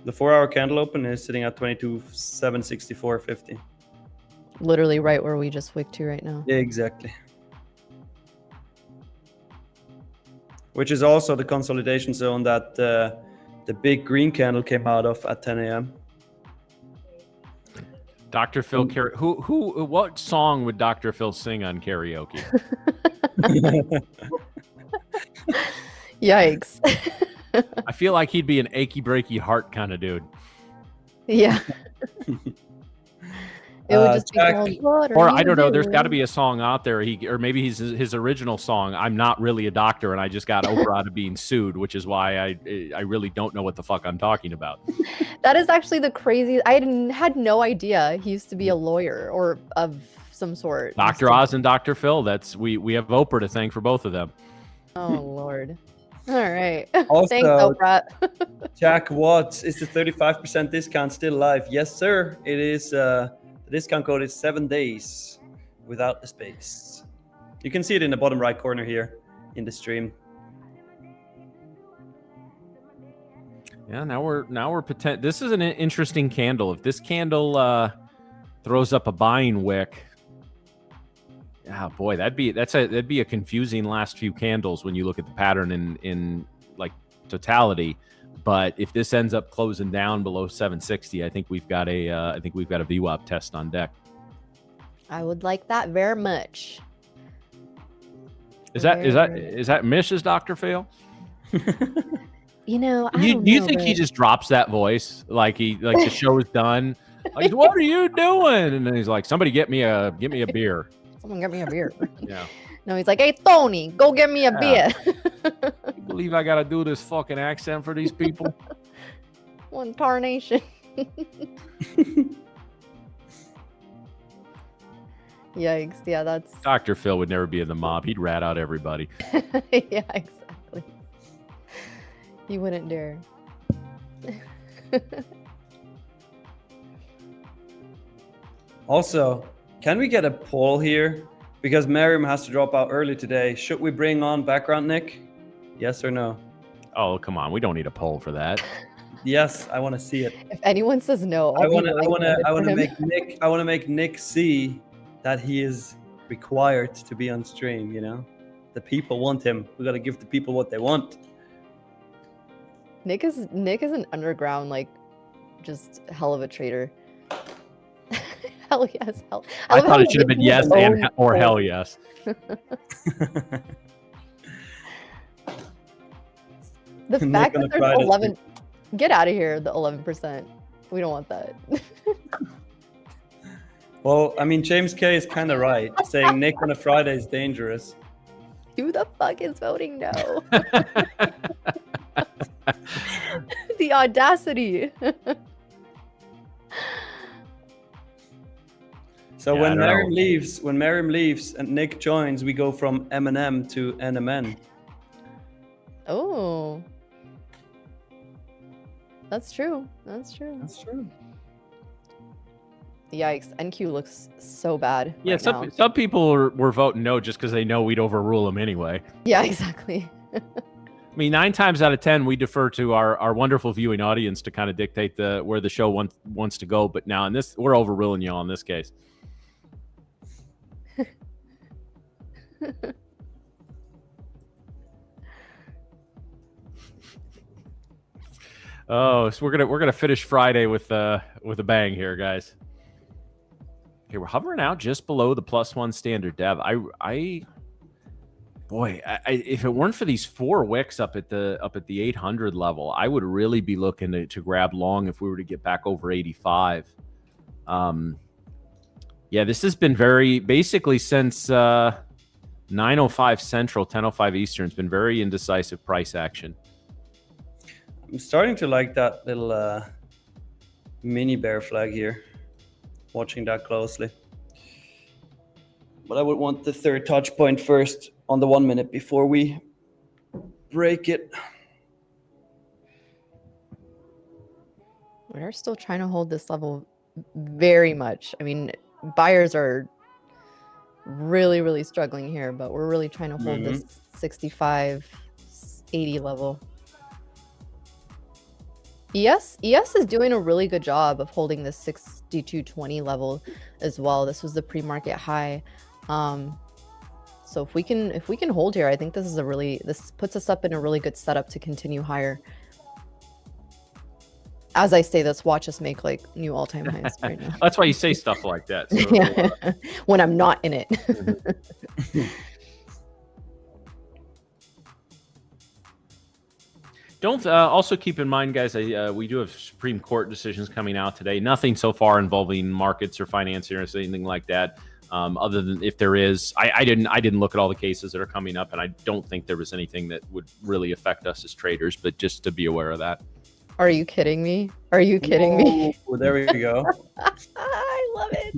The 4-hour candle open is sitting at 22,764.50. Literally right where we just wicked to right now. Yeah, exactly. Which is also the consolidation zone that the big green candle came out of at 10 a.m. Dr. Phil, what song would Dr. Phil sing on karaoke? Yikes. I feel like he'd be an achy breaky heart kind of dude. Yeah. It would just be called, or I don't know. There's got to be a song out there. Or maybe his original song. I'm not really a doctor, and I just got over out of being sued, which is why I really don't know what the fuck I'm talking about. That is actually the crazy. I had no idea he used to be a lawyer or of some sort. Dr. Oz and Dr. Phil. We have Oprah to thank for both of them. Oh Lord. All right. Also, thanks, Oprah. Jack Watts, is the 35% discount still live? Yes, sir. It is. The discount code is 7 days without the space. You can see it in the bottom right corner here in the stream. Yeah, now we're this is an interesting candle. If this candle throws up a buying wick, oh boy, that'd be a confusing last few candles when you look at the pattern in like totality. But if this ends up closing down below 760, I think we've got a VWAP test on deck. I would like that very much. Is that Mrs. Dr. Phil? You know, do you think he just drops that voice like the show is done? Like, what are you doing? And then he's like, somebody get me a beer. Someone get me a beer. Yeah. No, he's like, hey Tony, go get me a beer. You believe I gotta do this fucking accent for these people? One tarnation. Yikes. Yeah, that's Dr. Phil would never be in the mob. He'd rat out everybody. Yeah, exactly. He wouldn't dare. Also, can we get a poll here? Because Miriam has to drop out early today. Should we bring on background Nick? Yes or no? Oh, come on. We don't need a poll for that. Yes, I want to see it. If anyone says no, I want to make Nick see that he is required to be on stream, you know? The people want him. We got to give the people what they want. Nick is an underground, like, just hell of a traitor. Hell yes, hell. I thought it should have been yes or hell yes. The fact that there's 11, get out of here, the 11%. We don't want that. Well, I mean, James K is kind of right, saying Nick on a Friday is dangerous. Who the fuck is voting no? The audacity. So when Miriam leaves and Nick joins, we go from M&M to NMN. Oh. That's true. That's true. Yikes. NQ looks so bad. Yeah, right some people were voting no just because they know we'd overrule them anyway. Yeah, exactly. I mean, 9 times out of 10, we defer to our wonderful viewing audience to kind of dictate where the show wants to go. But now in this, we're overruling y'all in this case. Oh, so we're gonna finish Friday with a bang here, guys. Okay, we're hovering out just below the +1 standard dev. If it weren't for these 4 wicks up at the 800 level, I would really be looking to grab long if we were to get back over 85. Yeah, this has been basically since 9:05 Central, 10:05 Eastern. It's been very indecisive price action. I'm starting to like that little mini bear flag here. Watching that closely. But I would want the third touch point first on the 1 minute before we break it. We're still trying to hold this level very much. I mean, buyers are really struggling here, but we're really trying to hold Mm-hmm. this 65, 80 level. ES is doing a really good job of holding this 62.20 level as well. This was the pre-market high. So if we can hold here, I think this puts us up in a really good setup to continue higher. As I say this, watch us make like new all-time highs right now. That's why you say stuff like that. So Yeah. When I'm not in it. Don't also keep in mind, guys, we do have Supreme Court decisions coming out today. Nothing so far involving markets or financing or anything like that. Other than if there is, I didn't look at all the cases that are coming up, and I don't think there was anything that would really affect us as traders. But just to be aware of that. Are you kidding me? Are you kidding me? Oh, there we go. I love it.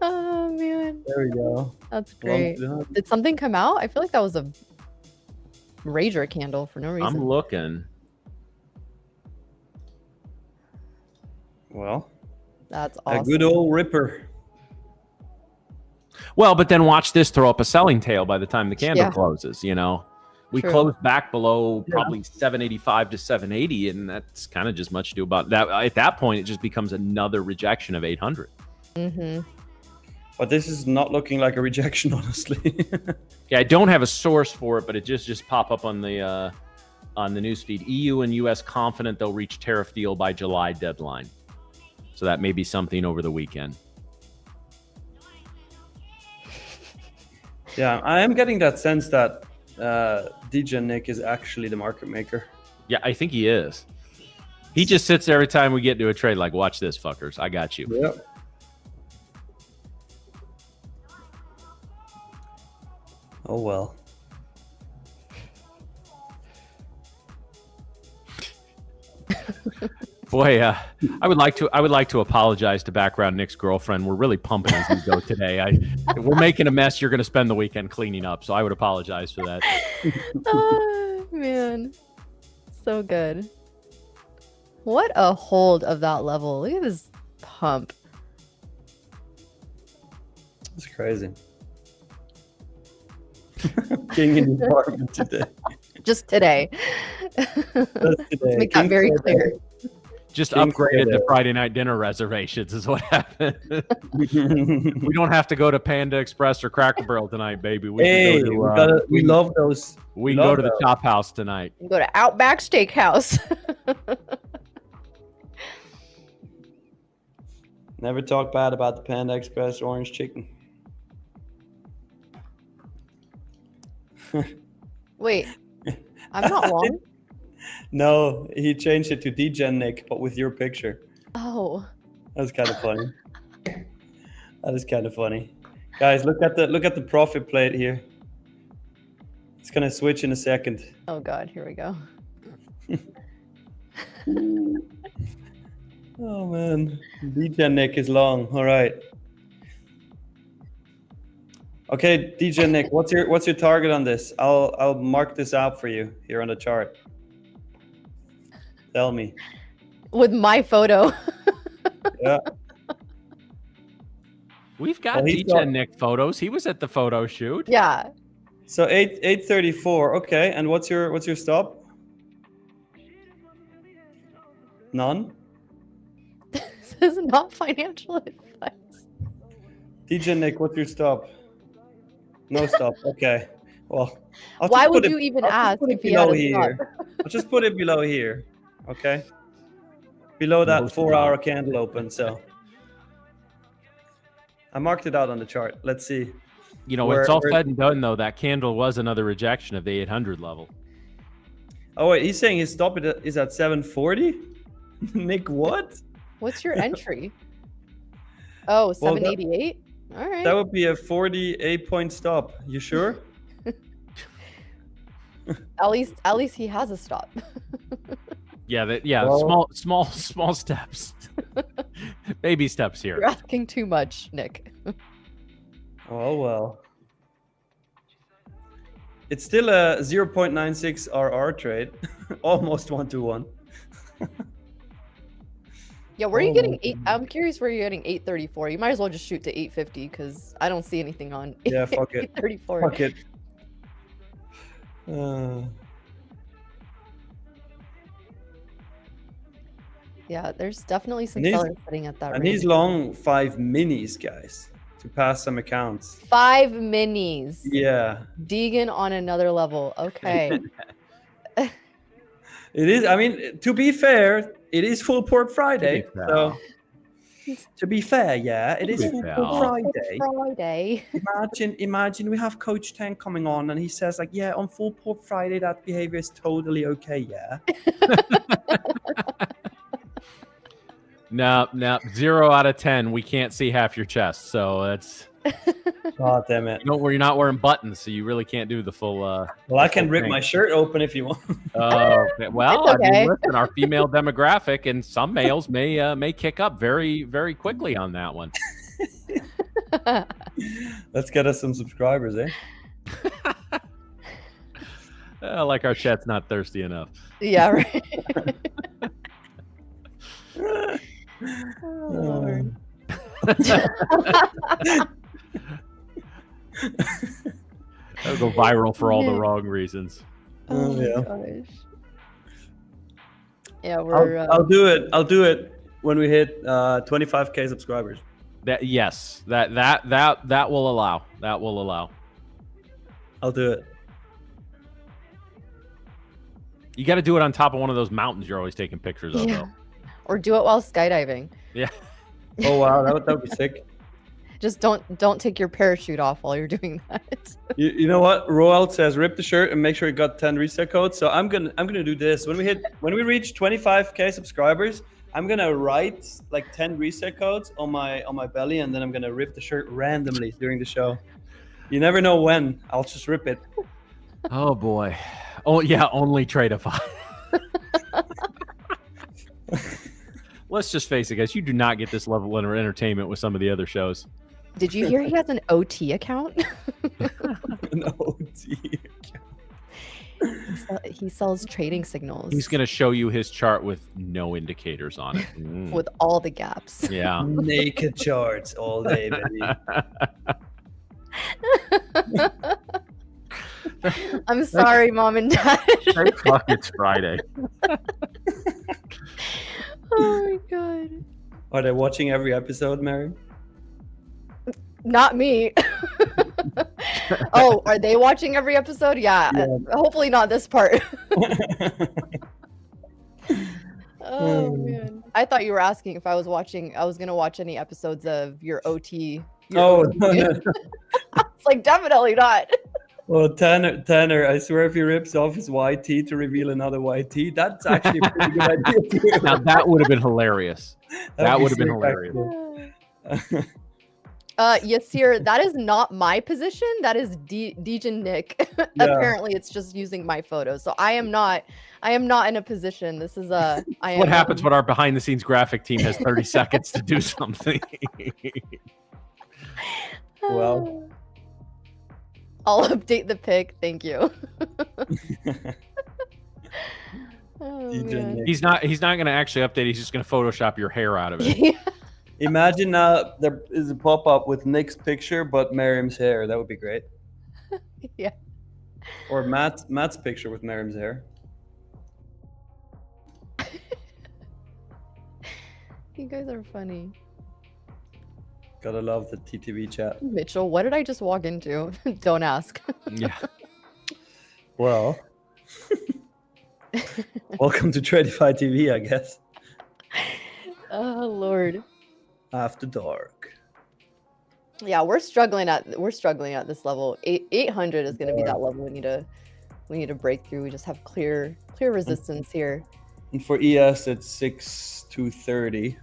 Oh man. There we go. That's great. Did something come out? I feel like that was a rager candle for no reason. I'm looking. Well, that's awesome. A good old ripper. Well, but then watch this throw up a selling tail by the time the candle closes, you know. We closed back below probably 785 to 780, and that's kind of just much to do about that. At that point, it just becomes another rejection of 800. Mm-hmm. But this is not looking like a rejection, honestly. Yeah, I don't have a source for it, but it just pop up on the newsfeed. EU and US confident they'll reach tariff deal by July deadline. So that may be something over the weekend. Yeah, I am getting that sense that DJ Nick is actually the market maker. Yeah, I think he is. He just sits there every time we get to a trade like, watch this, fuckers. I got you. Yep. Oh, well. Boy, I would like to apologize to background Nick's girlfriend. We're really pumping his ego today. We're making a mess. You're going to spend the weekend cleaning up, so I would apologize for that. Oh man, so good. What a hold of that level. Look at this pump. It's crazy. King in the apartment today. Just today. Let's make that very clear. Just upgraded the Friday night dinner reservations is what happened. We don't have to go to Panda Express or Cracker Barrel tonight, baby. We love those. We go to the Chop House tonight. Go to Outback Steakhouse. Never talk bad about the Panda Express orange chicken. Wait, I'm not wrong. No, he changed it to DJ Nick, but with your picture. Oh, that's kind of funny. That is kind of funny, guys. Look at the profit plate here. It's gonna switch in a second. Oh God, here we go. Oh man, DJ Nick is long. All right. Okay, DJ Nick, what's your target on this? I'll mark this out for you here on the chart. Tell me. With my photo. Yeah. We've got DJ Nick photos. He was at the photo shoot. Yeah. So 834. Okay, and what's your stop? None. This is not financial advice. DJ Nick, what's your stop? No stop. Okay. Well, why would you even ask if you had a stop? I'll just put it below here. Okay. Below that 4-hour candle open. So I marked it out on the chart. Let's see. You know, it's all said and done, though. That candle was another rejection of the 800 level. Oh, wait. He's saying his stop is at 740? Nick, what? What's your entry? Oh, 788? All right. That would be a 48-point stop. You sure? At least he has a stop. Yeah, well, small steps. Baby steps here. You're asking too much, Nick. Oh well. It's still a 0.96 RR trade. Almost 1-to-1. Yeah, where are you getting I'm curious where you're getting 834. You might as well just shoot to 850 because I don't see anything on Yeah, fuck it. 834. Fuck it. Yeah, there's definitely some And he's- sellers sitting at that And range. he's long 5 minis, guys, to pass some accounts. 5 minis. Yeah. Deegan on another level. Okay. It is. I mean, to be fair, it is Full Port Friday. fair. So, to be fair, yeah, it is be Full fair. Port Friday. Friday. Imagine we have Coach Tank coming on, and he says like, "Yeah, on Full Port Friday, that behavior is totally okay." Yeah. No, 0 out of 10. We can't see half your chest, so that's Oh damn it! you're not wearing buttons, so you really can't do the full. Well, I can rip thing. my shirt open if you want. Okay. Well, It's I mean, okay. listen, our female demographic and some males may kick up very, very quickly on that one. Let's get us some subscribers, eh? Like our chat's not thirsty enough. Yeah, right. Oh, Lord. That'll go viral for all the Yeah. wrong reasons. Oh my Yeah. gosh. Yeah, we're I'll do it. I'll do it when we hit 25K subscribers. That yes, that will allow. That will allow. I'll do it. You got to do it on top of one of those mountains you're always taking pictures of. yeah. Though. Or do it while skydiving. Yeah. Oh wow, that would be sick. Just don't take your parachute off while you're doing that. You know what? Roald says rip the shirt and make sure you got 10 reset codes. So I'm gonna do this. When we reach 25K subscribers, I'm gonna write like 10 reset codes on my belly, and then I'm gonna rip the shirt randomly during the show. You never know when. I'll just rip it. Oh boy. Oh yeah, only Tradeify. Let's just face it, guys. You do not get this level of entertainment with some of the other shows. Did you hear he has an OT account? An OT. He sells trading signals. He's gonna show you his chart with no indicators on it. Mm. with all the gaps. Yeah. Naked charts all day, baby. I'm sorry, mom and dad. Thank fuck it's Friday. Oh my god. Are they watching every episode, Mary? Not me. Oh, are they watching every episode? Yeah. Yeah. Hopefully not this part. Oh man. I thought you were asking if I was gonna watch any episodes of your OT. Oh, no, no. It's like definitely not. Well, Tanner, I swear if he rips off his YT to reveal another YT, that's actually a pretty good idea too. Now that would have been hilarious. That That'd would have been sick, hilarious. actually. Yasir, that is not my position. That is Dejan Nick. Yeah. Apparently, it's just using my photos. So I am not in a position. This is I am. What happens when our behind the scenes graphic team has 30 seconds to do something? Well. I'll update the pic. Thank you. Oh, DJ man. Nick. He's not going to actually update. He's just going to Photoshop your hair out of it. Imagine now there is a pop-up with Nick's picture, but Miriam's hair. That would be great. Yeah. Or Matt's picture with Miriam's hair. You guys are funny. Gotta love the TTV chat. Mitchell, what did I just walk into? Don't ask. Yeah. Well, welcome to Tradeify TV, I guess. Oh Lord. After dark. Yeah, we're struggling at this level. 800 is going to be that level we need to break through. We just have clear resistance here. And for ES, it's 6-230.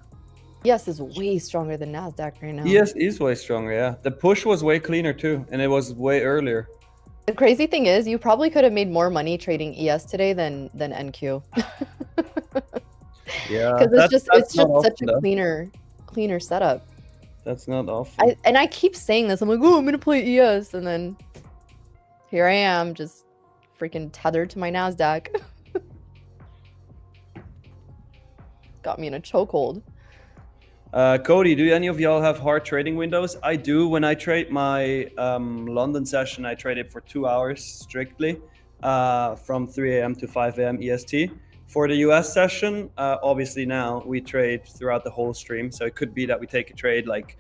ES is way stronger than Nasdaq right now. ES is way stronger, yeah. The push was way cleaner too, and it was way earlier. The crazy thing is, you probably could have made more money trading ES today than NQ. Yeah, Because it's just not such often, a though. cleaner setup. That's not often. I keep saying this. I'm like, oh, I'm gonna play ES, and then here I am, just freaking tethered to my Nasdaq. Got me in a chokehold. Cody, do any of y'all have hard trading windows? I do. When I trade my London session, I trade it for 2 hours strictly, from 3 a.m. to 5 a.m. EST. For the US session, obviously now we trade throughout the whole stream. So it could be that we take a trade like,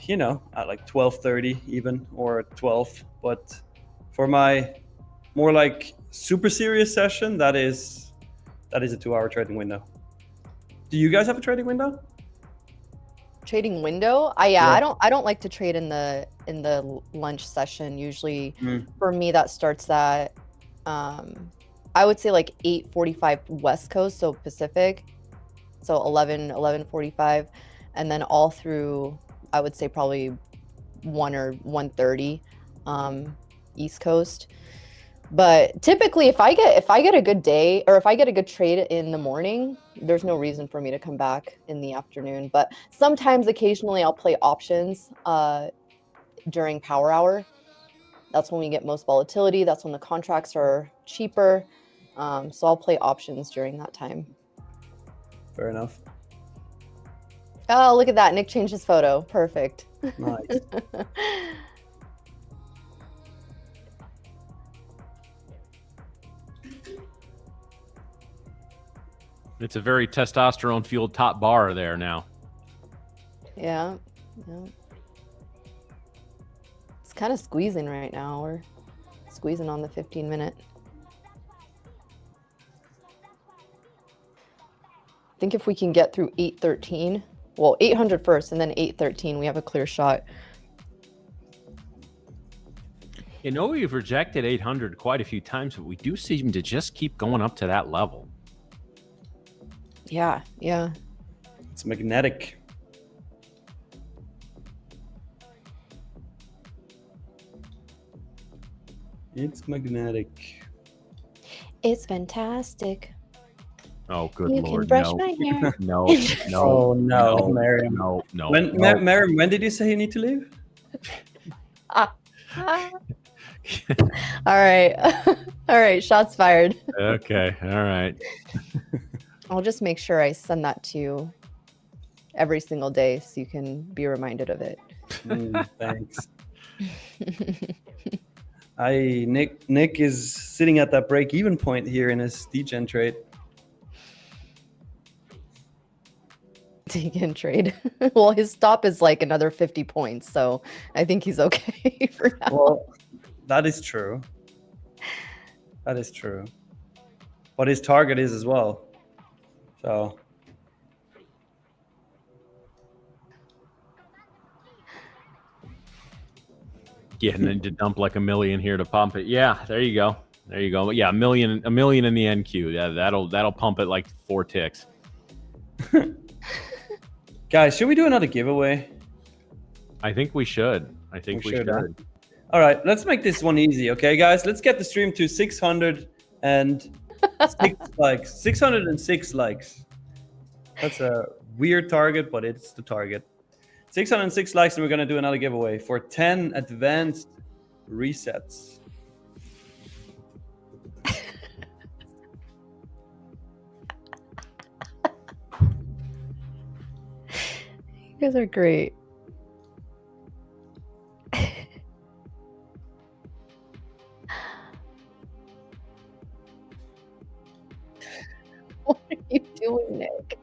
you know, at like 12:30 even, or 12. But for my more like super serious session, that is a 2-hour trading window. Do you guys have a trading window? Trading window? Yeah, I don't like to trade in the lunch session. Usually for me that starts at I would say like 8:45 West Coast, so Pacific. So 11:45, and then all through I would say probably 1 or 1:30 East Coast. But typically if I get a good day, or if I get a good trade in the morning, there's no reason for me to come back in the afternoon. But sometimes occasionally I'll play options during power hour. That's when we get most volatility. That's when the contracts are cheaper. So I'll play options during that time. Fair enough. Oh, look at that. Nick changed his photo. Perfect. Nice. It's a very testosterone-fueled top bar there now. Yeah. It's kind of squeezing right now. We're squeezing on the 15-minute. I think if we can get through 813, well, 800 first, and then 813, we have a clear shot. You know, we've rejected 800 quite a few times, but we do seem to just keep going up to that level. Yeah. It's magnetic. It's magnetic. It's fantastic. Oh, good You Lord. can brush No. my hair. No. Oh no, Miriam. No. Miriam, when did you say you need to leave? All right. All right. Shots fired. Okay. All right. I'll just make sure I send that to you every single day so you can be reminded of it. Thanks. Nick is sitting at that break-even point here in his degen trade. Degen trade. Well, his stop is like another 50 points, so I think he's okay for now. Well, that is true. That is true. But his target is as well. So Yeah, and then to dump like $1 million here to pump it. Yeah, there you go. Yeah, $1 million in the NQ. Yeah, that'll pump it like 4 ticks. guys, should we do another giveaway? I think we should. I think we should. Huh? All right, let's make this one easy, okay, guys? Let's get the stream to 606 likes. 606 likes. That's a weird target, but it's the target. 606 likes, and we're gonna do another giveaway for 10 advanced resets. You guys are great. What are you doing, Nick?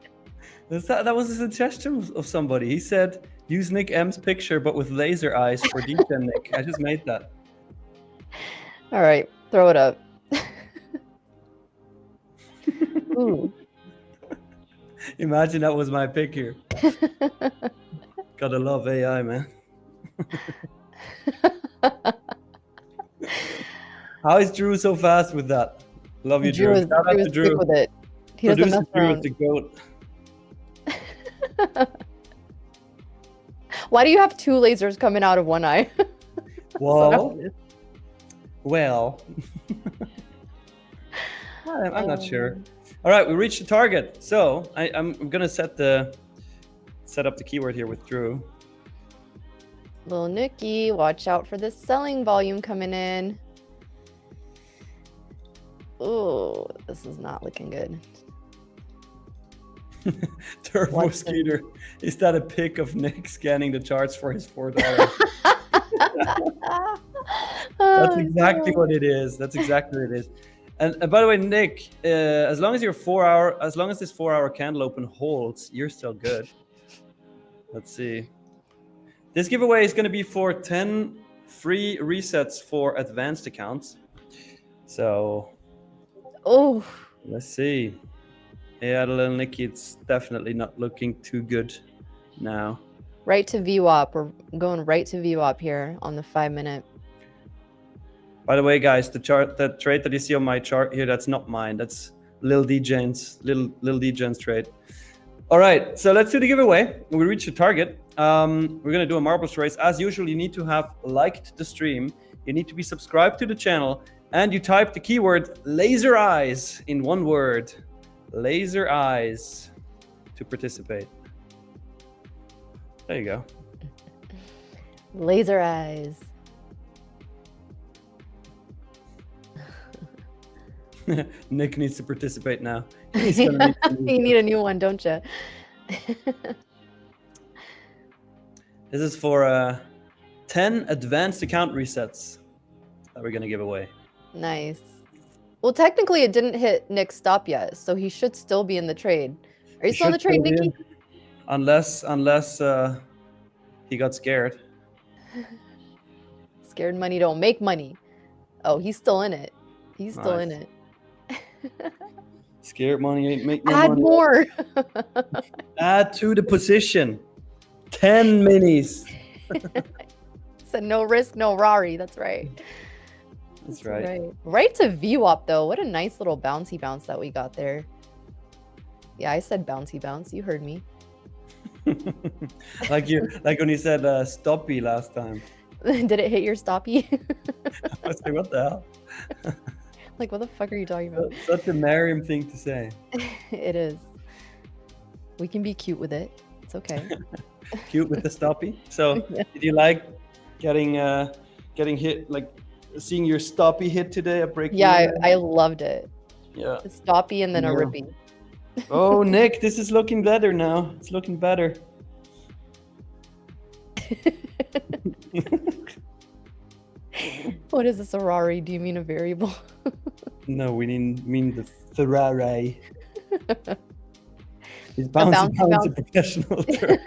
That was a suggestion of somebody. He said, use Nick M's picture, but with laser eyes for degen, Nick. I just made that. All right, throw it up. Ooh. Imagine that was my pick here. Gotta love AI, man. How is Drew so fast with that? Love you, Drew. Shout out to Drew. With it. He doesn't mess Drew around. is the GOAT. Why do you have 2 lasers coming out of one eye? Well, I'm not sure. All right, we reached the target. So I'm gonna set up the keyword here with Drew. Little Nicky, watch out for this selling volume coming in. Oh, this is not looking good. Turbo What's the- Scooter. Is that a pic of Nick scanning the charts for his $4? That's exactly what it is. That's exactly what it is. And by the way, Nick, as long as this 4-hour candle open holds, you're still good. Let's see. This giveaway is going to be for 10 free resets for advanced accounts. So, Oh, let's see. Yeah, the little Nicky, it's definitely not looking too good now. right to VWAP. We're going right to VWAP here on the 5-minute. By the way, guys, the trade that you see on my chart here, that's not mine. That's Lil DJ's trade. All right, so let's do the giveaway. We reached the target. We're gonna do a marbles race. As usual, you need to have liked the stream. You need to be subscribed to the channel, and you type the keyword laser eyes in one word. Laser eyes to participate. There you go. Laser eyes. Nick needs to participate now. He's gonna You need a new one, don't you? This is for 10 advanced account resets that we're gonna give away. Nice. Well, technically, it didn't hit Nick's stop yet, so he should still be in the trade. Are you still in the trade, Nikki? Unless he got scared. Scared money don't make money. Oh, he's still in it. He's still in Nice. it. Scared money ain't make no Add money. more. Add to the position. 10 minis. Said no risk, no Rari. That's right. That's right. Right to VWAP though. What a nice little bouncy bounce that we got there. Yeah, I said bouncy bounce. You heard me. like when you said stoppy last time. Did it hit your stoppy? I was like, what the hell? Like, what the fuck are you talking about? Such a Merriam thing to say. It is. We can be cute with it. It's okay. Cute with the stoppy. So did you like getting hit, like seeing your stoppy hit today at break? Yeah, I loved it. Yeah. A stoppy and then a Yeah. rippy. Oh, Nick, this is looking better now. It's looking better. What is this, a Rari? Do you mean a variable? No, we mean the Ferrari. It's bouncy bouncy professional term.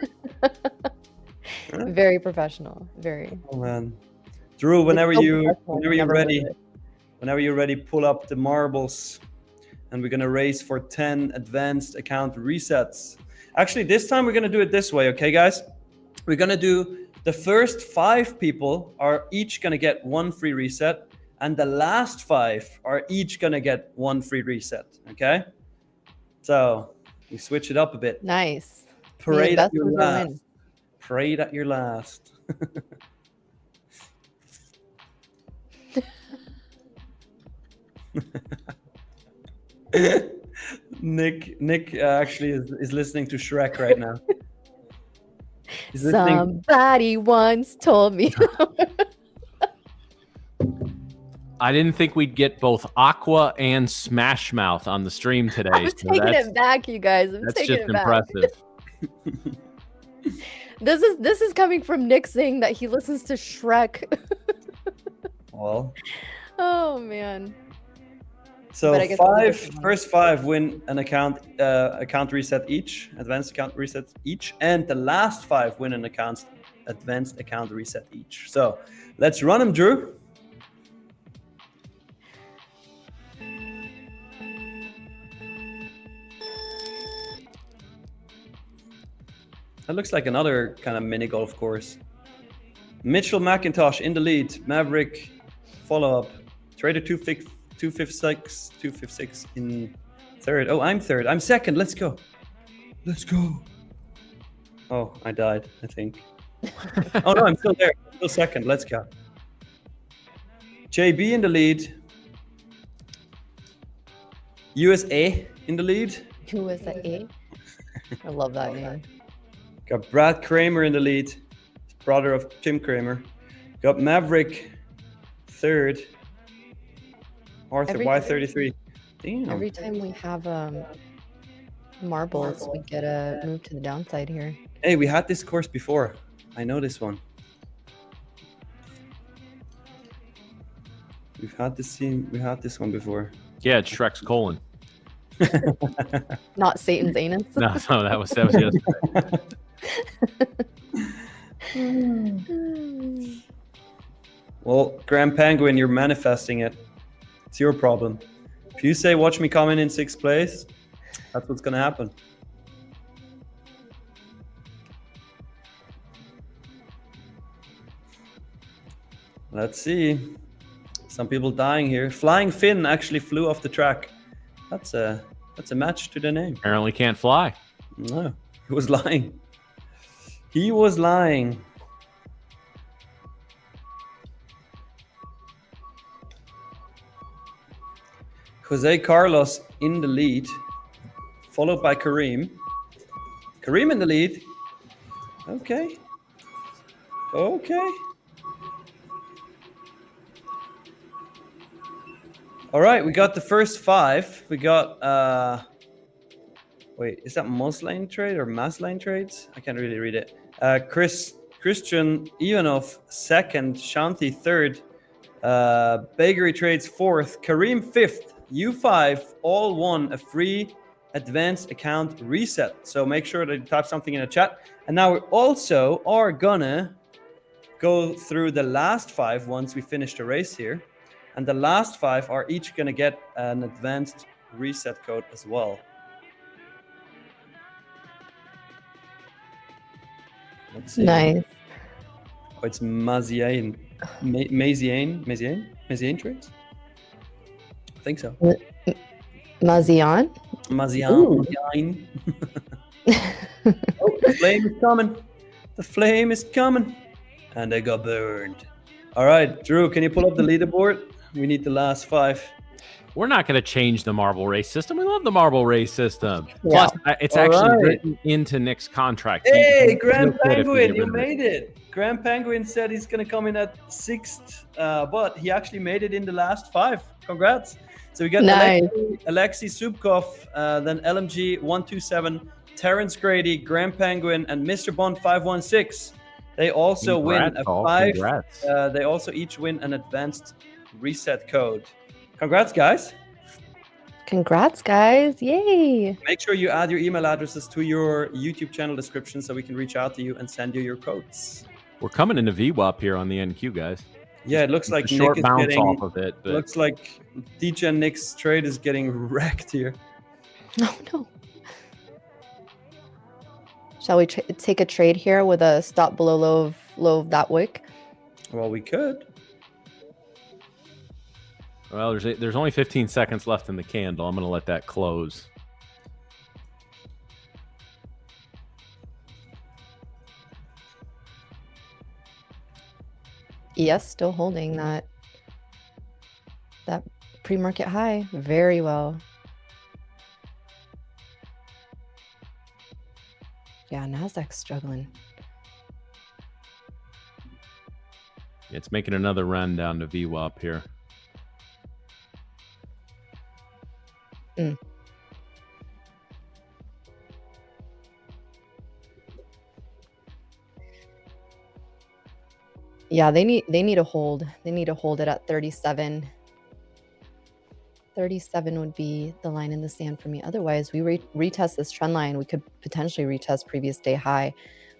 Very professional. Very. Oh man, Drew, whenever so you're professional, never heard of whenever you're ready, pull up the marbles, and we're gonna race for 10 advanced account resets. Actually, this time we're gonna do it this way, okay, guys? We're gonna do the first 5 people are each gonna get 1 free reset, and the last 5 are each gonna get 1 free reset. Okay, so we switch it up a bit. Nice. Parade Yeah, at your best loser wins. last. Parade at your last. Nick actually is listening to Shrek right now. He's listening. Somebody once told me. I didn't think we'd get both Aqua and Smash Mouth on the stream today. I'm so taking that's, it back, you guys. I'm that's taking just it back. impressive. This is coming from Nick saying that he listens to Shrek. Well, Oh man. so But I guess it's a different one. first 5 win an account reset each, advanced account reset each, and the last 5 win an advanced account reset each. So let's run them, Drew. That looks like another kind of mini golf course. Mitchell McIntosh in the lead. Maverick follow up. Trader 256 in third. Oh, I'm third. I'm second. Let's go. Let's go. Oh, I died, I think. Oh no, I'm still there. I'm still second. Let's go. JB in the lead. USA in the lead. Who was that? A? I love that name. Got Brad Kramer in the lead, brother of Tim Kramer. Got Maverick third. Arthur Every- Y33. Damn. Every time we have marbles, we get a move to the downside here. Hey, we had this course before. I know this one. We've had this scene. We had this one before. Yeah, it's Shrek's colon. Not Satan's anus. No, that was yesterday. Well, Grand Penguin, you're manifesting it. It's your problem. If you say, watch me come in 6th place, that's what's going to happen. Let's see. Some people dying here. Flying Finn actually flew off the track. That's a match to the name. Apparently can't fly. No, he was lying. He was lying. Jose Carlos in the lead, followed by Kareem. Kareem in the lead. Okay. Okay. All right, we got the first 5. We got, wait, is that Moss Lane Trade or Mass Lane Trades? I can't really read it. Christian Ivanov 2nd, Shanti 3rd, Bakery Trades 4th, Kareem 5th, U5 all won a free advanced account reset. So make sure that you type something in the chat. And now we also are gonna go through the last 5 once we finish the race here. And the last 5 are each gonna get an advanced reset code as well. Let's see. Nice. Oh, it's Maziane. Maziane Trades? I think so. Mazian? Maziane. Oh, the flame is coming. The flame is coming. And they got burned. All right, Drew, can you pull up the leaderboard? We need the last 5. We're not going to change the marble race system. We love the marble race system. Yeah. Plus, it's actually written into Nick's contract. Hey, Grand Penguin, you made it. Grand Penguin said he's going to come in at 6th, but he actually made it in the last 5. Congrats. So we got Nice. Alexei Subkov, then LMG 127, Terrence Grady, Grand Penguin, and Mr. Bond 516. They also win a 5. They also each win an advanced reset code. Congrats, guys. Congrats, guys. Yay. Make sure you add your email addresses to your YouTube channel description so we can reach out to you and send you your codes. We're coming into VWAP here on the NQ, guys. Yeah, it looks like a short Nick is bounce getting, off of it. But looks like DJ Nick's trade is getting wrecked here. Oh, no. Shall we take a trade here with a stop below low of that wick? Well, we could. well, there's only 15 seconds left in the candle. I'm going to let that close. Yes, still holding that pre-market high very well. Yeah, Nasdaq's struggling. It's making another run down to VWAP here. Yeah, they need to hold. They need to hold it at 37. 37 would be the line in the sand for me. Otherwise, we retest this trend line. We could potentially retest previous day high.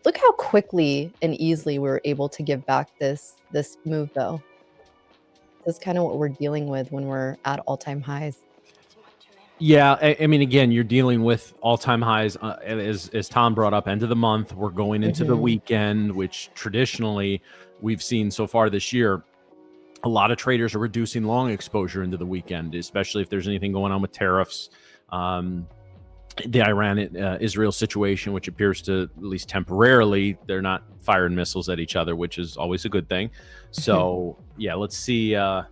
Look how quickly and easily we were able to give back this move, though. That's kind of what we're dealing with when we're at all-time highs. Yeah, I mean, again, you're dealing with all-time highs. As Tom brought up, end of the month. We're going into the weekend, which traditionally we've seen so far this year. A lot of traders are reducing long exposure into the weekend, especially if there's anything going on with tariffs. The Iran-Israel situation, which appears to, at least temporarily, they're not firing missiles at each other, which is always a good thing. So, yeah, let's see how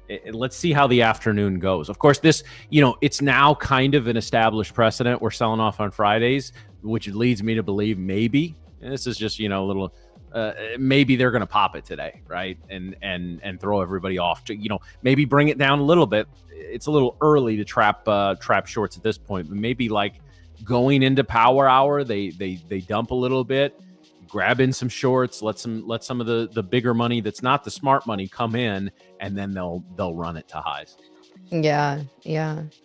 the afternoon goes. Of course, this, it's now kind of an established precedent. We're selling off on Fridays, which leads me to believe maybe, and this is just, a little... maybe they're going to pop it today, right? And throw everybody off to, maybe bring it down a little bit. It's a little early to trap shorts at this point, but maybe like going into power hour, they dump a little bit, grab in some shorts, let some of the bigger money that's not the smart money come in, and then they'll run it to highs. Yeah.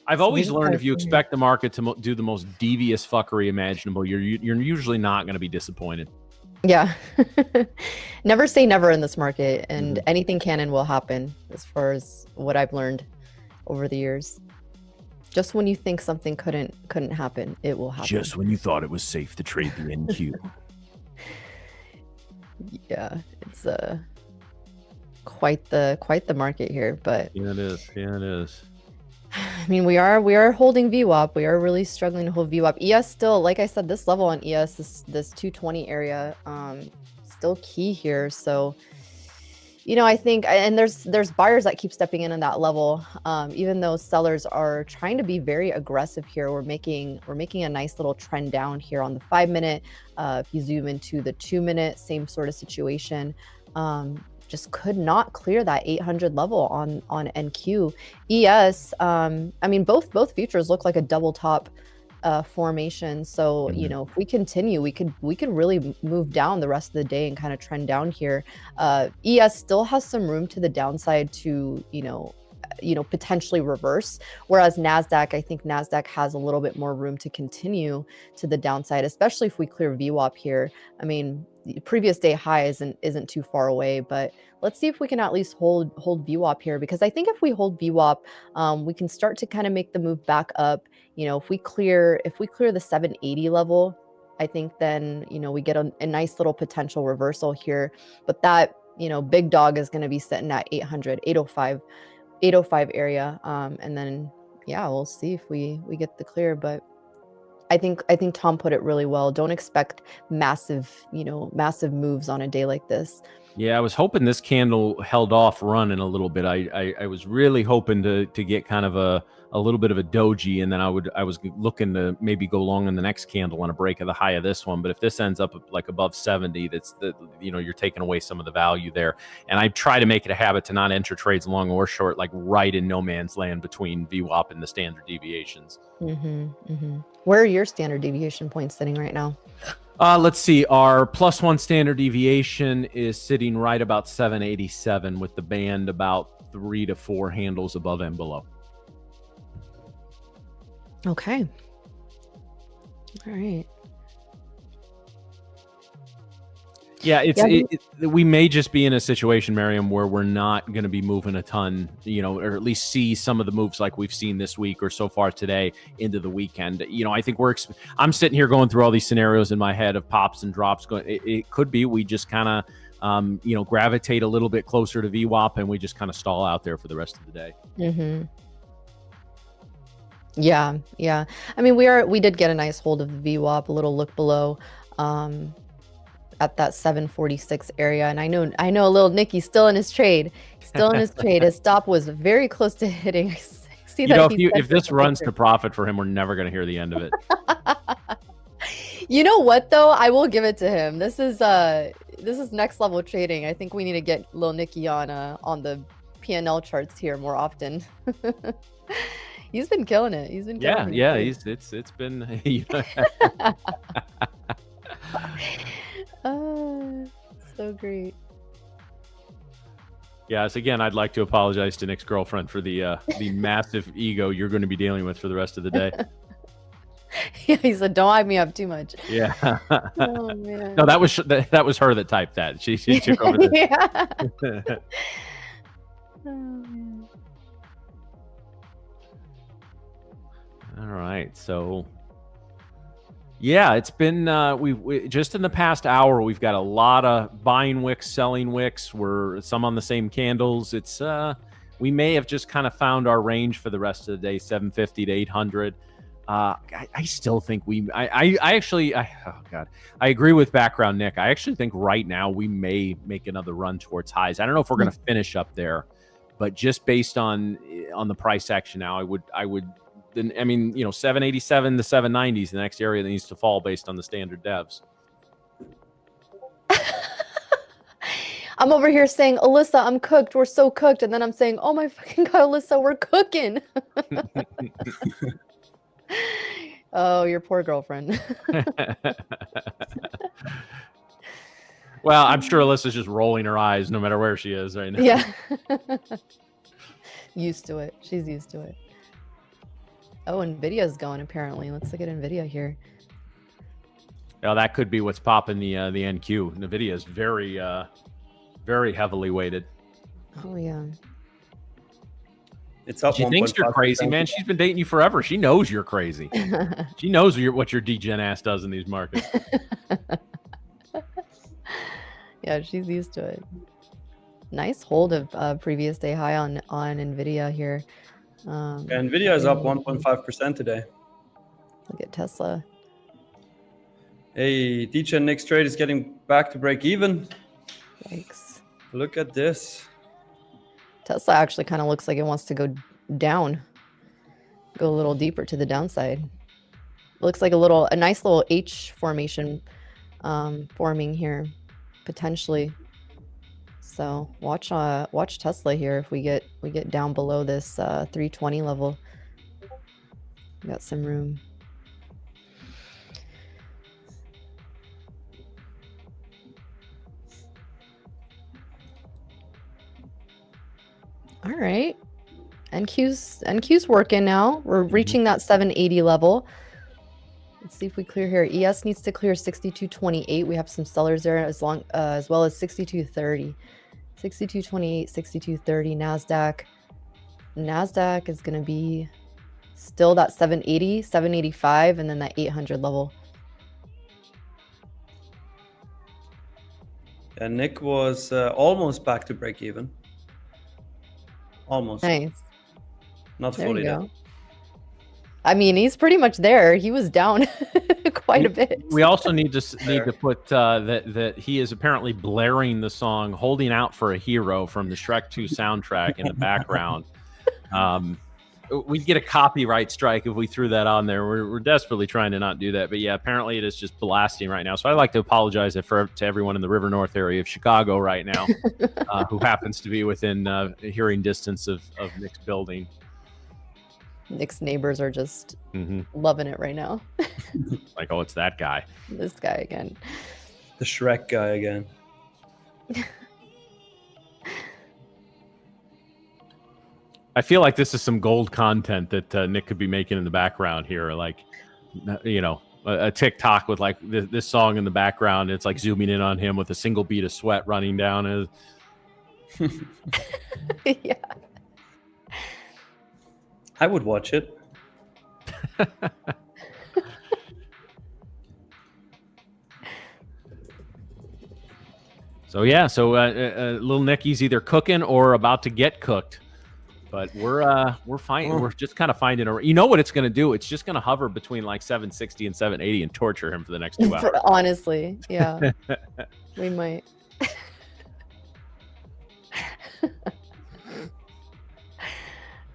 I've So we always just learned gotta if you see here. expect the market to do the most devious fuckery imaginable, you're usually not going to be disappointed. Yeah. Never say never in this market, and Mhm. anything can and will happen as far as what I've learned over the years. Just when you think something couldn't happen, it will happen. Just when you thought it was safe to trade the NQ. Yeah, it's quite the market here, but Yeah, it is. Yeah, it is. I mean, we are holding VWAP. We are really struggling to hold VWAP. ES still, like I said, this level on ES, this 220 area, still key here. So, you know, I think, and there's buyers that keep stepping in on that level, even though sellers are trying to be very aggressive here. We're making a nice little trend down here on the 5-minute. If you zoom into the 2-minute, same sort of situation. Just could not clear that 800 level on NQ. ES, I mean, both futures look like a double top formation. So, you know, if we continue, we could really move down the rest of the day and kind of trend down here. ES still has some room to the downside to, you know, potentially reverse, whereas Nasdaq, I think Nasdaq has a little bit more room to continue to the downside, especially if we clear VWAP here. I mean, the previous day high isn't too far away, but let's see if we can at least hold VWAP here, because I think if we hold VWAP, we can start to kind of make the move back up. You know, if we clear the 780 level, I think then, you know, we get a nice little potential reversal here. But that, you know, big dog is going to be sitting at 805 area, and then yeah, we'll see if we get the clear. But I think Tom put it really well. Don't expect massive moves on a day like this. Yeah, I was hoping this candle held off running a little bit. I was really hoping to get kind of a little bit of a doji, and then I was looking to maybe go long in the next candle on a break of the high of this one. But if this ends up like above 70, you're taking away some of the value there. And I try to make it a habit to not enter trades long or short, like right in no man's land between VWAP and the standard deviations. Where are your standard deviation points sitting right now? Let's see. Our +1 standard deviation is sitting right about 787, with the band about 3 to 4 handles above and below. Okay. All right. Yeah, we may just be in a situation, Miriam, where we're not going to be moving a ton, you know, or at least see some of the moves like we've seen this week or so far today into the weekend. You know, I think I'm sitting here going through all these scenarios in my head of pops and drops. It could be we just kind of, gravitate a little bit closer to VWAP and we just kind of stall out there for the rest of the day. Yeah. I mean, we did get a nice hold of the VWAP, a little look below. At that 746 area, and I know little Nicky's still in his trade. His stop was very close to hitting. I see that. If this runs to profit for him, we're never going to hear the end of it. You know what though? I will give it to him. This is next level trading. I think we need to get little Nicky on the P&L charts here more often. He's been killing it. It's been. So great. Yes, again, I'd like to apologize to Nick's girlfriend for the massive ego you're going to be dealing with for the rest of the day. Yeah, he said, "Don't hype me up too much." Yeah. Oh man. No, that was her that typed that. She took over this. Yeah. Oh, man. All right, so. Yeah, it's been we just in the past hour we've got a lot of buying wicks, selling wicks. We're some on the same candles. It's we may have just kind of found our range for the rest of the day, 750 to 800. I still think I agree with background Nick. I actually think right now we may make another run towards highs. I don't know if we're going to finish up there, but just based on the price action now, I would. I mean, 787 to 790s, the next area that needs to fall based on the standard devs. I'm over here saying, Alyssa, I'm cooked. We're so cooked. And then I'm saying, oh my fucking God, Alyssa, we're cooking. Oh, your poor girlfriend. Well, I'm sure Alyssa's just rolling her eyes no matter where she is right now. Yeah. Used to it. She's used to it. Oh, NVIDIA's going apparently. Let's look at NVIDIA here. Yeah, that could be what's popping the NQ. NVIDIA is very very heavily weighted. Oh yeah. It's up. She thinks you're crazy, man. She's been dating you forever. She knows you're crazy. She knows what your degen ass does in these markets. Yeah, she's used to it. Nice hold of previous day high on NVIDIA here. NVIDIA is up 1.5% today. Look at Tesla. Hey, DJ and Nick's trade is getting back to break even. Yikes. Look at this. Tesla actually kind of looks like it wants to go down. Go a little deeper to the downside. Looks like a nice little H formation forming here, potentially. So watch Tesla here if we get down below this 320 level. We got some room. All right. NQ's working now. We're reaching that 780 level. Let's see if we clear here. ES needs to clear 62.28. We have some sellers there as well as 62.30. 62.28, 62.30. Nasdaq is going to be still that 780, 785, and then that 800 level. Yeah, Nick was almost back to break even. Almost. Nice. Not There fully you there. go. I mean, he's pretty much there. He was down quite a bit. We also need to put that he is apparently blaring the song "Holding Out for a Hero" from the Shrek 2 soundtrack in the background. We'd get a copyright strike if we threw that on there. We're desperately trying to not do that, but yeah, apparently it is just blasting right now. So I'd like to apologize to everyone in the River North area of Chicago right now, who happens to be within hearing distance of Nick's building. Nick's neighbors are just loving it right now. Like, oh, it's that guy. This guy again. The Shrek guy again. I feel like this is some gold content that Nick could be making in the background here. Like, you know, a TikTok with like this song in the background. It's like zooming in on him with a single bead of sweat running down his. Yeah. I would watch it. So yeah, little Nicky's either cooking or about to get cooked. But we're fine. We're just kind of finding you know what it's going to do? It's just going to hover between like 760 and 780 and torture him for the next 2 hours. Honestly, yeah, we might.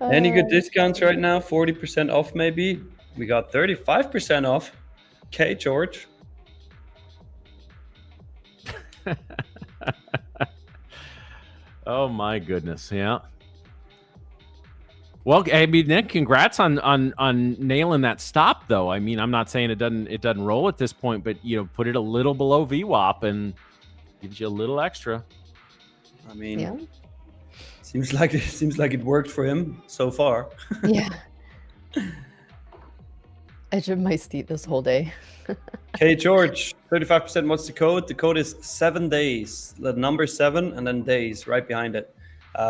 Any good discounts right now? 40% off maybe. We got 35% off. Okay, George. Oh my goodness, yeah. Well, I mean, Nick, congrats on nailing that stop, though. I mean, I'm not saying it doesn't roll at this point, but you know, put it a little below VWAP and gives you a little extra. I mean, Yeah. seems like it worked for him so far. Yeah. I should my steed this whole day. Okay, George, 35%. What's the code? The code is 7 days. The number 7 and then days right behind it.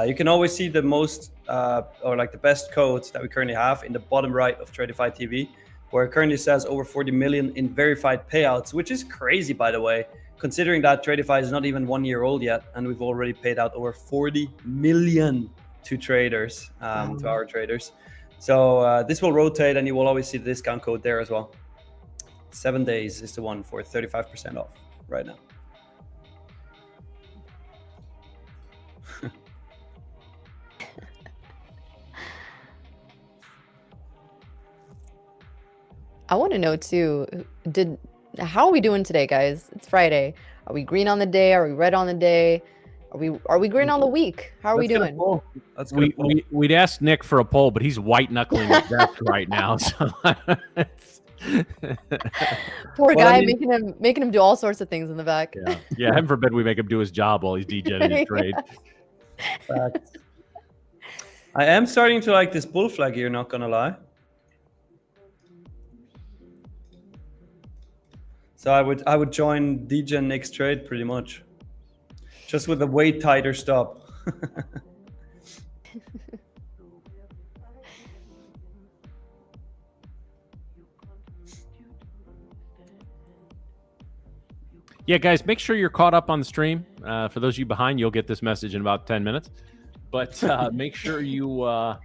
You can always see the most or like the best codes that we currently have in the bottom right of Tradeify TV, where it currently says over 40 million in verified payouts, which is crazy, by the way, considering that Tradeify is not even 1 year old yet, and we've already paid out over 40 million to traders, to our traders. So this will rotate, and you will always see the discount code there as well. 7 days is the one for 35% off right now. I want to know too, how are we doing today, guys? It's Friday. Are we green on the day? Are we red on the day? Are we green on the week? How are we doing? We'd ask Nick for a poll, but he's white knuckling his desk right now. So Poor Well, guy, I mean- making him do all sorts of things in the back. Yeah. Heaven forbid we make him do his job while he's DJing his trade. Facts. I am starting to like this bull flag here, not gonna lie. So I would join DJ and Nick's trade pretty much. Just with a way tighter stop. Yeah, guys, make sure you're caught up on the stream. For those of you behind, you'll get this message in about 10 minutes. But make sure you are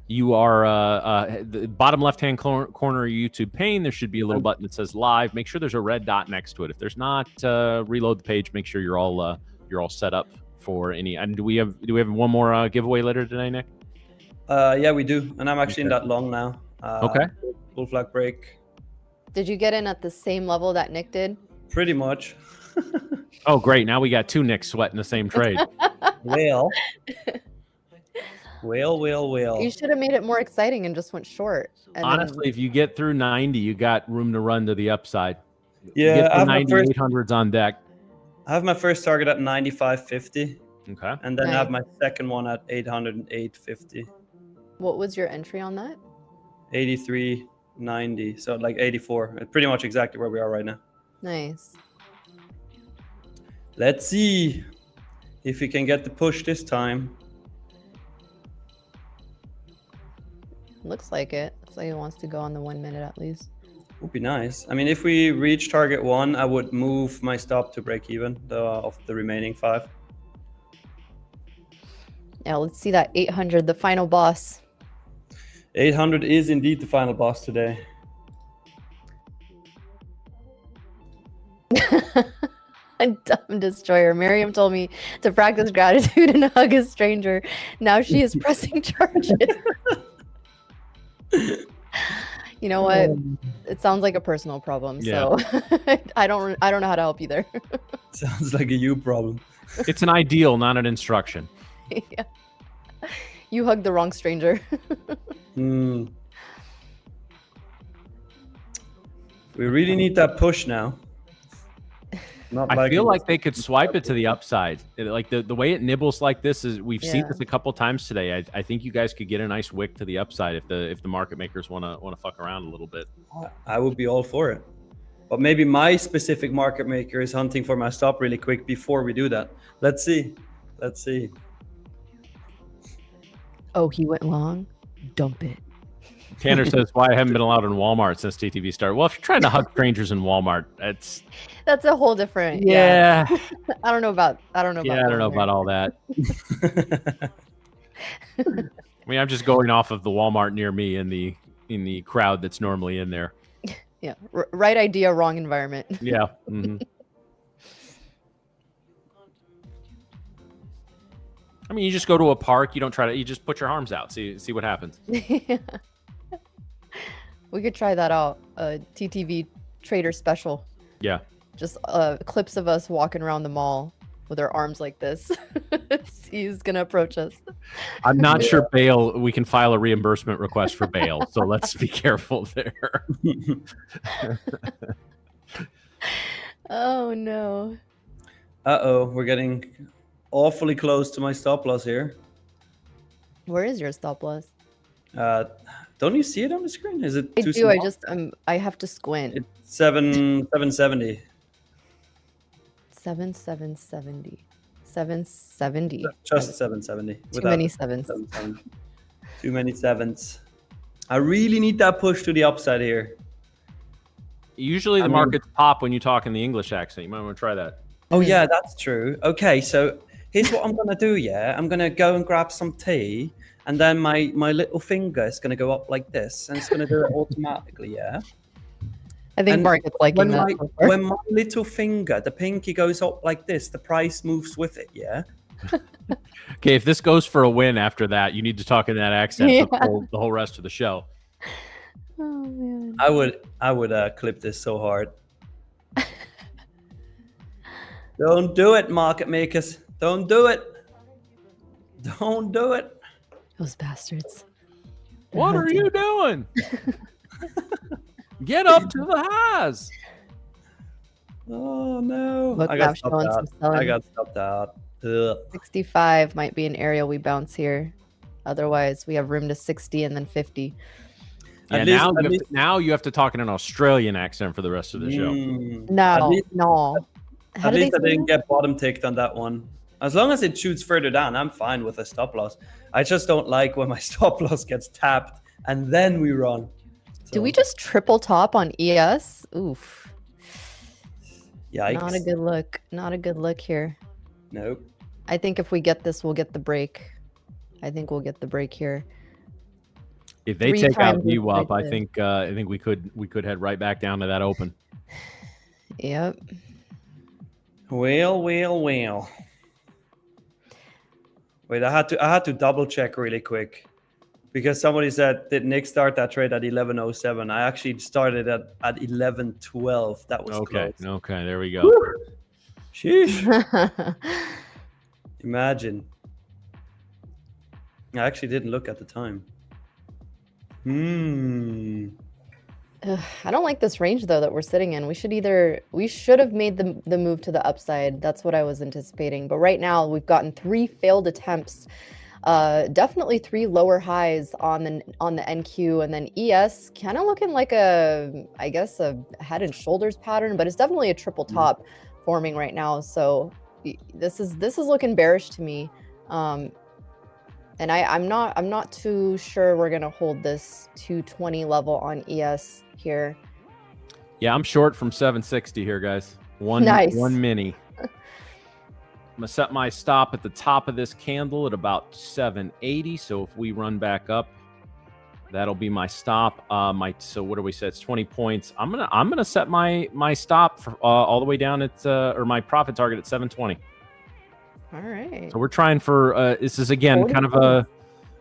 the bottom left-hand corner of your YouTube pane. There should be a little button that says live. Make sure there's a red dot next to it. If there's not, reload the page. Make sure you're all set up for any. And do we have one more giveaway later today, Nick? Yeah, we do. And I'm actually in that long now. Okay. Bull flag break. Did you get in at the same level that Nick did? Pretty much. Oh, great. Now we got two Nicks sweating the same trade. Well. You should have made it more exciting and just went short. And Honestly, if you get through 90, you got room to run to the upside. Yeah, get the 90, 800s on deck. I have my first target at 95.50. Okay. And then Nice. I have my second one at 808.50. what was your entry on that? 83.90. So like 84. Pretty much exactly where we are right now. Nice. Let's see if we can get the push this time. Looks like it. Looks like it wants to go on the 1 minute at least. Would be nice. I mean, if we reach target 1, I would move my stop to break even of the remaining 5. Yeah, let's see that 800, the final boss. 800 is indeed the final boss today. A dumb destroyer. Miriam told me to practice gratitude and hug a stranger. Now she is pressing charges. You know what? It sounds like a personal problem. Yeah. So I don't know how to help you there. Sounds like a you problem. It's an ideal, not an instruction. Yeah. You hugged the wrong stranger. We really need that push now. Not I feel it like was- they could swipe it to the upside. Like the way it nibbles like this is we've seen Yeah. this a couple times today. I think you guys could get a nice wick to the upside if the market makers want to fuck around a little bit. I would be all for it. But maybe my specific market maker is hunting for my stop really quick before we do that. Let's see. Let's see. Oh, he went long? Dump it. Tanner says, "Why I haven't been allowed in Walmart since TTV started." Well, if you're trying to hug strangers in Walmart, That's a whole different. yeah. I don't know about. Yeah, I don't know about all that. I mean, I'm just going off of the Walmart near me in the crowd that's normally in there. Yeah, right idea, wrong environment. Yeah. Mhm. I mean, you just go to a park. You don't try to. You just put your arms out. See what happens. We could try that out. TTV Trader Special. Yeah. Just clips of us walking around the mall with our arms like this. See who's gonna approach us. I'm not sure bail. We can file a reimbursement request for bail, so let's be careful there. Oh no. Uh-oh, we're getting awfully close to my stop loss here. Where is your stop loss? Don't you see it on the screen? Is it I too do. small? I have to squint. It's 770. 770. 770. Just 770. Too many sevens. 770. Too many sevens. I really need that push to the upside here. Usually, the markets pop when you talk in the English accent. You might want to try that. Oh yeah, that's true. Okay, so here's what I'm gonna do. Yeah, I'm gonna go and grab some tea, and then my little finger is gonna go up like this, and it's gonna do it automatically. Yeah. I think And market's liking When that. my, so far. when my little finger, the pinky goes up like this, the price moves with it. Yeah. Okay, if this goes for a win after that, you need to talk in that accent for Yeah. the whole rest of the show. Oh man. I would clip this so hard. Don't do it, market makers. Don't do it. Don't do it. Those bastards. What are you doing? Get up to the highs. Oh no! Look, I now got stopped showing out. some selling. I got stopped out. Ugh. 65 might be an area we bounce here. Otherwise, we have room to 60 and then 50. Yeah, now you have to talk in an Australian accent for the rest of the show. No, no. At least I didn't get bottom ticked on that one. As long as it shoots further down, I'm fine with a stop loss. I just don't like when my stop loss gets tapped and then we run. So, do we just triple top on ES? Oof. yikes. Not a good look. Not a good look here. Nope. I think if we get this, we'll get the break. I think we'll get the break here. If they take out VWAP, I think we could head right back down to that open. Yep. Well. Wait, I had to double check really quick because somebody said, did Nick start that trade at 11:07? I actually started at 11:12. That was okay. close. Okay, there we go. Woo! Sheesh. Imagine. I actually didn't look at the time. I don't like this range though that we're sitting in. We should have made the move to the upside. That's what I was anticipating. But right now we've gotten 3 failed attempts. Definitely 3 lower highs on the NQ, and then ES kind of looking like I guess a head and shoulders pattern, but it's definitely a triple top forming right now. So this is looking bearish to me. And I'm not too sure we're gonna hold this 220 level on ES here. Yeah, I'm short from 760 here, guys. One mini. I'm gonna set my stop at the top of this candle at about 780. So if we run back up, that'll be my stop. So what do we set? It's 20 points. I'm gonna set my stop for, all the way down at or my profit target at 720. All right. So we're trying for this is again kind of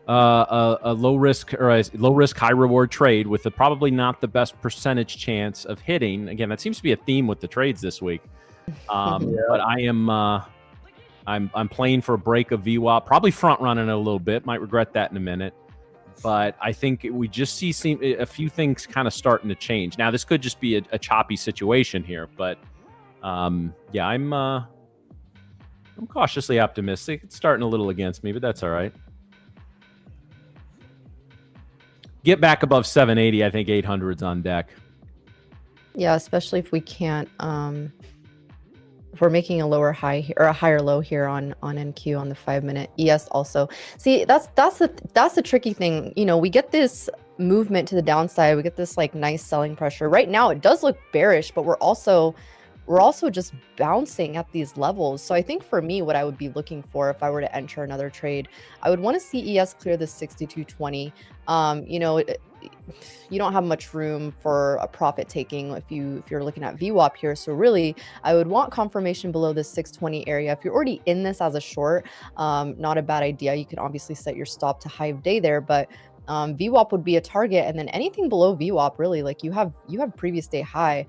a low risk or a low risk high reward trade with probably not the best percentage chance of hitting. Again, that seems to be a theme with the trades this week. But I am I'm playing for a break of VWAP, probably front running it a little bit. Might regret that in a minute. But I think we just see a few things kind of starting to change. Now this could just be a choppy situation here, but yeah, I'm cautiously optimistic. It's starting a little against me, but that's all right. Get back above 780. I think 800's on deck. Yeah, especially if we can't. If we're making a lower high or a higher low here on NQ on the 5-minute. ES also. See, that's the tricky thing. You know, we get this movement to the downside. We get this like nice selling pressure. Right now, it does look bearish, but we're also just bouncing at these levels. So I think for me, what I would be looking for if I were to enter another trade, I would want to see ES clear the 6220. You know, you don't have much room for a profit taking if you're looking at VWAP here. So really, I would want confirmation below this 620 area. If you're already in this as a short, not a bad idea. You can obviously set your stop to high of day there, but VWAP would be a target, and then anything below VWAP, really, like you have previous day high,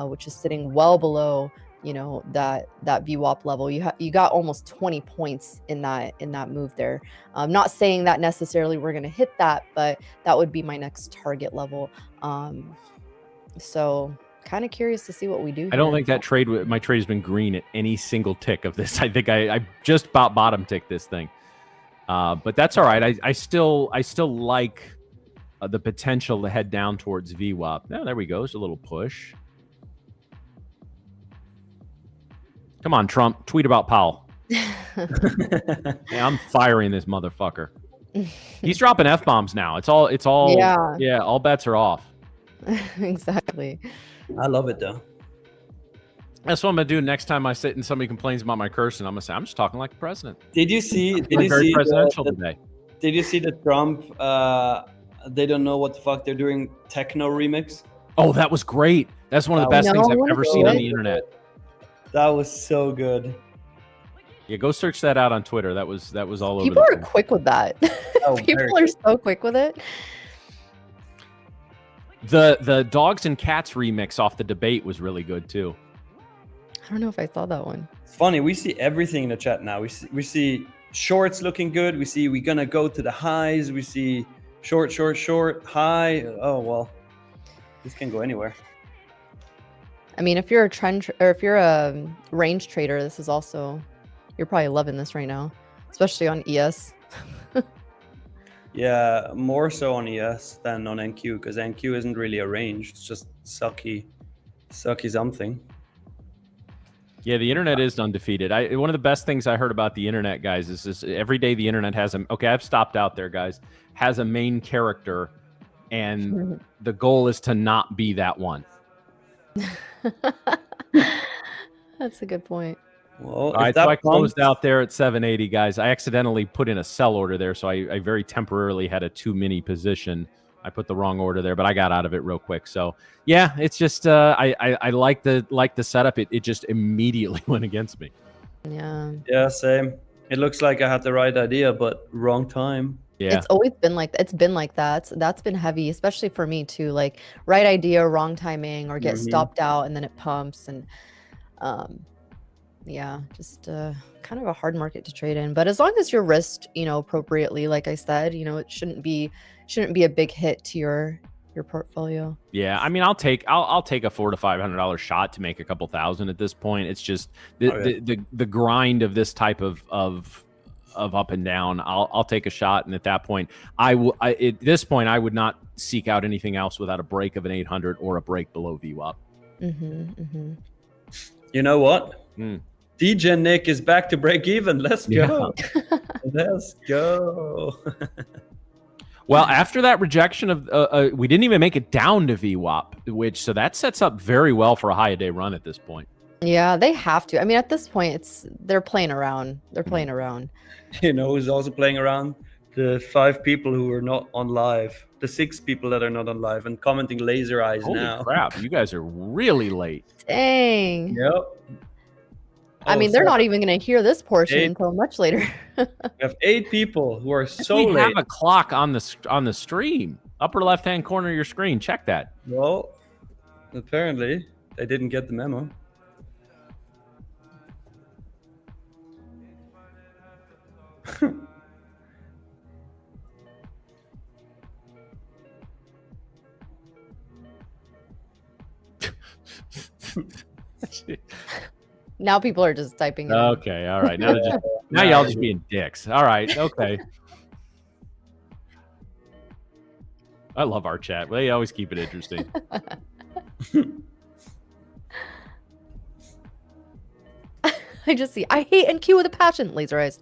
which is sitting well below, you know, that VWAP level. You got almost 20 points in that move there. I'm not saying that necessarily we're going to hit that, but that would be my next target level. So kind of curious to see what we do. I don't think that my trade has been green at any single tick of this. I think I just about bottom ticked this thing. But that's all right. I still like the potential to head down towards VWAP. Now, there we go. It's a little push. Come on, Trump. Tweet about Powell. Yeah, I'm firing this motherfucker. He's dropping F-bombs now. It's all yeah, all bets are off. Exactly. I love it though. That's what I'm gonna do next time I sit and somebody complains about my cursing. I'm gonna say I'm just talking like the president. Did you see presidential today? Did you see the Trump they don't know what the fuck they're doing techno remix? Oh, that was great. That's one of the best things I've ever seen on the internet. That was so good. Yeah, go search that out on Twitter. That was all over. People are quick with that. Oh, people are so quick with it. The Dogs and Cats remix off the debate was really good too. I don't know if I saw that one. It's funny. We see everything in the chat now. We see shorts looking good. We see we're gonna go to the highs. We see short, high. Oh well. This can go anywhere. I mean, if you're a or if you're a range trader, this is also, you're probably loving this right now, especially on ES. Yeah, more so on ES than on NQ, because NQ isn't really a range. It's just sucky something. Yeah, the internet is undefeated. One of the best things I heard about the internet, guys, is this: every day the internet has a. Okay, I've stopped out there, guys. Has a main character, and the goal is to not be that one. That's a good point. Well, All right, so I closed out there at 780, guys. I accidentally put in a sell order there, so I very temporarily had a too many position. I put the wrong order there, but I got out of it real quick. So yeah, it's just I like the setup. It just immediately went against me. Yeah. Yeah, same. It looks like I had the right idea, but wrong time. Yeah. It's always been like that. It's been like that. That's been heavy, especially for me too. Like right idea, wrong timing, or get stopped out and then it pumps, and yeah, just kind of a hard market to trade in. But as long as you're risked, appropriately, like I said, it shouldn't be a big hit to your portfolio. Yeah, I mean, I'll take a $400 to $500 shot to make a couple thousand at this point. It's just the grind of this type of up and down. I'll take a shot, and at that point, at this point I would not seek out anything else without a break of an 800 or a break below VWAP. You know what? DJ Nick is back to break even. Let's go. Let's go. Well, after that rejection of we didn't even make it down to VWAP, so that sets up very well for a high a day run at this point. Yeah, they have to. I mean, at this point, they're playing around. They're playing around. Who's also playing around? The 5 people who are not on live. The 6 people that are not on live and commenting laser eyes now. Holy crap, you guys are really late. Dang. Yep. I mean, they're not even going to hear this portion until much later. We have 8 people who are so we late. We have a clock on the stream. Upper left-hand corner of your screen. Check that. Well, apparently they didn't get the memo. Now people are just typing it. Okay, all right. Now y'all just being dicks. All right, okay. I love our chat. They always keep it interesting. I just see, I hate NQ with a passion. Laser eyes.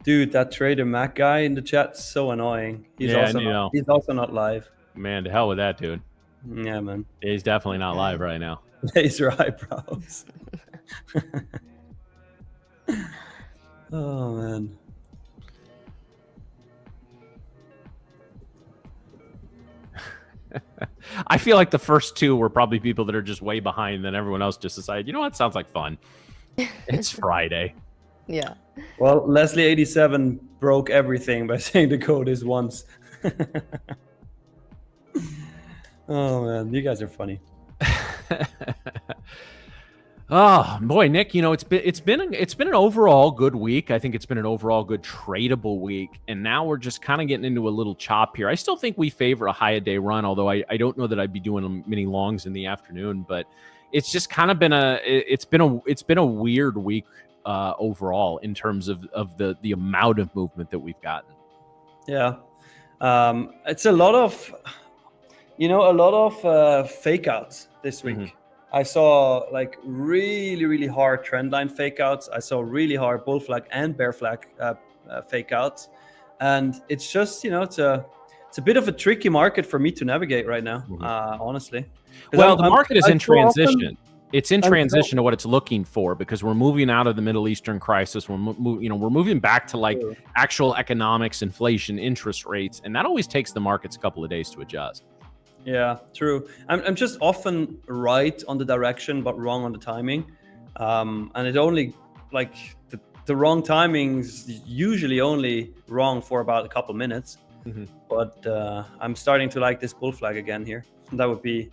Dude, that Trader Mac guy in the chat's so annoying. He's also not live. Man, to hell with that dude. Yeah, man. He's definitely not live right now. Laser eyebrows. Oh, man. I feel like the first 2 were probably people that are just way behind, then everyone else just decided, you know what, sounds like fun. It's Friday. Yeah. Well, Leslie87 broke everything by saying the code is once. Oh, man, you guys are funny. Oh boy, Nick, it's been an overall good week. I think it's been an overall good tradable week, and now we're just kind of getting into a little chop here. I still think we favor a high a day run, although I don't know that I'd be doing many longs in the afternoon. But it's just kind of been a weird week overall in terms of the amount of movement that we've gotten. Yeah, it's a lot of fake outs this week. I saw like really, really hard trend line fake outs. I saw really hard bull flag and bear flag fake outs. And it's just, it's a bit of a tricky market for me to navigate right now, honestly. Well, the market is in transition. It's in transition to what it's looking for, because we're moving out of the Middle Eastern crisis. We're moving back to like actual economics, inflation, interest rates, and that always takes the markets a couple of days to adjust. Yeah, true. I'm just often right on the direction, but wrong on the timing. And it only, like, the wrong timing's usually only wrong for about a couple minutes. But I'm starting to like this bull flag again here. That would be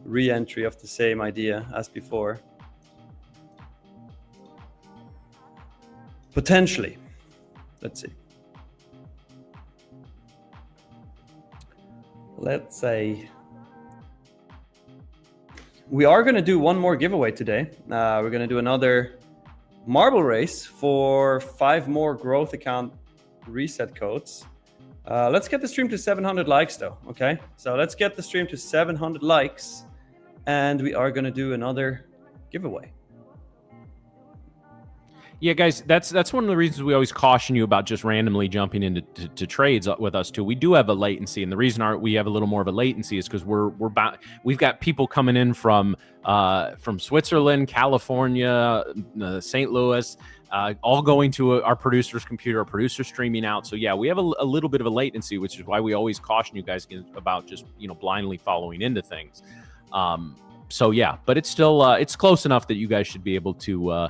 re-entry of the same idea as before. Potentially. Let's see. let's say we are going to do one more giveaway today. We're going to do another marble race for 5 more growth account reset codes. Let's get the stream to 700 likes though. Okay, so let's get the stream to 700 likes and we are going to do another giveaway. Yeah, guys, that's one of the reasons we always caution you about just randomly jumping into to trades with us too. We do have a latency, and the reason we have a little more of a latency is because we've got people coming in from Switzerland, California, St. Louis, all going to our producer's computer, our producer streaming out. So yeah, we have a little bit of a latency, which is why we always caution you guys about just blindly following into things. So yeah, but it's still it's close enough that you guys should be able to.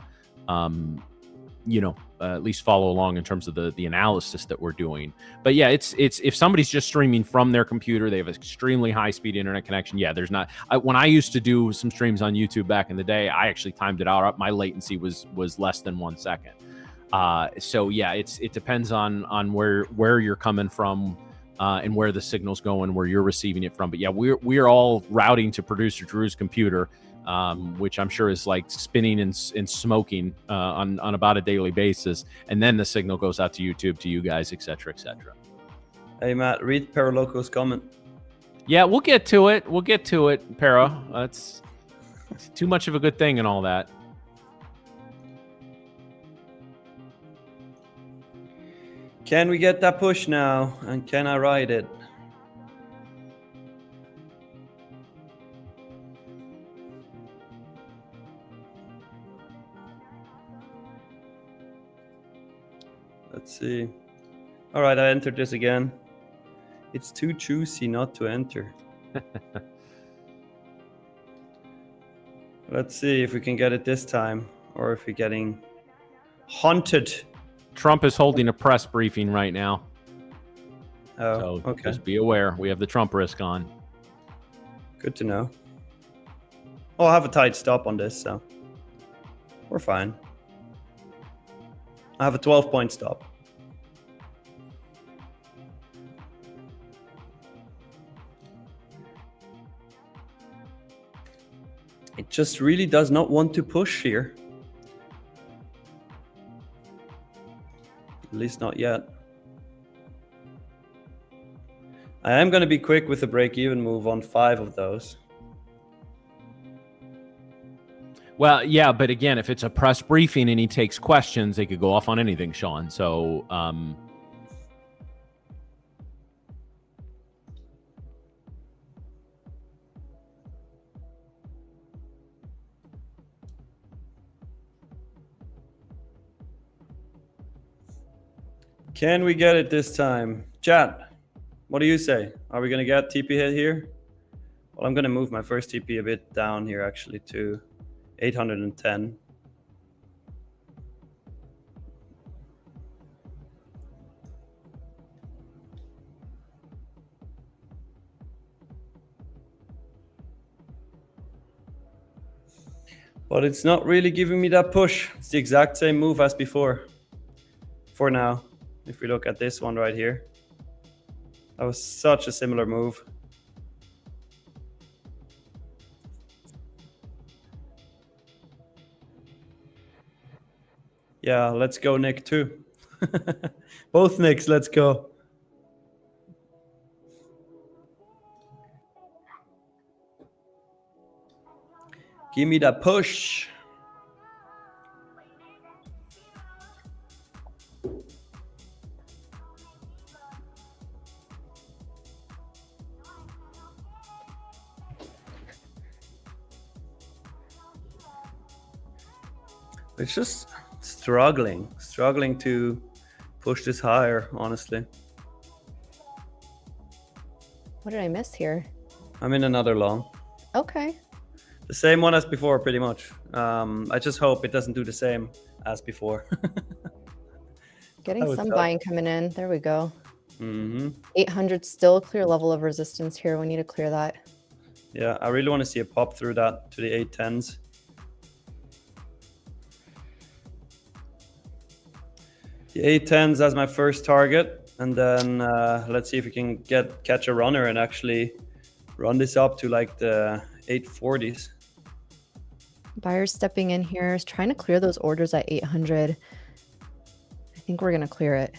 At least follow along in terms of the analysis that we're doing. But yeah, it's if somebody's just streaming from their computer, they have an extremely high speed internet connection. Yeah, there's not. When I used to do some streams on YouTube back in the day, I actually timed it out. My latency was less than 1 second. So yeah, it depends on where you're coming from and where the signal's going, where you're receiving it from. But yeah, we're all routing to producer Drew's computer. Which I'm sure is like spinning and smoking on about a daily basis, and then the signal goes out to YouTube, to you guys, etc., etc. Hey Matt, read Paraloco's comment. Yeah, we'll get to it. We'll get to it, Para. That's too much of a good thing and all that. Can we get that push now? And can I ride it? Let's see. All right, I entered this again. It's too juicy not to enter. Let's see if we can get it this time, or if we're getting hunted. Trump is holding a press briefing right now. Oh, so okay. Just be aware. We have the Trump risk on. Good to know. Oh, I'll have a tight stop on this, so we're fine. I have a 12-point stop. It just really does not want to push here. At least not yet. I am going to be quick with the break-even move on 5 of those. Well, yeah, but again, if it's a press briefing and he takes questions, they could go off on anything, Sean. So, can we get it this time? Chat, what do you say? Are we going to get TP hit here? Well, I'm going to move my first TP a bit down here, actually, to 810. But it's not really giving me that push. It's the exact same move as before. For now, if we look at this one right here, that was such a similar move. Yeah, let's go, Nick, too. Both Nicks, let's go. Give me that push. It's just struggling to push this higher, honestly. What did I miss here? I'm in another long. Okay. The same one as before, pretty much. I just hope it doesn't do the same as before. Getting some buying coming in. There we go. Mm-hmm. 800 still clear level of resistance here. We need to clear that. Yeah, I really want to see a pop through that to the 810s. The 810s as my first target. And then let's see if we can catch a runner and actually run this up to like the 840s. Buyers stepping in here is trying to clear those orders at 800. I think we're going to clear it.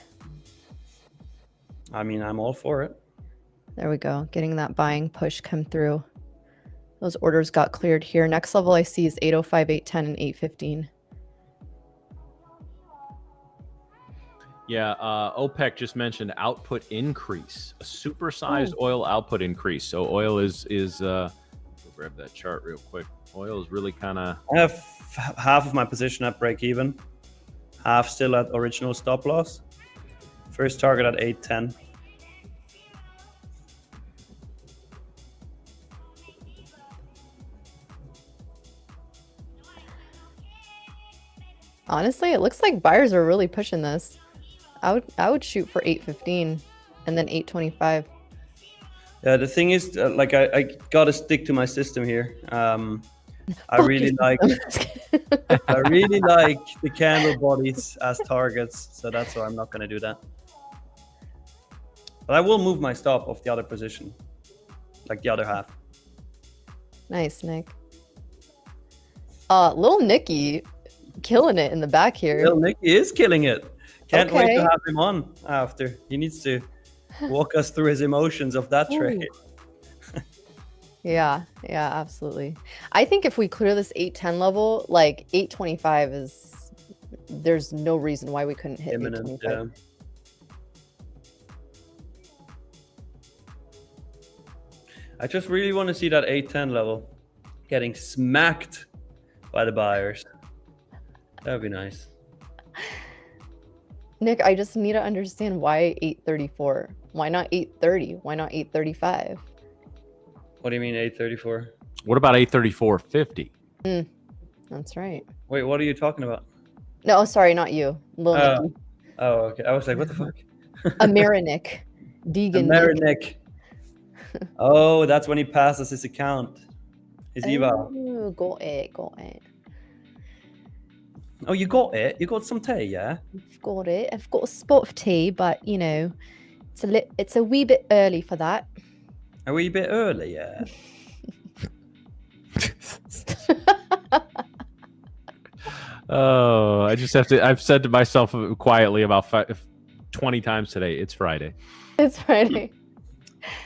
I mean, I'm all for it. There we go. Getting that buying push come through. Those orders got cleared here. Next level I see is 805, 810, and 815. Yeah, OPEC just mentioned output increase, a supersized oil output increase. So oil is we'll grab that chart real quick. Oil is really kind of. I have half of my position at break even, half still at original stop loss. First target at 810. Honestly, it looks like buyers are really pushing this. I would shoot for 815 and then 825. Yeah, the thing is, like I gotta stick to my system here. I really like the candle bodies as targets, so that's why I'm not gonna do that. But I will move my stop off the other position, like the other half. Nice, Nick. Little Nicky killing it in the back here. Little Nicky is killing it. Can't wait to Okay. have him on after. He needs to walk us through his emotions of that trade. Yeah, absolutely. I think if we clear this 810 level, like 825 is, there's no reason why we couldn't hit Imminent, 825. yeah. I just really want to see that 810 level getting smacked by the buyers. That would be nice. Nick, I just need to understand why 834. Why not 830? Why not 835? What do you mean 834? What about 834.50? That's right. Wait, what are you talking about? No, sorry, not you. Lil Nicky. Oh, okay. I was like, what the fuck? Amerinick. Deegan Nick. Amerinick. Oh, that's when he passes his account. His eval. Oh, got it. Oh, you got it? You got some tea, yeah? I've got it. I've got a spot of tea, but you know, it's a wee bit early for that. A wee bit early, yeah. Oh, I just have to. I've said to myself quietly about 20 times today, it's Friday. It's Friday.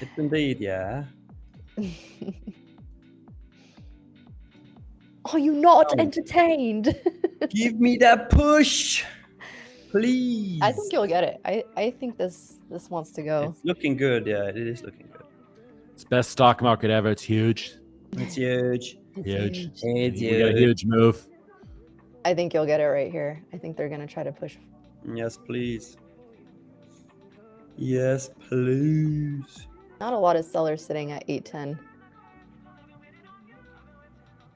It's indeed, yeah. Are you not entertained? Give me that push, please. I think you'll get it. I think this wants to go. It's looking good, yeah. It is looking good. It's best stock market ever. It's huge. It's huge. Huge. It's We got a huge. huge move. I think you'll get it right here. I think they're gonna try to push. Yes, please. Yes, please. Not a lot of sellers sitting at 810.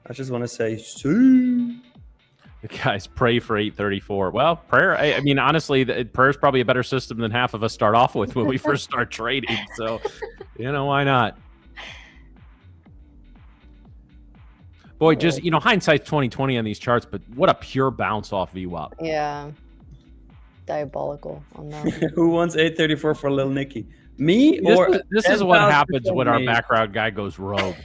I just want to say, see. Guys, pray for 834. Well, prayer. I mean, honestly, prayer is probably a better system than half of us start off with when we first start trading. So, why not? Boy, just hindsight's 2020 on these charts, but what a pure bounce off VWAP. Yeah. Diabolical on that one. Who wants 834 for Lil Nicky? Me or This is what 10,000% happens when our me? background guy goes rogue.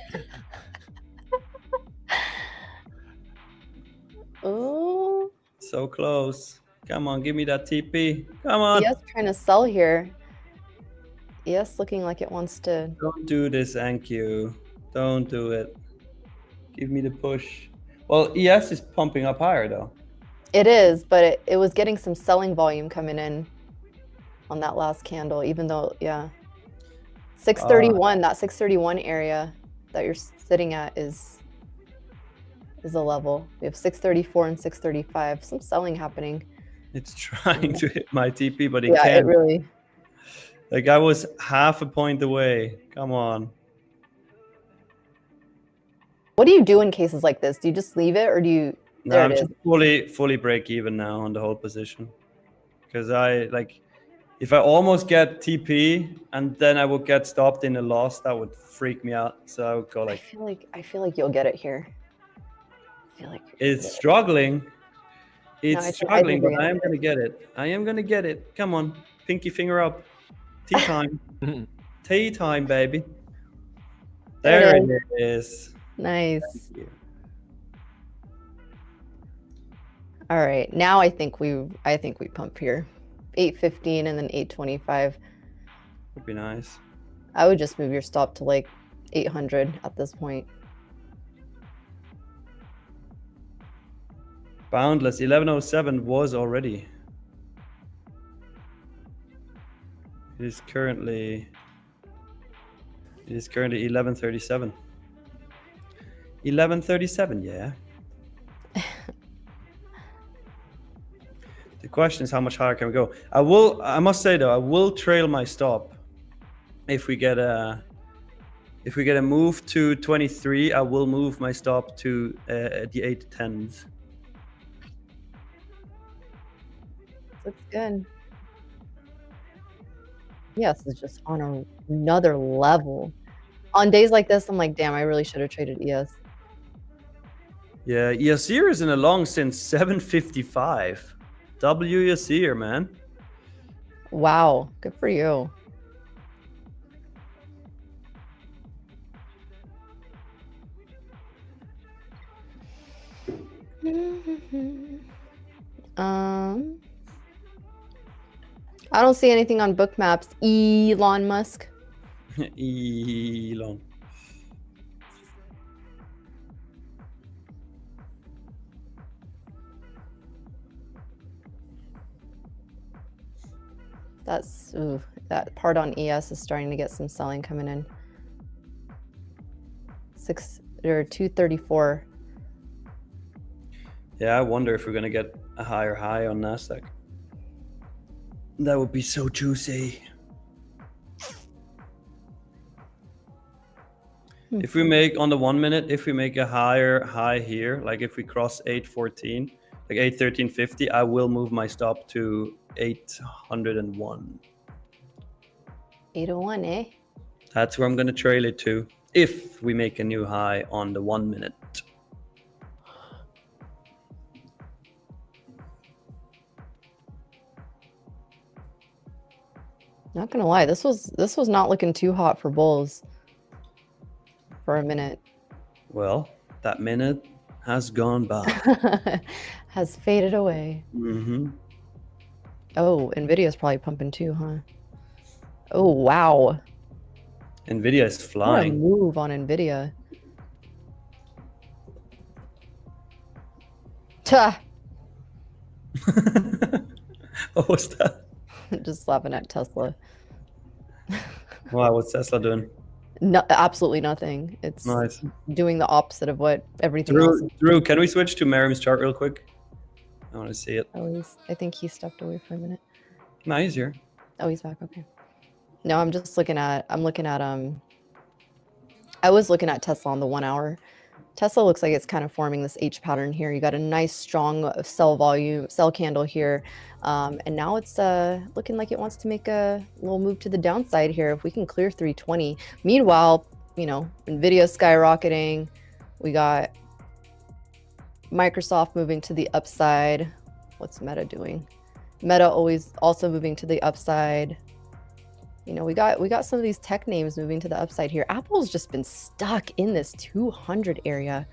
Ooh. So close. Come on, give me that TP. Come on. Yes, trying to sell here. Yes, looking like it wants to. Don't do this, thank you. Don't do it. Give me the push. Well, ES is pumping up higher though. It is, but it was getting some selling volume coming in on that last candle, even though, yeah. 631, that 631 area that you're sitting at is a level. We have 634 and 635. Some selling happening. It's trying to hit my TP, but it Yeah, can't. it really. Like I was half a point away. Come on. What do you do in cases like this? Do you just leave it or do you? No, There I'm it is. just fully break even now on the whole position. Because if I almost get TP and then I would get stopped in a loss, that would freak me out. So I would go I feel like you'll get it here. I feel like it's struggling. It's struggling, but I am going to get it. I am going to get it. Come on. Pinky finger up. Tea time. Tea time, baby. There it is. Nice. All right. Now I think we pump here. 815 and then 825. Would be nice. I would just move your stop to like 800 at this point. Boundless 1107 was already. It is currently 1137. 1137, yeah. The question is, how much higher can we go? I must say though, I will trail my stop if we get a move to 23. I will move my stop to the 810s. Looks good. Yes, it's just on another level. On days like this, I'm like, damn, I really should have traded ES. Yeah, Yasir is in a long since 755. W Yasir, man. Wow, good for you. I don't see anything on book maps. Elon Musk. Elon. That's that part on ES is starting to get some selling coming in. 234. Yeah, I wonder if we're gonna get a higher high on Nasdaq. That would be so juicy. If we make on the 1 minute, if we make a higher high here, like if we cross 814, like 813.50, I will move my stop to 801. 801, eh? That's where I'm gonna trail it to if we make a new high on the 1 minute. Not gonna lie, this was not looking too hot for bulls for a minute. Well, that minute has gone by. Has faded away. Mm-hmm. Oh, Nvidia's probably pumping too, huh? Oh, wow. Nvidia is What a flying. move on Nvidia. Ta! What was that? Just laughing at Tesla. Wow, what's Tesla doing? No, absolutely nothing. It's Nice. doing the opposite of what everything else is. Drew, can we switch to Miriam's chart real quick? I want to see it. Oh, I think he stepped away for a minute. No, he's here. Oh, he's back. Okay. No, I'm looking at I was looking at Tesla on the 1 hour. Tesla looks like it's kind of forming this H pattern here. You got a nice strong sell candle here. And now it's looking like it wants to make a little move to the downside here. If we can clear 320. Meanwhile, you know, Nvidia skyrocketing. We got Microsoft moving to the upside. What's Meta doing? Meta also moving to the upside. You know, we got some of these tech names moving to the upside here. Apple's just been stuck in this 200 area.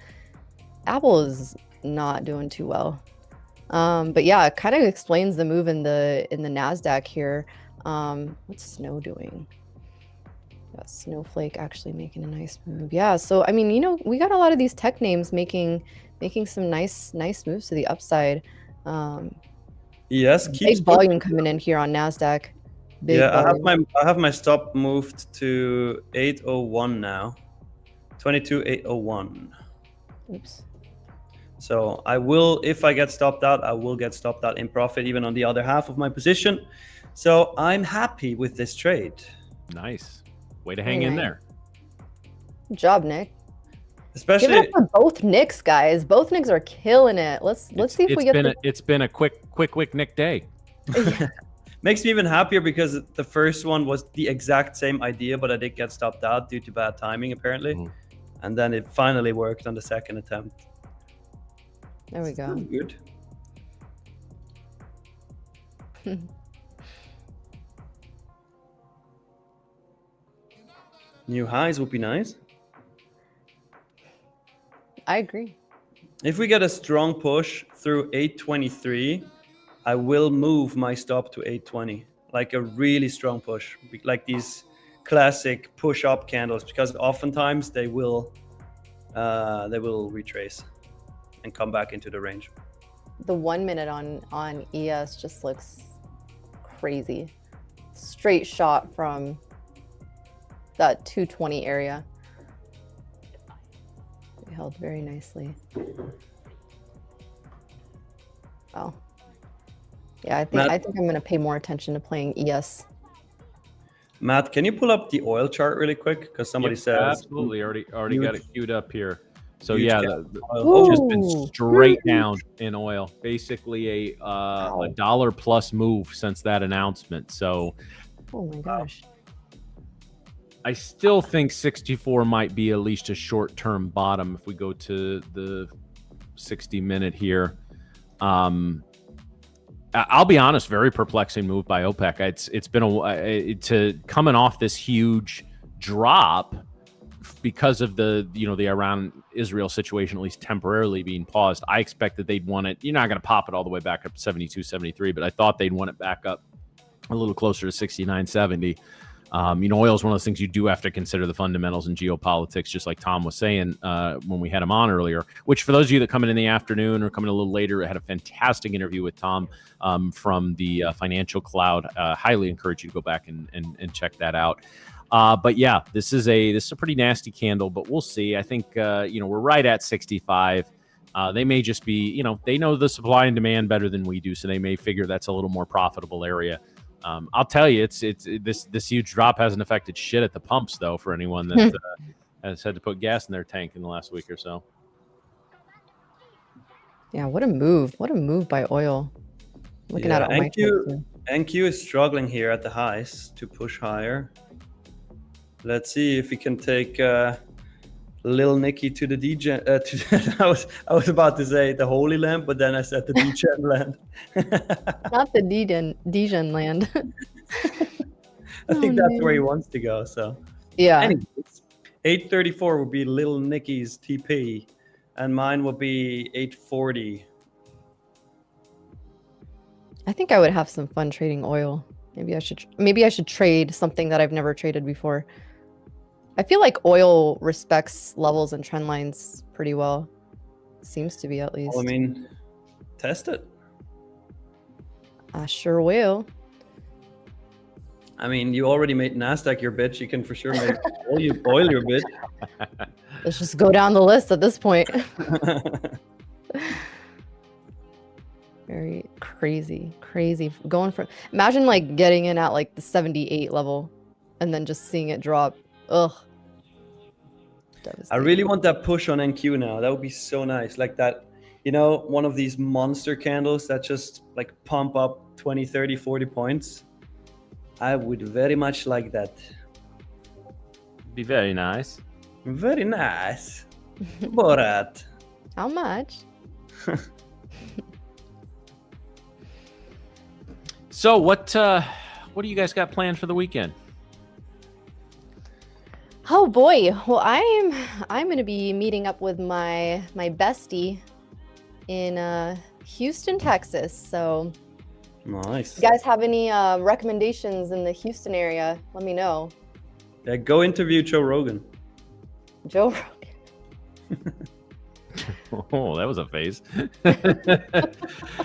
Apple is not doing too well. But yeah, it kind of explains the move in the Nasdaq here. What's Snow doing? Got Snowflake actually making a nice move. Yeah, so I mean, you know, we got a lot of these tech names making some nice moves to the upside. Yes, big volume coming in here on Nasdaq. Big volume. I have my stop moved to 801 now. 22,801. Oops. So I will, if I get stopped out, I will get stopped out in profit even on the other half of my position. So I'm happy with this trade. Nice. Way to hang in there. Good job, Nick. Especially give it up for both Nicks, guys. Both Nicks are killing it. Let's see if we get it's been a quick Nick day. Makes me even happier because the first one was the exact same idea, but I did get stopped out due to bad timing apparently. And then it finally worked on the second attempt. There we go. Good. New highs would be nice. I agree. If we get a strong push through 823, I will move my stop to 820, like a really strong push, like these classic push-up candles, because oftentimes they will retrace and come back into the range. The 1 minute on ES just looks crazy. Straight shot from that 220 area. It held very nicely. Oh. Yeah, I think I'm gonna pay more attention to playing ES. Matt, can you pull up the oil chart really quick? Because somebody says absolutely already got it queued up here. So huge yeah, oil. just been straight down in oil. Basically a $1 plus move since that announcement. So oh my gosh. I still think 64 might be at least a short-term bottom if we go to the 60-minute here. I'll be honest, very perplexing move by OPEC. It's been to coming off this huge drop because of the Iran-Israel situation, at least temporarily being paused. I expected they'd want it. You're not going to pop it all the way back up to 72, 73, but I thought they'd want it back up a little closer to 69, 70. Oil is one of those things you do have to consider the fundamentals in geopolitics, just like Tom was saying when we had him on earlier, which for those of you that come in the afternoon or coming a little later, I had a fantastic interview with Tom from the Financial Cloud. Highly encourage you to go back and check that out. But yeah, this is a pretty nasty candle, but we'll see. I think, we're right at 65. They may just be, they know the supply and demand better than we do, so they may figure that's a little more profitable area. I'll tell you, this huge drop hasn't affected shit at the pumps though. For anyone that has had to put gas in their tank in the last week or so. Yeah, what a move! What a move by oil. Looking at it on my NQ is struggling here at the highs to push higher. Let's see if we can take Lil Nicky to the DJ. I was about to say the Holy Land, but then I said the DJ land. Not the Degen land. I think that's where he wants to go. So yeah. Anyways, 834 would be Lil Nicky's TP, and mine will be 840. I think I would have some fun trading oil. Maybe I should trade something that I've never traded before. I feel like oil respects levels and trend lines pretty well. Seems to be, at least. Well, I mean, test it. I sure will. I mean, you already made NASDAQ your bitch. You can for sure make oil your bitch. Let's just go down the list at this point. Very crazy. Going from, imagine like getting in at like the 78 level and then just seeing it drop. Ugh. I really want that push on NQ now. That would be so nice. Like that, one of these monster candles that just like pump up 20, 30, 40 points. I would very much like that. Be very nice. Very nice. Borat. How much? So what do you guys got planned for the weekend? Oh boy. Well, I'm going to be meeting up with my bestie in Houston, Texas. So nice. If you guys have any recommendations in the Houston area, let me know. Yeah, go interview Joe Rogan. Joe Rogan. Oh, that was a phase.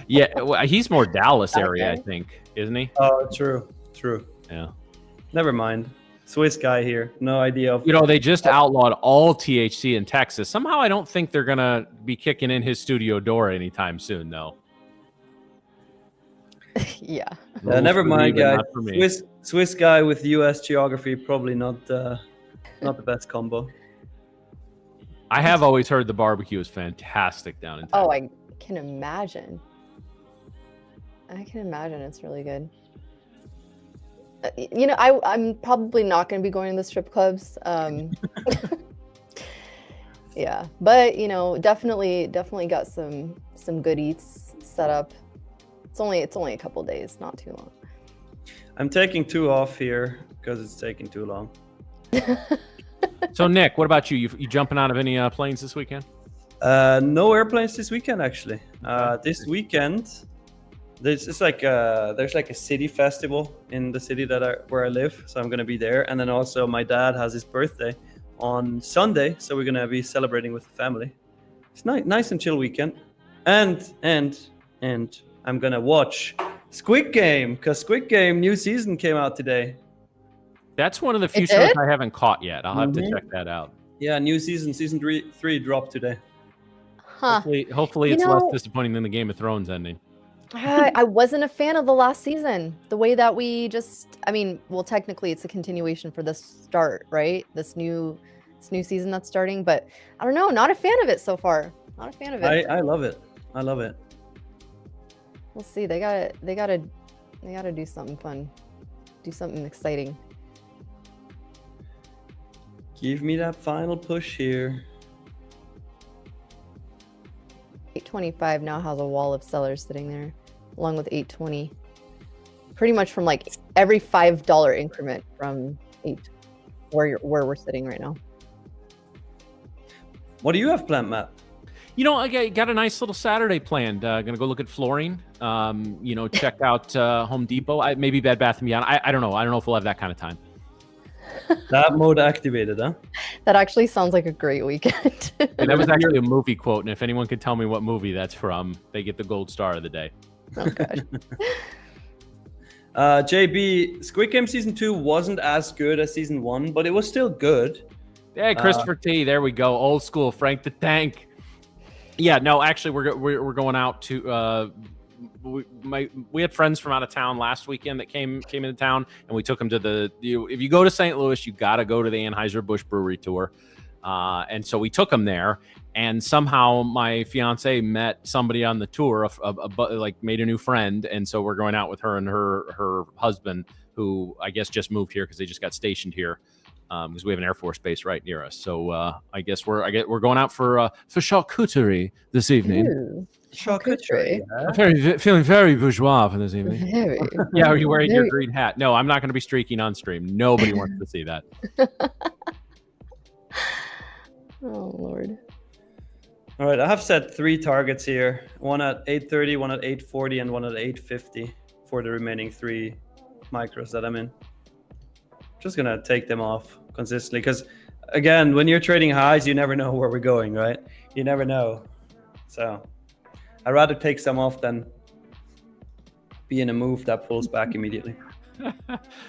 Yeah, well, he's more Dallas area, I think, isn't he? Oh, true. Yeah. Never mind. Swiss guy here. No idea. They just outlawed all THC in Texas. Somehow I don't think they're going to be kicking in his studio door anytime soon, though. Yeah. Never mind, guy. Swiss guy with US geography, probably not the best combo. I have always heard the barbecue is fantastic down in Texas. Oh, I can imagine. It's really good. I'm probably not going to be going to the strip clubs. Yeah, but definitely got some good eats set up. It's only a couple days, not too long. I'm taking 2 off here because it's taking too long. So Nick, what about you? You jumping out of any planes this weekend? No airplanes this weekend, actually. This weekend, there's like a city festival in the city where I live, so I'm gonna be there. And then also my dad has his birthday on Sunday, so we're gonna be celebrating with the family. It's nice and chill weekend. And I'm gonna watch Squid Game, because Squid Game new season came out today. That's one of the few shows I haven't caught yet. I'll have to check that out. Yeah, new season 3 dropped today. Huh. Hopefully it's less disappointing than the Game of Thrones ending. I wasn't a fan of the last season. The way that we well, technically it's a continuation for the start, right? This new season that's starting, but I don't know, not a fan of it so far. Not a fan of it. I love it. I love it. We'll see. They gotta do something fun. Do something exciting. Give me that final push here. 825 now has a wall of sellers sitting there, along with 820. Pretty much from like every $5 increment from where we're sitting right now. What do you have planned, Matt? You know, I got a nice little Saturday planned. Gonna go look at flooring. Check out Home Depot. Maybe Bed Bath & Beyond. I don't know. I don't know if we'll have that kind of time. That mode activated, huh? That actually sounds like a great weekend. That was actually a movie quote, and if anyone could tell me what movie that's from, they get the gold star of the day. Oh gosh. JB, Squid Game season 2 wasn't as good as season 1, but it was still good. Hey, Christopher T. There we go. Old school Frank the Tank. Yeah, no, actually, we're going out to. We had friends from out of town last weekend that came into town, and we took them to if you go to St. Louis, you got to go to the Anheuser-Busch Brewery tour. And so we took them there, and somehow my fiance met somebody on the tour, like made a new friend. And so we're going out with her and her husband, who I guess just moved here because they just got stationed here. Because we have an Air Force base right near us, so I guess we're going out for charcuterie this evening. Ooh, charcuterie. I'm feeling very bourgeois for this evening. Very. Yeah, are you wearing your green hat? No, I'm not going to be streaking on stream. Nobody wants to see that. Oh Lord. All right, I have set 3 targets here: one at 830, one at 840, and one at 850 for the remaining 3 micros that I'm in. Just gonna take them off consistently, because again, when you're trading highs, you never know where we're going, right? You never know. So I'd rather take some off than be in a move that pulls back immediately.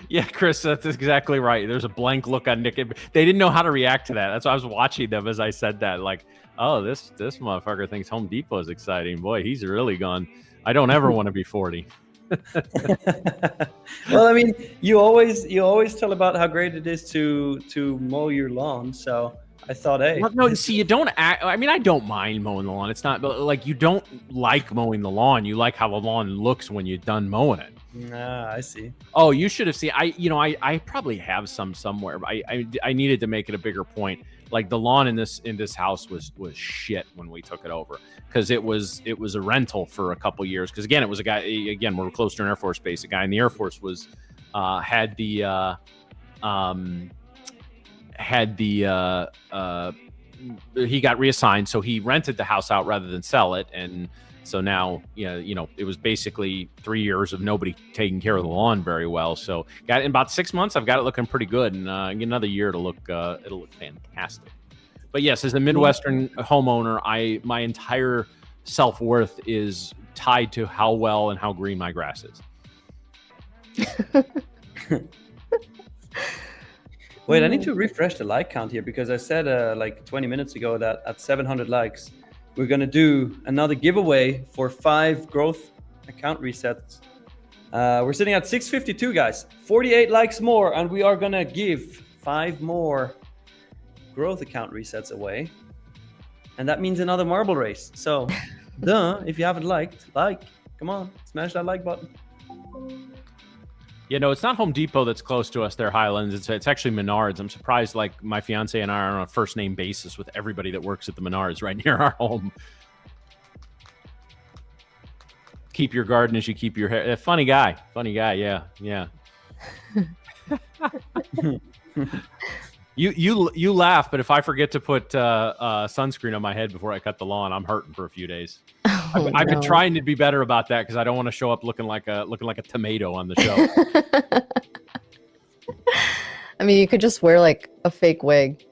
Yeah, Chris, that's exactly right. There's a blank look on Nick. They didn't know how to react to that. That's why I was watching them as I said that. Like, oh, this motherfucker thinks Home Depot is exciting. Boy, he's really gone. I don't ever want to be 40. Well, I mean, you always tell about how great it is to mow your lawn. So I thought, hey, well, no, see, you don't act. I mean, I don't mind mowing the lawn. It's not like you don't like mowing the lawn. You like how the lawn looks when you're done mowing it. Nah, I see. Oh, you should have seen. I probably have some somewhere. But I needed to make it a bigger point. Like the lawn in this house was shit when we took it over, because it was a rental for a couple years. Because again, it was a guy. Again, we're close to an Air Force base. A guy in the Air Force was he got reassigned, so he rented the house out rather than sell it. And so now, it was basically 3 years of nobody taking care of the lawn very well. So in about 6 months, I've got it looking pretty good, and another year it'll look fantastic. But yes, as a Midwestern homeowner, my entire self-worth is tied to how well and how green my grass is. Wait, I need to refresh the like count here, because I said like 20 minutes ago that at 700 likes, we're going to do another giveaway for 5 growth account resets. We're sitting at 652, guys. 48 likes more, and we are going to give 5 more growth account resets away. And that means another marble race. So, if you haven't liked, come on, smash that like button. Yeah, no, it's not Home Depot that's close to us there, Highlands. It's actually Menards. I'm surprised, like, my fiance and I are on a first name basis with everybody that works at the Menards right near our home. keep your garden as you keep your hair. Funny guy. Yeah. You laugh, but if I forget to put sunscreen on my head before I cut the lawn, I'm hurting for a few days. I've been trying to be better about that because I don't want to show up looking like a tomato on the show. I mean, you could just wear like a fake wig.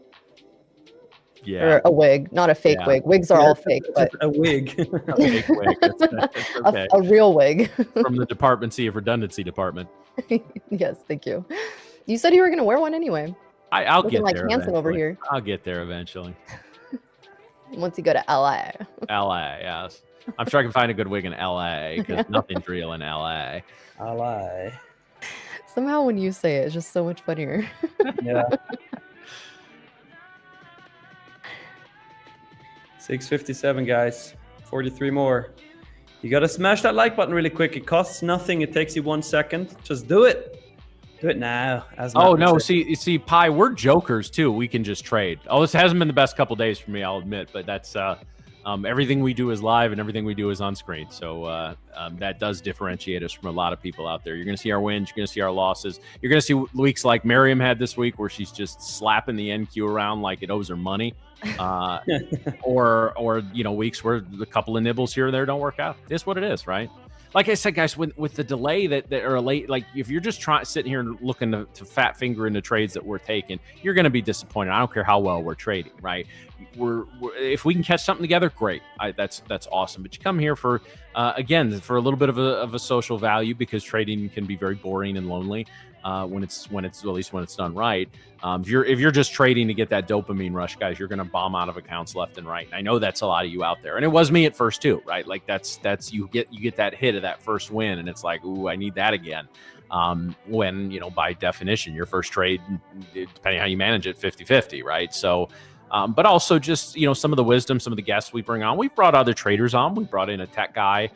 Yeah. Or a wig, not a fake wig. Wigs are all fake, but a wig. A fake wig. That's okay. A real wig. From the Department of Redundancy Department. Yes, thank you. You said you were going to wear one anyway. I'll Looking get like there. Hanson over here. I'll get there eventually. Once you go to LA. LA, yes. I'm sure I can find a good wig in LA because nothing's real in LA. LA. Somehow when you say it, it's just so much funnier. Yeah. 6:57, guys. 43 more. You got to smash that like button really quick. It costs nothing. It takes you 1 second. Just do it. Do it now. Oh, no. See, Pi, we're jokers, too. We can just trade. Oh, this hasn't been the best couple days for me, I'll admit. But that's everything we do is live and everything we do is on screen. So that does differentiate us from a lot of people out there. You're going to see our wins. You're going to see our losses. You're going to see weeks like Miriam had this week where she's just slapping the NQ around like it owes her money. Or weeks where a couple of nibbles here or there don't work out. It's what it is, right? Like I said, guys, with the delay that are late, like if you're just sitting here and looking to fat finger into trades that we're taking, you're going to be disappointed. I don't care how well we're trading, right? We're if we can catch something together, great. That's awesome. But you come here for again for a little bit of a social value because trading can be very boring and lonely. When it's at least when it's done right. If you're just trading to get that dopamine rush, guys, you're going to bomb out of accounts left and right. And I know that's a lot of you out there, and it was me at first too, right? Like that's you get that hit of that first win, and it's like, ooh, I need that again. When by definition, your first trade, depending how you manage it, 50-50, right? So. But also just, some of the wisdom, some of the guests we bring on. We've brought other traders on. We brought in a tech guy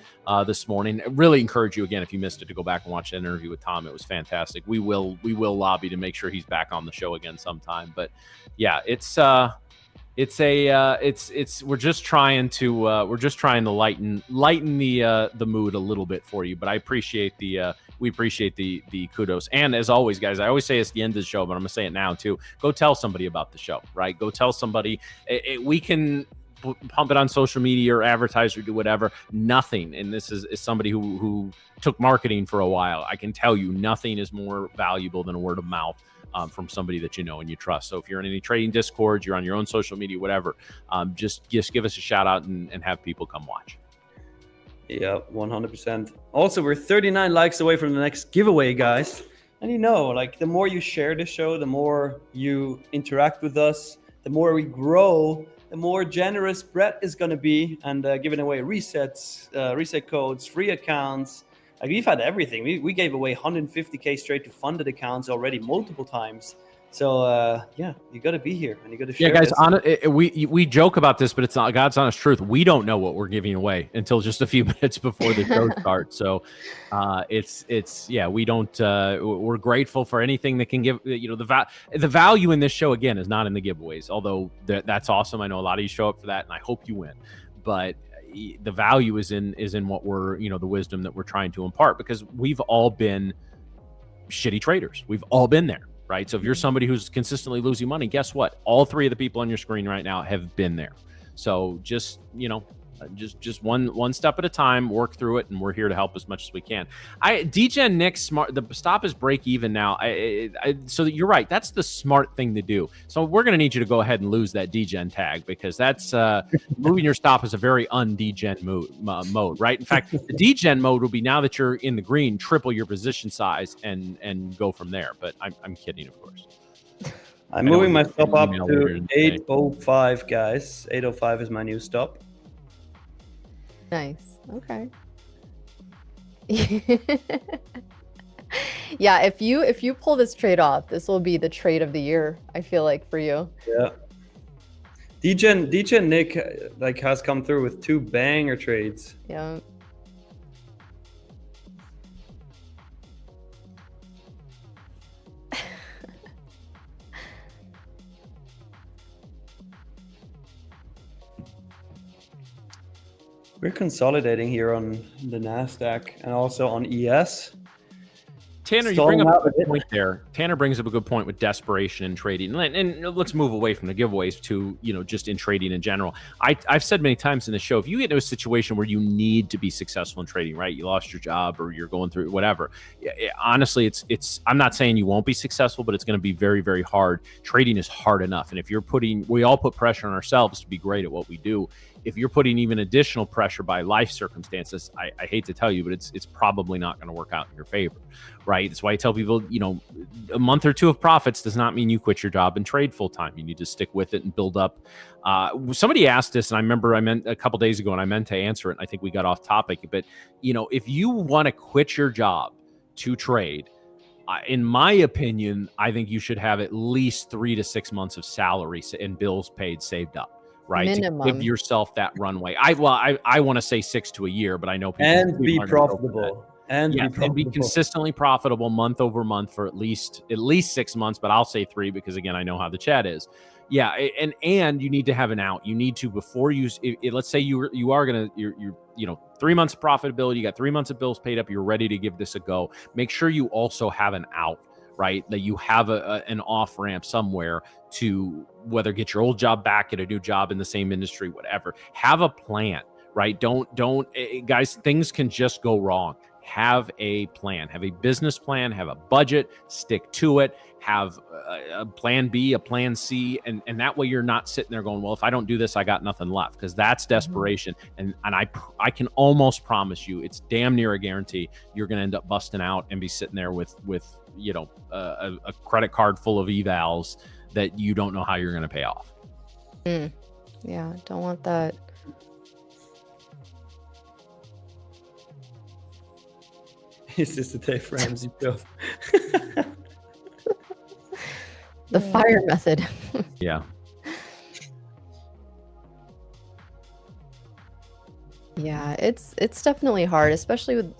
this morning. I really encourage you, again, if you missed it, to go back and watch that interview with Tom. It was fantastic. We will lobby to make sure he's back on the show again sometime. But yeah, we're just trying to lighten the mood a little bit for you. But I appreciate we appreciate the kudos. And as always, guys, I always say it's the end of the show, but I'm gonna say it now too. Go tell somebody about the show, right? Go tell somebody. We can pump it on social media or advertise or do whatever. Nothing. And this is somebody who took marketing for a while. I can tell you nothing is more valuable than a word of mouth. From somebody that you know and you trust. So if you're in any trading discords, you're on your own social media, whatever, just give us a shout out and have people come watch. Yeah, 100%. Also, we're 39 likes away from the next giveaway, guys. And the more you share the show, the more you interact with us, the more we grow, the more generous Brett is going to be and giving away resets, reset codes, free accounts. Like we've had everything. We gave away 150K straight to funded accounts already multiple times. So you got to be here and you got to share. Yeah, guys. We joke about this, but it's not God's honest truth. We don't know what we're giving away until just a few minutes before the show starts. So we don't. We're grateful for anything that can give. The value in this show again is not in the giveaways, although that's awesome. I know a lot of you show up for that, and I hope you win. But the value is in what we're the wisdom that we're trying to impart, because we've all been shitty traders. We've all been there, right? So if you're somebody who's consistently losing money, guess what? All three of the people on your screen right now have been there. So just just one step at a time, work through it, and we're here to help as much as we can. DGen Nick smart. The stop is break even now. So you're right. That's the smart thing to do. So we're going to need you to go ahead and lose that DGen tag, because that's moving your stop is a very un-DGen mode, right? In fact, the DGen mode will be, now that you're in the green, triple your position size and go from there. But I'm kidding, of course. I'm moving my stop up to 805, guys. 805 is my new stop. Nice. Okay. Yeah, if you pull this trade off, this will be the trade of the year, I feel like, for you. Yeah. DGen Nick has come through with 2 banger trades. Yeah. We're consolidating here on the NASDAQ and also on ES. Tanner, you bring up a good point there. Tanner brings up a good point with desperation in trading, and let's move away from the giveaways to just in trading in general. I've said many times in the show, if you get into a situation where you need to be successful in trading, right? You lost your job or you're going through whatever. Honestly, it's. I'm not saying you won't be successful, but it's going to be very, very hard. Trading is hard enough, and if you're we all put pressure on ourselves to be great at what we do. If you're putting even additional pressure by life circumstances, I hate to tell you, but it's probably not going to work out in your favor, right? That's why I tell people, a month or two of profits does not mean you quit your job and trade full time. You need to stick with it and build up. Somebody asked this, and I remember I meant a couple days ago, and I meant to answer it. And I think we got off topic, but if you want to quit your job to trade, in my opinion, I think you should have at least 3 to 6 months of salary and bills paid saved up. Right, minimum. To give yourself that runway. I want to say 6 to a year, but I know people and be profitable and be consistently profitable month over month for at least 6 months. But I'll say 3 because again, I know how the chat is. Yeah, and you need to have an out. You need to before you. Let's say you're 3 months of profitability. You got 3 months of bills paid up. You're ready to give this a go. Make sure you also have an out. Right, that you have an off ramp somewhere to whether get your old job back, get a new job in the same industry, whatever. Have a plan, right? Don't guys, things can just go wrong. Have a plan, have a business plan, have a budget, stick to it, have a plan B, a plan C, and that way you're not sitting there going, well, if I don't do this, I got nothing left, because that's desperation. And I can almost promise you, it's damn near a guarantee you're going to end up busting out and be sitting there with a credit card full of evals that you don't know how you're going to pay off. Yeah, don't want that. It's just a day for Ramsey Joe. The fire method. Yeah. Yeah, it's definitely hard, especially with,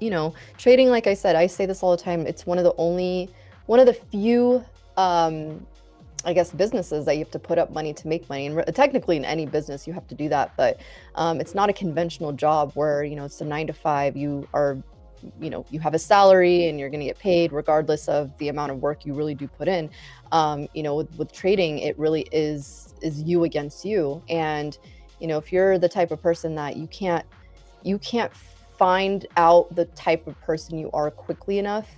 trading. Like I said, I say this all the time. It's one of the few, I guess, businesses that you have to put up money to make money. And technically in any business, you have to do that. But it's not a conventional job where, it's a 9 to 5. You are, you have a salary and you're going to get paid regardless of the amount of work you really do put in. With trading, it really is you against you. And, if you're the type of person that you can't find out the type of person you are quickly enough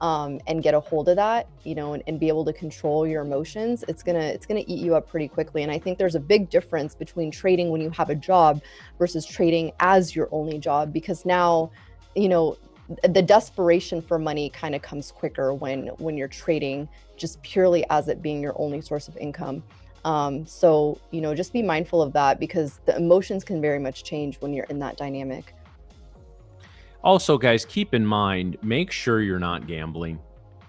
and get a hold of that, and be able to control your emotions, it's gonna eat you up pretty quickly. And I think there's a big difference between trading when you have a job versus trading as your only job, because now, the desperation for money kind of comes quicker when you're trading just purely as it being your only source of income. So, just be mindful of that, because the emotions can very much change when you're in that dynamic. Also, guys, keep in mind, make sure you're not gambling.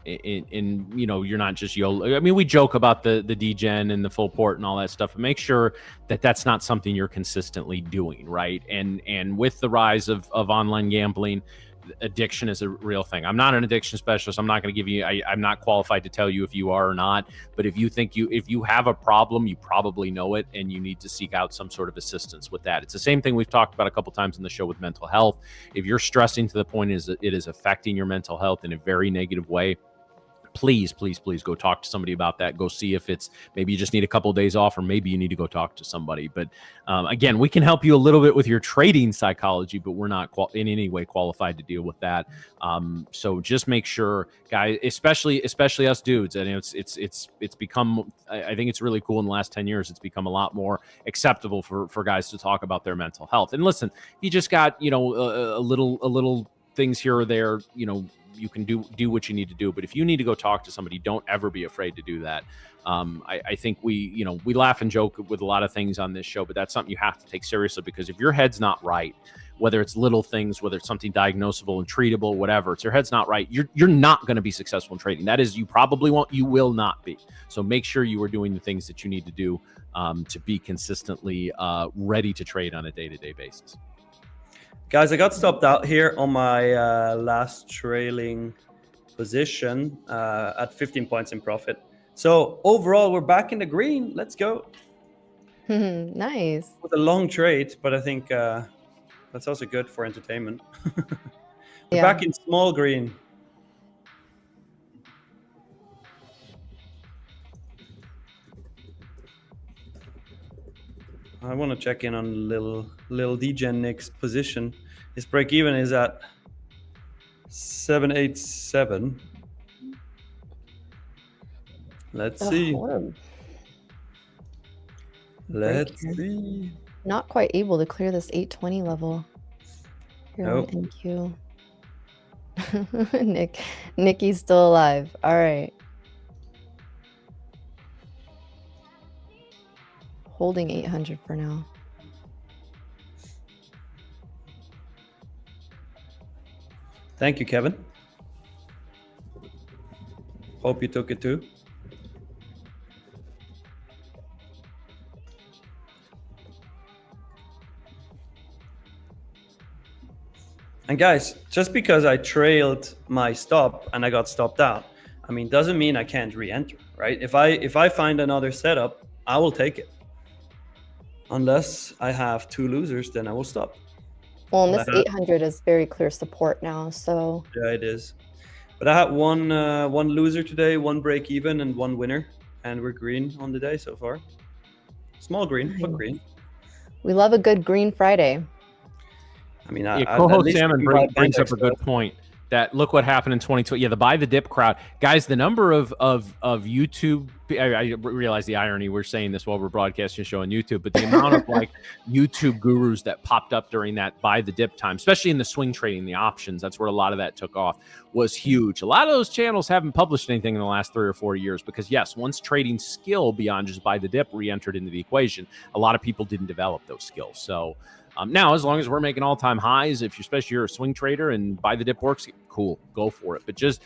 You're not just YOLO. I mean, we joke about the degen and the full port and all that stuff, but make sure that that's not something you're consistently doing, right? And with the rise of online gambling, addiction is a real thing. I'm not an addiction specialist. I'm not going to give you, I'm not qualified to tell you if you are or not, but if you have a problem, you probably know it, and you need to seek out some sort of assistance with that. It's the same thing we've talked about a couple times in the show with mental health. If you're stressing to the point it is affecting your mental health in a very negative way, please go talk to somebody about that. Go see if it's maybe you just need a couple of days off, or maybe you need to go talk to somebody. But again, we can help you a little bit with your trading psychology, but we're not in any way qualified to deal with that. So just make sure, guys, especially us dudes, and it's become, I think it's really cool in the last 10 years. It's become a lot more acceptable for guys to talk about their mental health. And listen, you just got a little things here or there, you can do what you need to do. But if you need to go talk to somebody, don't ever be afraid to do that. I think we laugh and joke with a lot of things on this show, but that's something you have to take seriously, because if your head's not right, whether it's little things, whether it's something diagnosable and treatable, whatever, if your head's not right, you're not going to be successful in trading. That is, you probably won't, you will not be. So make sure you are doing the things that you need to do to be consistently ready to trade on a day-to-day basis. Guys, I got stopped out here on my last trailing position at 15 points in profit. So overall, we're back in the green. Let's go. Nice. With a long trade, but I think That's also good for entertainment. We're Yeah. back in small green. I want to check in on little Degen Nick's position. His break even is at 787. Let's see. Let's see. Not quite able to clear this 820 level. Here on Nope. NQ. Nikki's still alive. All right. Holding 800 for now. Thank you, Kevin. Hope you took it too. And guys, just because I trailed my stop and I got stopped out, I mean, doesn't mean I can't re-enter, right? If I find another setup, I will take it. Unless I have 2 losers, then I will stop. Well, and this 800 is very clear support now, so. Yeah, it is. But I had one loser today, 1 break even, and 1 winner, and we're green on the day so far. Small green, but green. We love a good Green Friday. I mean, co-host Salmon brings up a good point. That look what happened in 2020. Yeah, the buy the dip crowd, guys. The number of YouTube. I realize the irony. We're saying this while we're broadcasting a show on YouTube, but the amount of like YouTube gurus that popped up during that buy the dip time, especially in the swing trading, the options. That's where a lot of that took off. Was huge. A lot of those channels haven't published anything in the last 3 or 4 years because yes, once trading skill beyond just buy the dip re-entered into the equation, a lot of people didn't develop those skills. So. Now, as long as we're making all-time highs, especially you're a swing trader and buy the dip works, cool, go for it. But just,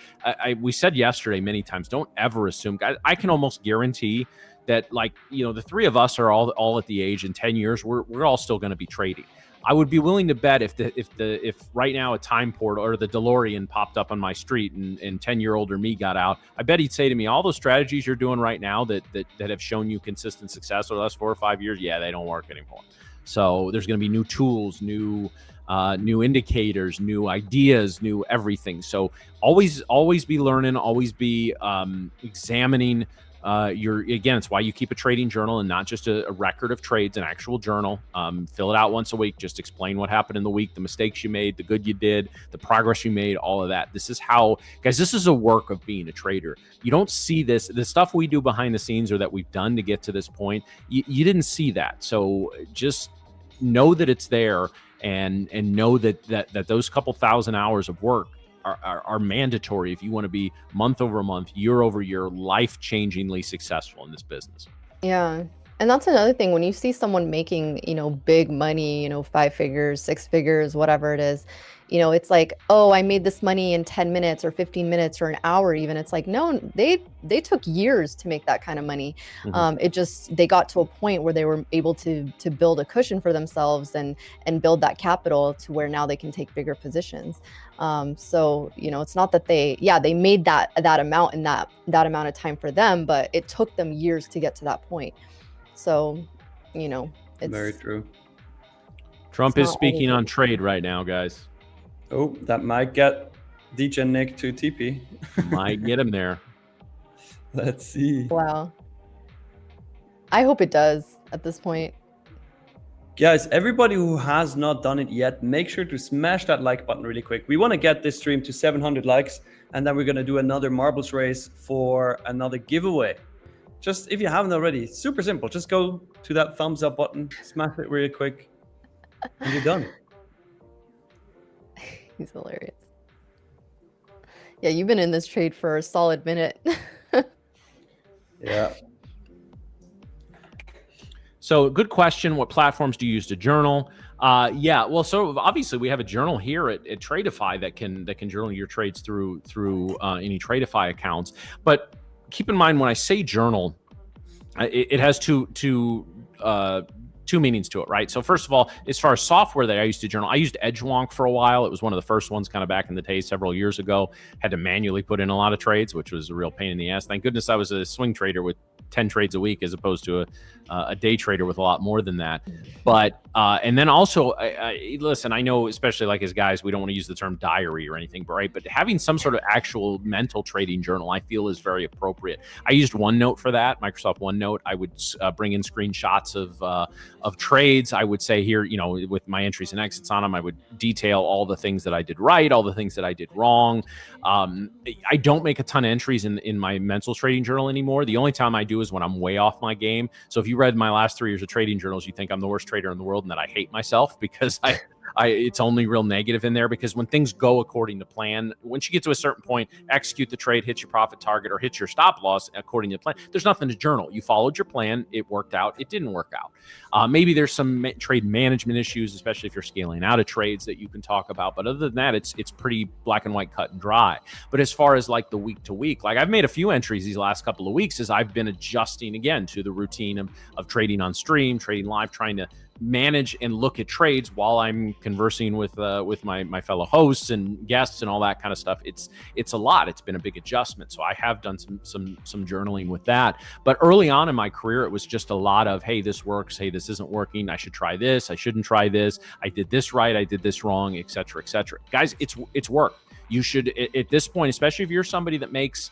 we said yesterday many times, don't ever assume. Guys, I can almost guarantee that, like, you know, the 3 of us are all at the age in 10 years, we're all still going to be trading. I would be willing to bet if right now a time portal or the DeLorean popped up on my street and 10-year-older me got out, I bet he'd say to me, all those strategies you're doing right now that have shown you consistent success over the last 4 or 5 years, yeah, they don't work anymore. So there's going to be new tools, new indicators, new ideas, new everything. So always be learning, always be examining again, it's why you keep a trading journal and not just a record of trades, an actual journal. Fill it out once a week. Just explain what happened in the week, the mistakes you made, the good you did, the progress you made, all of that. This is how, guys, this is a work of being a trader. You don't see this, the stuff we do behind the scenes or that we've done to get to this point. You didn't see that. So just know that it's there and know that those couple thousand hours of work are mandatory if you want to be month over month, year over year, life-changingly successful in this business. Yeah. And that's another thing. When you see someone making, big money, 5 figures, 6 figures, whatever it is, it's like, oh, I made this money in 10 minutes or 15 minutes or an hour even. It's like, no, they took years to make that kind of money. Mm-hmm. They got to a point where they were able to build a cushion for themselves and build that capital to where now they can take bigger positions. So, it's not that they made that amount in that amount of time for them, but it took them years to get to that point. So, it's very true. Trump is speaking on trade right now, guys. Oh, that might get Degen Nick to TP. Might get him there. Let's see. Wow. I hope it does at this point. Guys, everybody who has not done it yet, make sure to smash that like button really quick. We want to get this stream to 700 likes, and then we're going to do another marbles race for another giveaway. Just if you haven't already, super simple. Just go to that thumbs up button, smash it really quick, and you're done. He's hilarious. Yeah, you've been in this trade for a solid minute. Yeah. So good question. What platforms do you use to journal? Yeah, well, so obviously we have a journal here at Tradeify that can journal your trades through any Tradeify accounts. But keep in mind when I say journal, it has two meanings to it, right? So first of all, as far as software that I used to journal, I used Edgewonk for a while. It was one of the first ones kind of back in the day several years ago. Had to manually put in a lot of trades, which was a real pain in the ass. Thank goodness I was a swing trader with 10 trades a week as opposed to a day trader with a lot more than that. But and then also, listen, I know, especially like as guys, we don't want to use the term diary or anything, but right? But having some sort of actual mental trading journal, I feel, is very appropriate. I used OneNote for that, Microsoft OneNote. I would bring in screenshots of trades. I would say here, you know, with my entries and exits on them, I would detail all the things that I did right, all the things that I did wrong. I don't make a ton of entries in my mental trading journal anymore. The only time I do is when I'm way off my game. So if you read my last 3 years of trading journals, you think I'm the worst trader in the world and that I hate myself because it's only real negative in there, because when things go according to plan, once you get to a certain point, execute the trade, hit your profit target or hit your stop loss according to plan, there's nothing to journal. You followed your plan. It worked out. It didn't work out. Maybe there's some trade management issues, especially if you're scaling out of trades, that you can talk about. But other than that, it's pretty black and white, cut and dry. But as far as like the week to week, like I've made a few entries these last couple of weeks as I've been adjusting again to the routine of trading on stream, trading live, trying to manage and look at trades while I'm conversing with my fellow hosts and guests and all that kind of stuff. It's a lot. It's been a big adjustment. So I have done some journaling with that. But early on in my career, it was just a lot of, hey, this works. Hey, this isn't working. I should try this. I shouldn't try this. I did this right. I did this wrong, et cetera, et cetera. Guys, it's work. You should, at this point, especially if you're somebody that makes,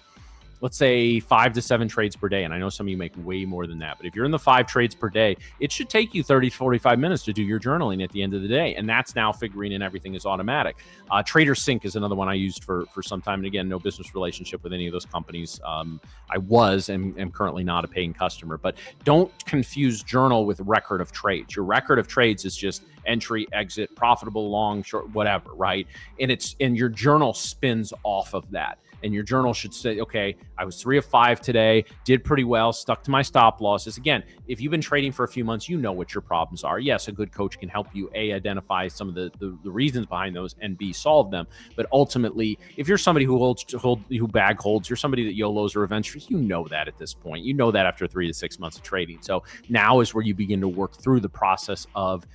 let's say 5 to 7 trades per day. And I know some of you make way more than that, but if you're in the 5 trades per day, it should take you 30 to 45 minutes to do your journaling at the end of the day. And that's now figuring in everything is automatic. Trader Sync is another one I used for some time. And again, no business relationship with any of those companies. I was and am currently not a paying customer, but don't confuse journal with record of trades. Your record of trades is just entry, exit, profitable, long, short, whatever, right? And your journal spins off of that. And your journal should say, okay, I was 3 of 5 today, did pretty well, stuck to my stop losses. Again, if you've been trading for a few months, you know what your problems are. Yes, a good coach can help you, A, identify some of the reasons behind those, and B, solve them. But ultimately, if you're somebody who bag holds, you're somebody that YOLOs or adventures, you know that at this point. You know that after 3 to 6 months of trading. So now is where you begin to work through the process of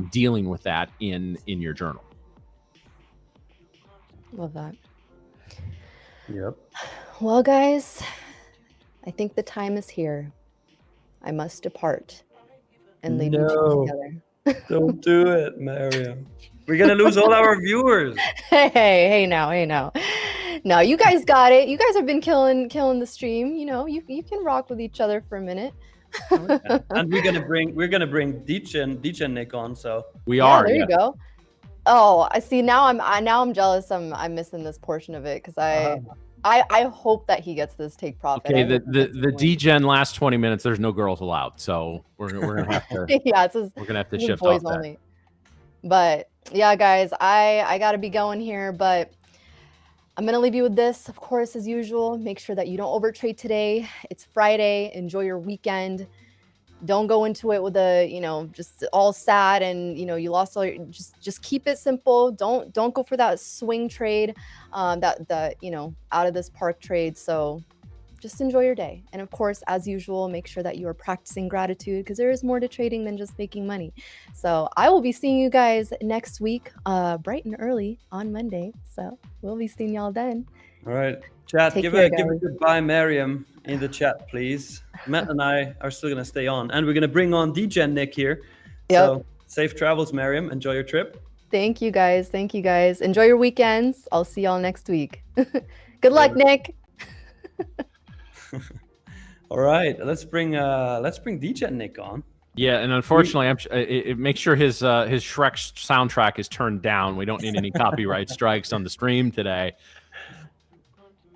dealing with that in your journal. Love that. Yep. Well, guys, I think the time is here. I must depart and leave you two together. Don't do it, Mariam. We're gonna lose all our viewers. Hey now. No, you guys got it. You guys have been killing the stream. You know, you can rock with each other for a minute. And we're gonna bring Deej and Nick on. So we are. There you go. Oh, I see. Now I'm jealous. I'm missing this portion of it because I hope that he gets this take profit. Okay, the D-Gen last 20 minutes. There's no girls allowed, so we're gonna have to. Yeah, we're gonna have to shift boys off that. Only. But yeah, guys, I gotta be going here, but I'm gonna leave you with this, of course, as usual. Make sure that you don't overtrade today. It's Friday. Enjoy your weekend. Don't go into it with just all sad and you lost all your. Just keep it simple. Don't go for that swing trade, that out of this park trade. So just enjoy your day. And of course, as usual, make sure that you are practicing gratitude because there is more to trading than just making money. So I will be seeing you guys next week, bright and early on Monday. So we'll be seeing y'all then. All right, chat. Give a goodbye, Mariam, in the chat, please. Matt and I are still gonna stay on, and we're gonna bring on DJ and Nick here. Yep. So safe travels, Mariam. Enjoy your trip. Thank you guys. Enjoy your weekends. I'll see y'all next week. Good luck, Nick. All right, let's bring DJ and Nick on. Yeah, and unfortunately, make sure his Shrek soundtrack is turned down. We don't need any copyright strikes on the stream today.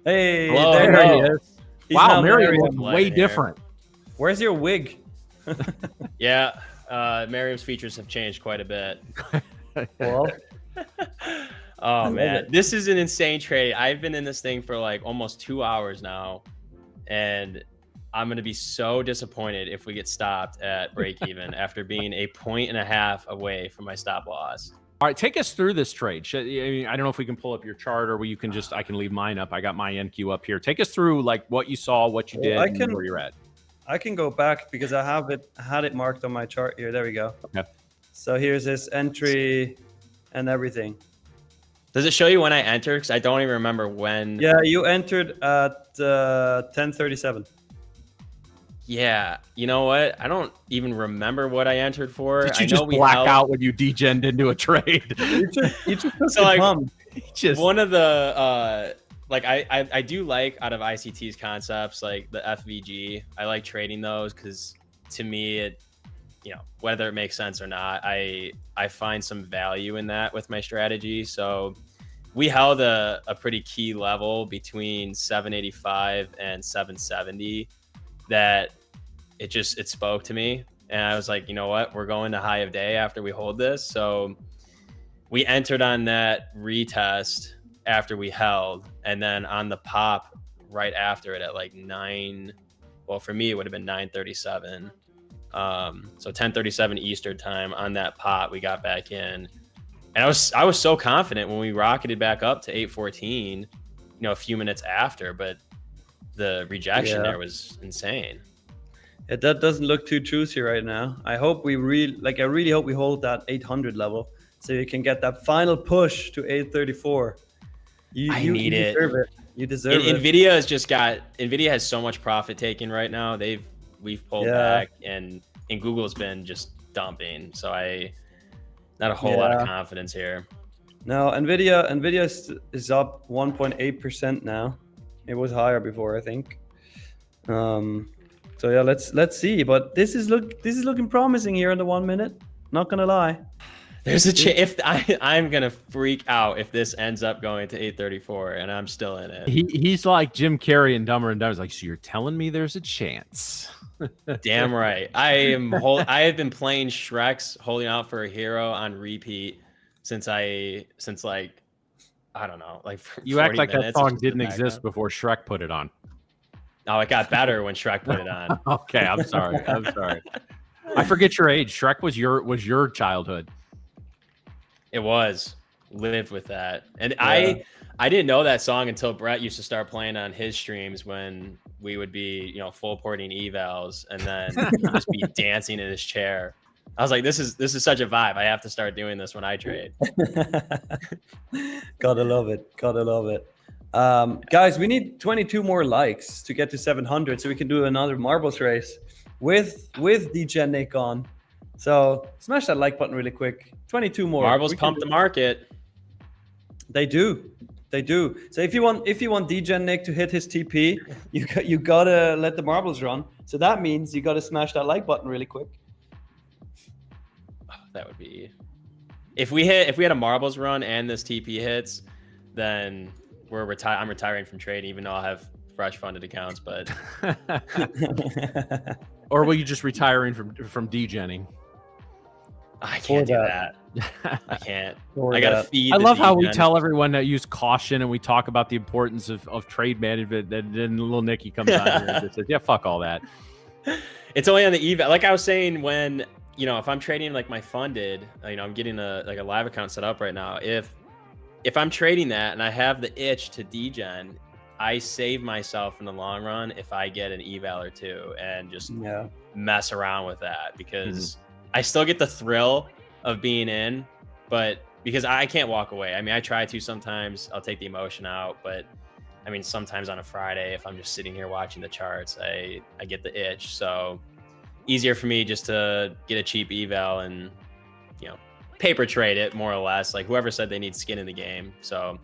Hey, hello, there he is. Wow, Mariam looks way different. Where's your wig? Yeah, Mariam's features have changed quite a bit. Well, oh man, this is an insane trade. I've been in this thing for like almost 2 hours now, and I'm gonna be so disappointed if we get stopped at break even after being 1.5 points away from my stop loss. All right, take us through this trade. I don't know if we can pull up your chart or you can I can leave mine up. I got my NQ up here. Take us through like what you saw, what you did, and where you're at. I can go back because I had it marked on my chart here. There we go. Okay. So here's this entry and everything. Does it show you when I entered? Because I don't even remember when. Yeah, you entered at 10:37. Yeah, you know what? I don't even remember what I entered for. Did you I know just we black held, out when you degened into a trade? You just took So, the like, pump. Just one of the like I do like out of ICT's concepts like the FVG. I like trading those because to me it, you know, whether it makes sense or not, I find some value in that with my strategy. So we held a pretty key level between 785 and 770 that it spoke to me, and I was like, you know what, we're going to high of day after we hold this. So we entered on that retest after we held, and then on the pop right after it at like 9, well, for me it would have been 9:37, so 10:37 Eastern time. On that pop we got back in, and I was so confident when we rocketed back up to 814, you know, a few minutes after, but the rejection there was insane. That doesn't look too juicy right now. I hope I really hope we hold that 800 level so you can get that final push to 834. You deserve it. You deserve it. Nvidia has so much profit taking right now. We've pulled back, and Google's been just dumping. So not a whole lot of confidence here. No, Nvidia is up 1.8% now. It was higher before, I think. So yeah, let's see. But this is looking promising here in the 1 minute. Not gonna lie. There's a chance. I'm gonna freak out if this ends up going to 834 and I'm still in it. He's like Jim Carrey in Dumber and Dumber. He's like, so you're telling me there's a chance? Damn right. I have been playing Shrek's Holding Out for a Hero on repeat since like, I don't know, like you act like that song didn't exist before Shrek put it on. Oh, it got better when Shrek put it on. Okay, I'm sorry. I forget your age. Shrek was your childhood. It was. Lived with that. And I didn't know that song until Brett used to start playing on his streams when we would be, you know, full porting evals, and then he'd just be dancing in his chair. I was like, this is such a vibe. I have to start doing this when I trade. Gotta love it. Guys, we need 22 more likes to get to 700 so we can do another marbles race with DJ Nick on. So smash that like button really quick. 22 more. Marbles pump the market. They do. So if you want DJ Nick to hit his TP, you gotta let the marbles run. So that means you gotta smash that like button really quick. Oh, that would be if we had a marbles run and this TP hits, then I'm retiring from trading, even though I'll have fresh funded accounts. But or will you just retiring from degenning? I can't do that. I can't. I gotta feed. I love how we tell everyone to use caution, and we talk about the importance of trade management. And then little Nicky comes on here and says, "Yeah, fuck all that." It's only on the eval. Like I was saying, when, you know, if I'm trading like my funded, you know, I'm getting a live account set up right now. If I'm trading that and I have the itch to degen, I save myself in the long run if I get an eval or two and just mess around with that, because I still get the thrill of being in, but because I can't walk away. I mean, I try to sometimes. I'll take the emotion out, but I mean, sometimes on a Friday, if I'm just sitting here watching the charts, I get the itch. So easier for me just to get a cheap eval and, you know, paper trade it more or less. Like whoever said they need skin in the game. So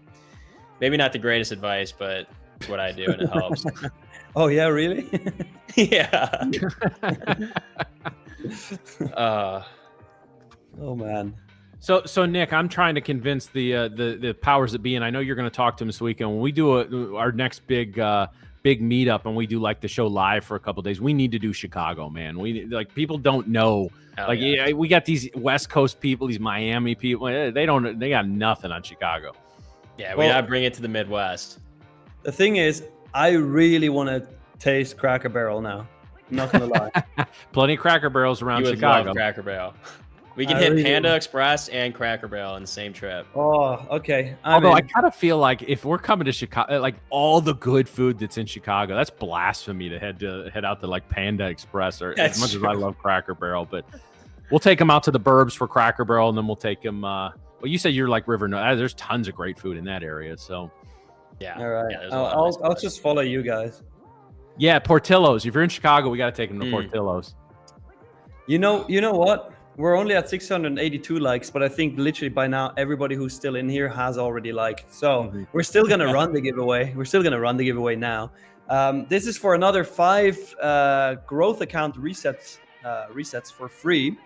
maybe not the greatest advice, but it's what I do and it helps. Oh yeah, really? Yeah. Oh man. So Nick, I'm trying to convince the powers that be, and I know you're going to talk to them this weekend. When we do our next big meetup, and we do like the show live for a couple of days, we need to do Chicago, man. We like, people don't know. We got these West Coast people, these Miami people. They got nothing on Chicago. Yeah, we gotta bring it to the Midwest. The thing is, I really want to taste Cracker Barrel now. I'm not gonna lie. Plenty of Cracker Barrels around You would Chicago. love Cracker Barrel. We can hit Panda Express and Cracker Barrel in the same trip. Oh, okay. Although I kind of feel like if we're coming to Chicago, like all the good food that's in Chicago, that's blasphemy to head out to like Panda Express, or as much as I love Cracker Barrel. But we'll take them out to the burbs for Cracker Barrel, and then we'll take them. Well, you said you're like River North. There's tons of great food in that area. So yeah. All right. Yeah, I'll just follow you guys. Yeah, Portillo's. If you're in Chicago, we got to take him to Mm. Portillo's. You know what? We're only at 682 likes, but I think literally by now everybody who's still in here has already liked. So we're still gonna run the giveaway. We're still gonna run the giveaway now. This is for another 5 growth account resets for free.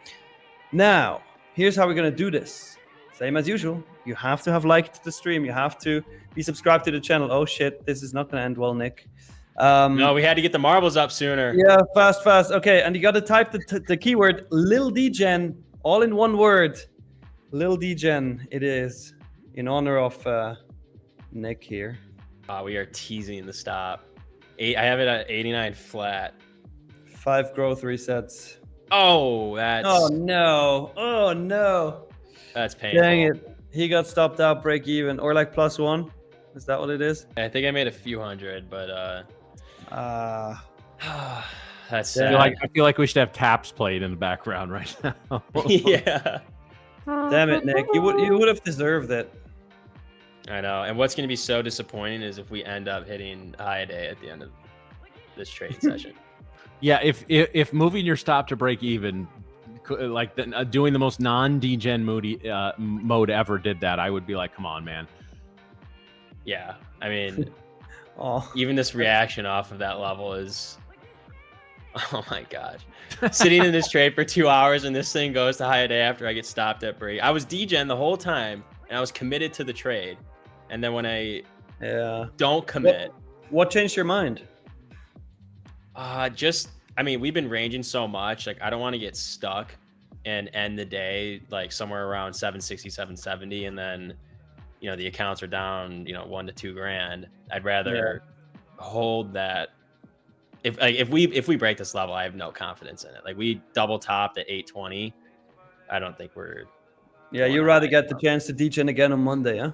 Now, here's how we're gonna do this. Same as usual. You have to have liked the stream. You have to be subscribed to the channel. Oh shit, this is not gonna end well, Nick. No, we had to get the marbles up sooner. Yeah, fast. Okay, and you got to type the keyword Lil Dgen, all in one word. Lil Dgen, it is, in honor of Nick here. We are teasing the stop. I have it at 89 flat. 5 growth resets. Oh, that's. Oh no. That's painful. Dang it. He got stopped out, break even, or like +1. Is that what it is? I think I made a few hundred, but that's sad. I feel like we should have taps played in the background right now. Yeah. Damn it, Nick. You would have deserved it. I know. And what's going to be so disappointing is if we end up hitting high a day at the end of this trade session. Yeah, if moving your stop to break even, like doing the most non-degen mode ever did that, I would be like, come on, man. Yeah, I mean, Oh, even this reaction off of that level is, oh my gosh. Sitting in this trade for 2 hours and this thing goes to high a day after I get stopped at break. I was degen the whole time and I was committed to the trade. And then when I don't commit. What changed your mind? I mean, we've been ranging so much. Like, I don't want to get stuck and end the day like somewhere around 760, 770. And then, you know, the accounts are down, you know, $1 to $2 grand. I'd rather hold that. If we break this level, I have no confidence in it. Like, we double topped at 820. I don't think we're. Yeah, you'd rather get the chance to degen again on Monday, huh?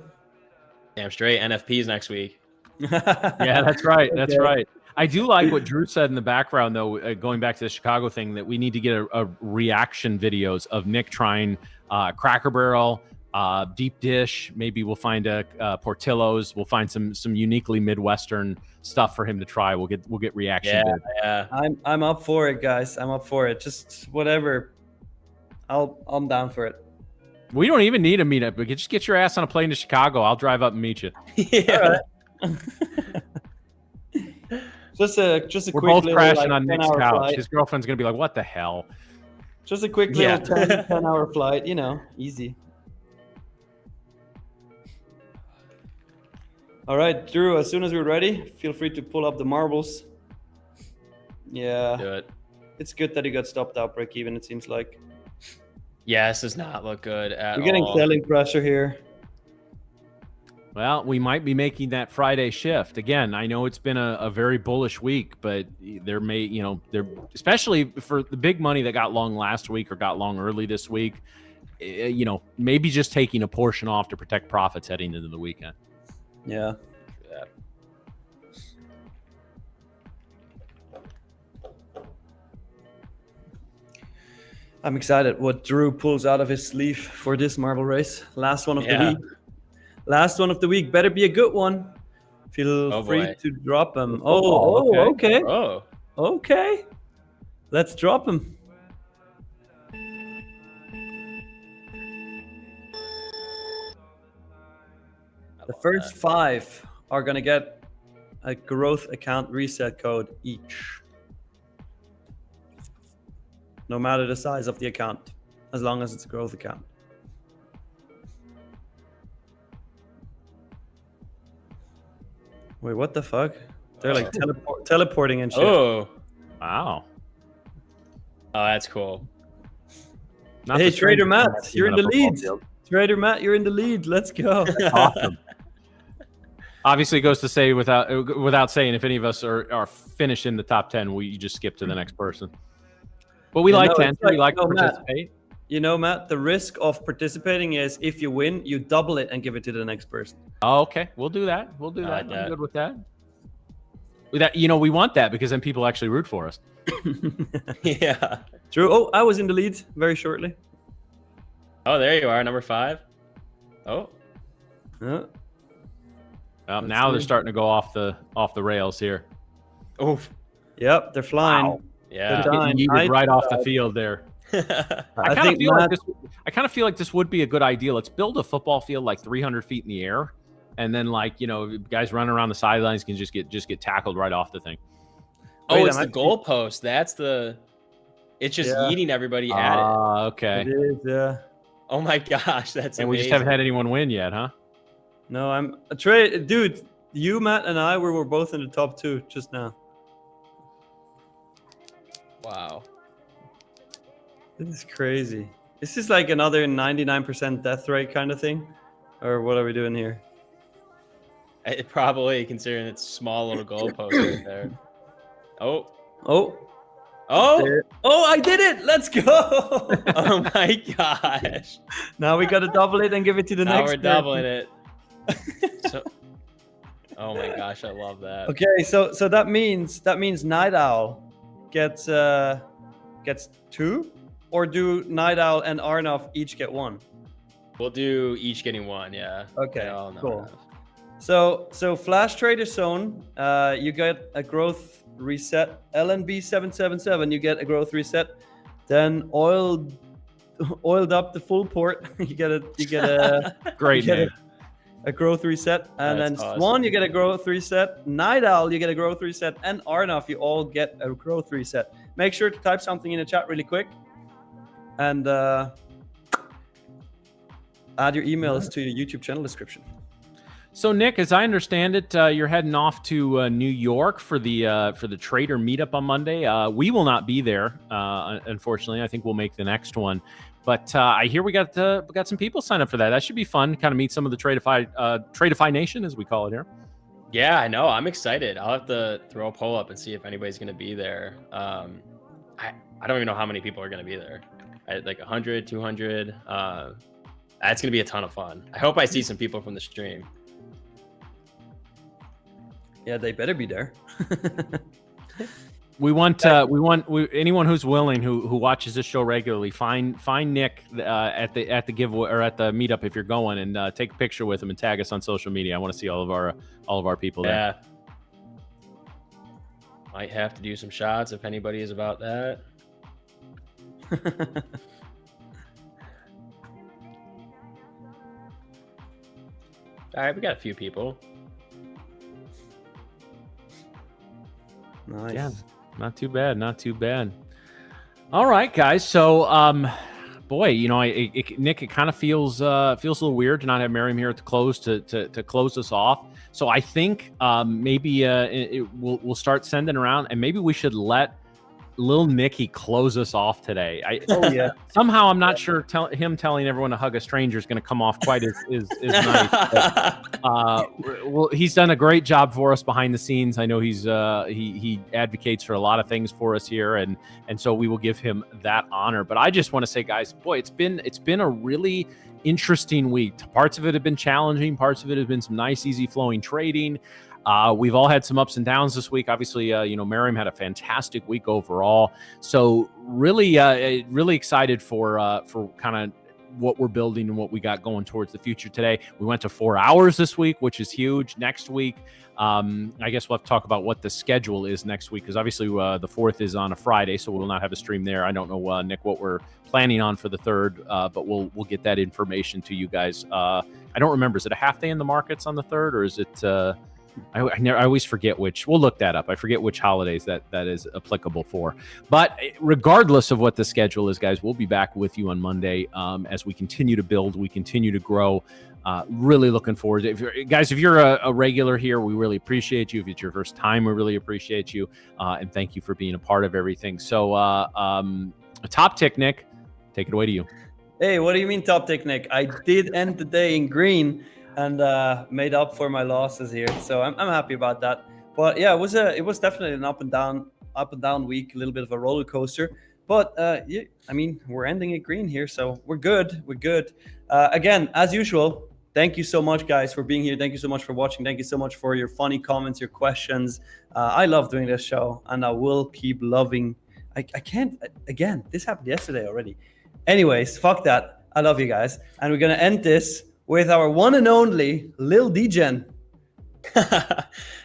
Damn straight. NFPs next week. Yeah, that's right. That's right. I do like what Drew said in the background, though, going back to the Chicago thing, that we need to get a reaction videos of Nick trying Cracker Barrel, deep dish. Maybe we'll find a Portillo's. We'll find some uniquely Midwestern stuff for him to try. We'll get reaction. Yeah. I'm up for it, guys. I'm up for it. Just whatever. I'm down for it. We don't even need a meetup. We could just get your ass on a plane to Chicago. I'll drive up and meet you. Yeah. Just a We're quick both little, crashing like, on Nick's 10-hour couch. flight. His girlfriend's gonna be like, "What the hell?" Just a quick little 10-hour flight, you know, easy. All right, Drew, as soon as we're ready, feel free to pull up the marbles. Yeah, Do it. it's good that he got stopped out break even, it seems like. Yeah, this does not look good at We're getting all. selling pressure here. Well, we might be making that Friday shift again. I know it's been a very bullish week, but there may, you know, especially for the big money that got long last week or got long early this week, you know, maybe just taking a portion off to protect profits heading into the weekend. Yeah. I'm excited what Drew pulls out of his sleeve for this marble race. Last one of the week. Last one of the week. Better be a good one. Feel free to drop them. Okay. Okay. Let's drop them. The first 5 are going to get a growth account reset code each. No matter the size of the account, as long as it's a growth account. Wait, what the fuck? They're like teleporting and shit. Oh, wow. Oh, that's cool. Hey, Trader Matt, you're in the lead. Trader Matt, you're in the lead. Let's go. Awesome. Obviously, it goes to say without saying, if any of us are finished in the top 10, we just skip to the next person. But we like 10. We like to participate. You know, Matt, the risk of participating is if you win, you double it and give it to the next person. Oh, okay. We'll do that. We'll do that. Like I'm good with that. You know, we want that because then people actually root for us. Yeah. True. Oh, I was in the lead very shortly. Oh, there you are, number 5. Oh. Now they're starting to go off the rails here. Oof. Yep, they're flying. Wow. Yeah. Getting yeeted right off the field there. I kind of feel like this would be a good idea. Let's build a football field like 300 feet in the air, and then guys running around the sidelines can just get tackled right off the thing. Oh, it's the goalpost. It's just yeeting everybody at it. Okay. It is, yeah. Oh my gosh, that's amazing. We just haven't had anyone win yet, huh? No, dude. You, Matt, and I were both in the top 2 just now. Wow. This is crazy. This is like another 99% death rate kind of thing, or what are we doing here? It probably, considering it's small little goalpost right there. Oh, I did it! Let's go! Oh my gosh! Now we got to double it and give it to the next. Now we're doubling it. Oh my gosh, I love that. Okay, so that means Night Owl gets 2, or do Night Owl and Arnov each get 1? We'll do each getting 1, yeah. Okay, cool. So Flash Trader Zone, you get a growth reset. LNB 777, you get a growth reset. Then oiled up the full port, you get a great name. A growth reset, and That's then awesome. Swan, you get a growth reset. Night Owl, you get a growth reset, and Arnov, you all get a growth reset. Make sure to type something in the chat really quick, and add your emails to your YouTube channel description. So, Nick, as I understand it, you're heading off to New York for the Trader meetup on Monday. We will not be there, unfortunately. I think we'll make the next one. But I hear we got some people sign up for that. That should be fun. Kind of meet some of the Tradeify Nation, as we call it here. Yeah, I know. I'm excited. I'll have to throw a poll up and see if anybody's going to be there. I don't even know how many people are going to be there. Like 100, 200. That's going to be a ton of fun. I hope I see some people from the stream. Yeah, they better be there. We want anyone who's willing, who watches this show regularly, find Nick at the giveaway or at the meetup if you're going, and take a picture with him and tag us on social media. I want to see all of our people there. Yeah. Might have to do some shots if anybody is about that. All right, we got a few people. Nice. Yeah, not too bad. All right, guys. So, boy, Nick, it kind of feels a little weird to not have Miriam here at the close to close us off. So I think maybe we'll start sending around, and maybe we should let Lil Nicky close us off today. Somehow I'm not sure him telling everyone to hug a stranger is going to come off quite as nice. But, well, he's done a great job for us behind the scenes. I know he advocates for a lot of things for us here, and so we will give him that honor. But I just want to say, guys, boy, it's been a really interesting week. Parts of it have been challenging. Parts of it have been some nice, easy flowing trading. We've all had some ups and downs this week. Obviously, Miriam had a fantastic week overall. So really excited for kind of what we're building and what we got going towards the future today. We went to 4 hours this week, which is huge. Next week, I guess we'll have to talk about what the schedule is next week, because obviously the 4th is on a Friday, so we'll not have a stream there. I don't know, Nick, what we're planning on for the 3rd, but we'll get that information to you guys. I don't remember. Is it a half day in the markets on the 3rd, or is it... I always forget which. We'll look that up. I forget which holidays that is applicable for. But regardless of what the schedule is, guys, we'll be back with you on Monday as we continue to build, we continue to grow. Really looking forward to it. If you're a regular here, we really appreciate you. If it's your first time, we really appreciate you. And thank you for being a part of everything. So top tick, Nick, take it away to you. Hey, what do you mean top tick, Nick? I did end the day in green and made up for my losses here, so I'm happy about that. But yeah, it was definitely an up and down week, a little bit of a roller coaster. But we're ending it green here, so we're good. Again, as usual, thank you so much, guys, for being here. Thank you so much for watching. Thank you so much for your funny comments, your questions. I love doing this show, and I will keep loving. I can't. Again, this happened yesterday already. Anyways, fuck that. I love you guys, and we're gonna end this with our one and only Lil Degen.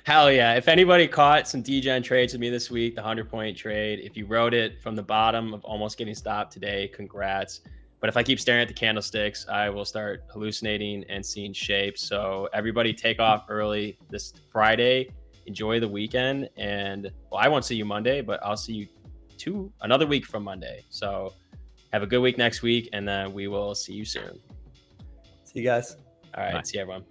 Hell yeah. If anybody caught some DGen trades with me this week, the 100-point trade, if you wrote it from the bottom of almost getting stopped today, congrats. But if I keep staring at the candlesticks, I will start hallucinating and seeing shapes. So everybody take off early this Friday. Enjoy the weekend. And well, I won't see you Monday, but I'll see you another week from Monday. So have a good week next week, and then we will see you soon. See you guys. All right. Bye. See you, everyone.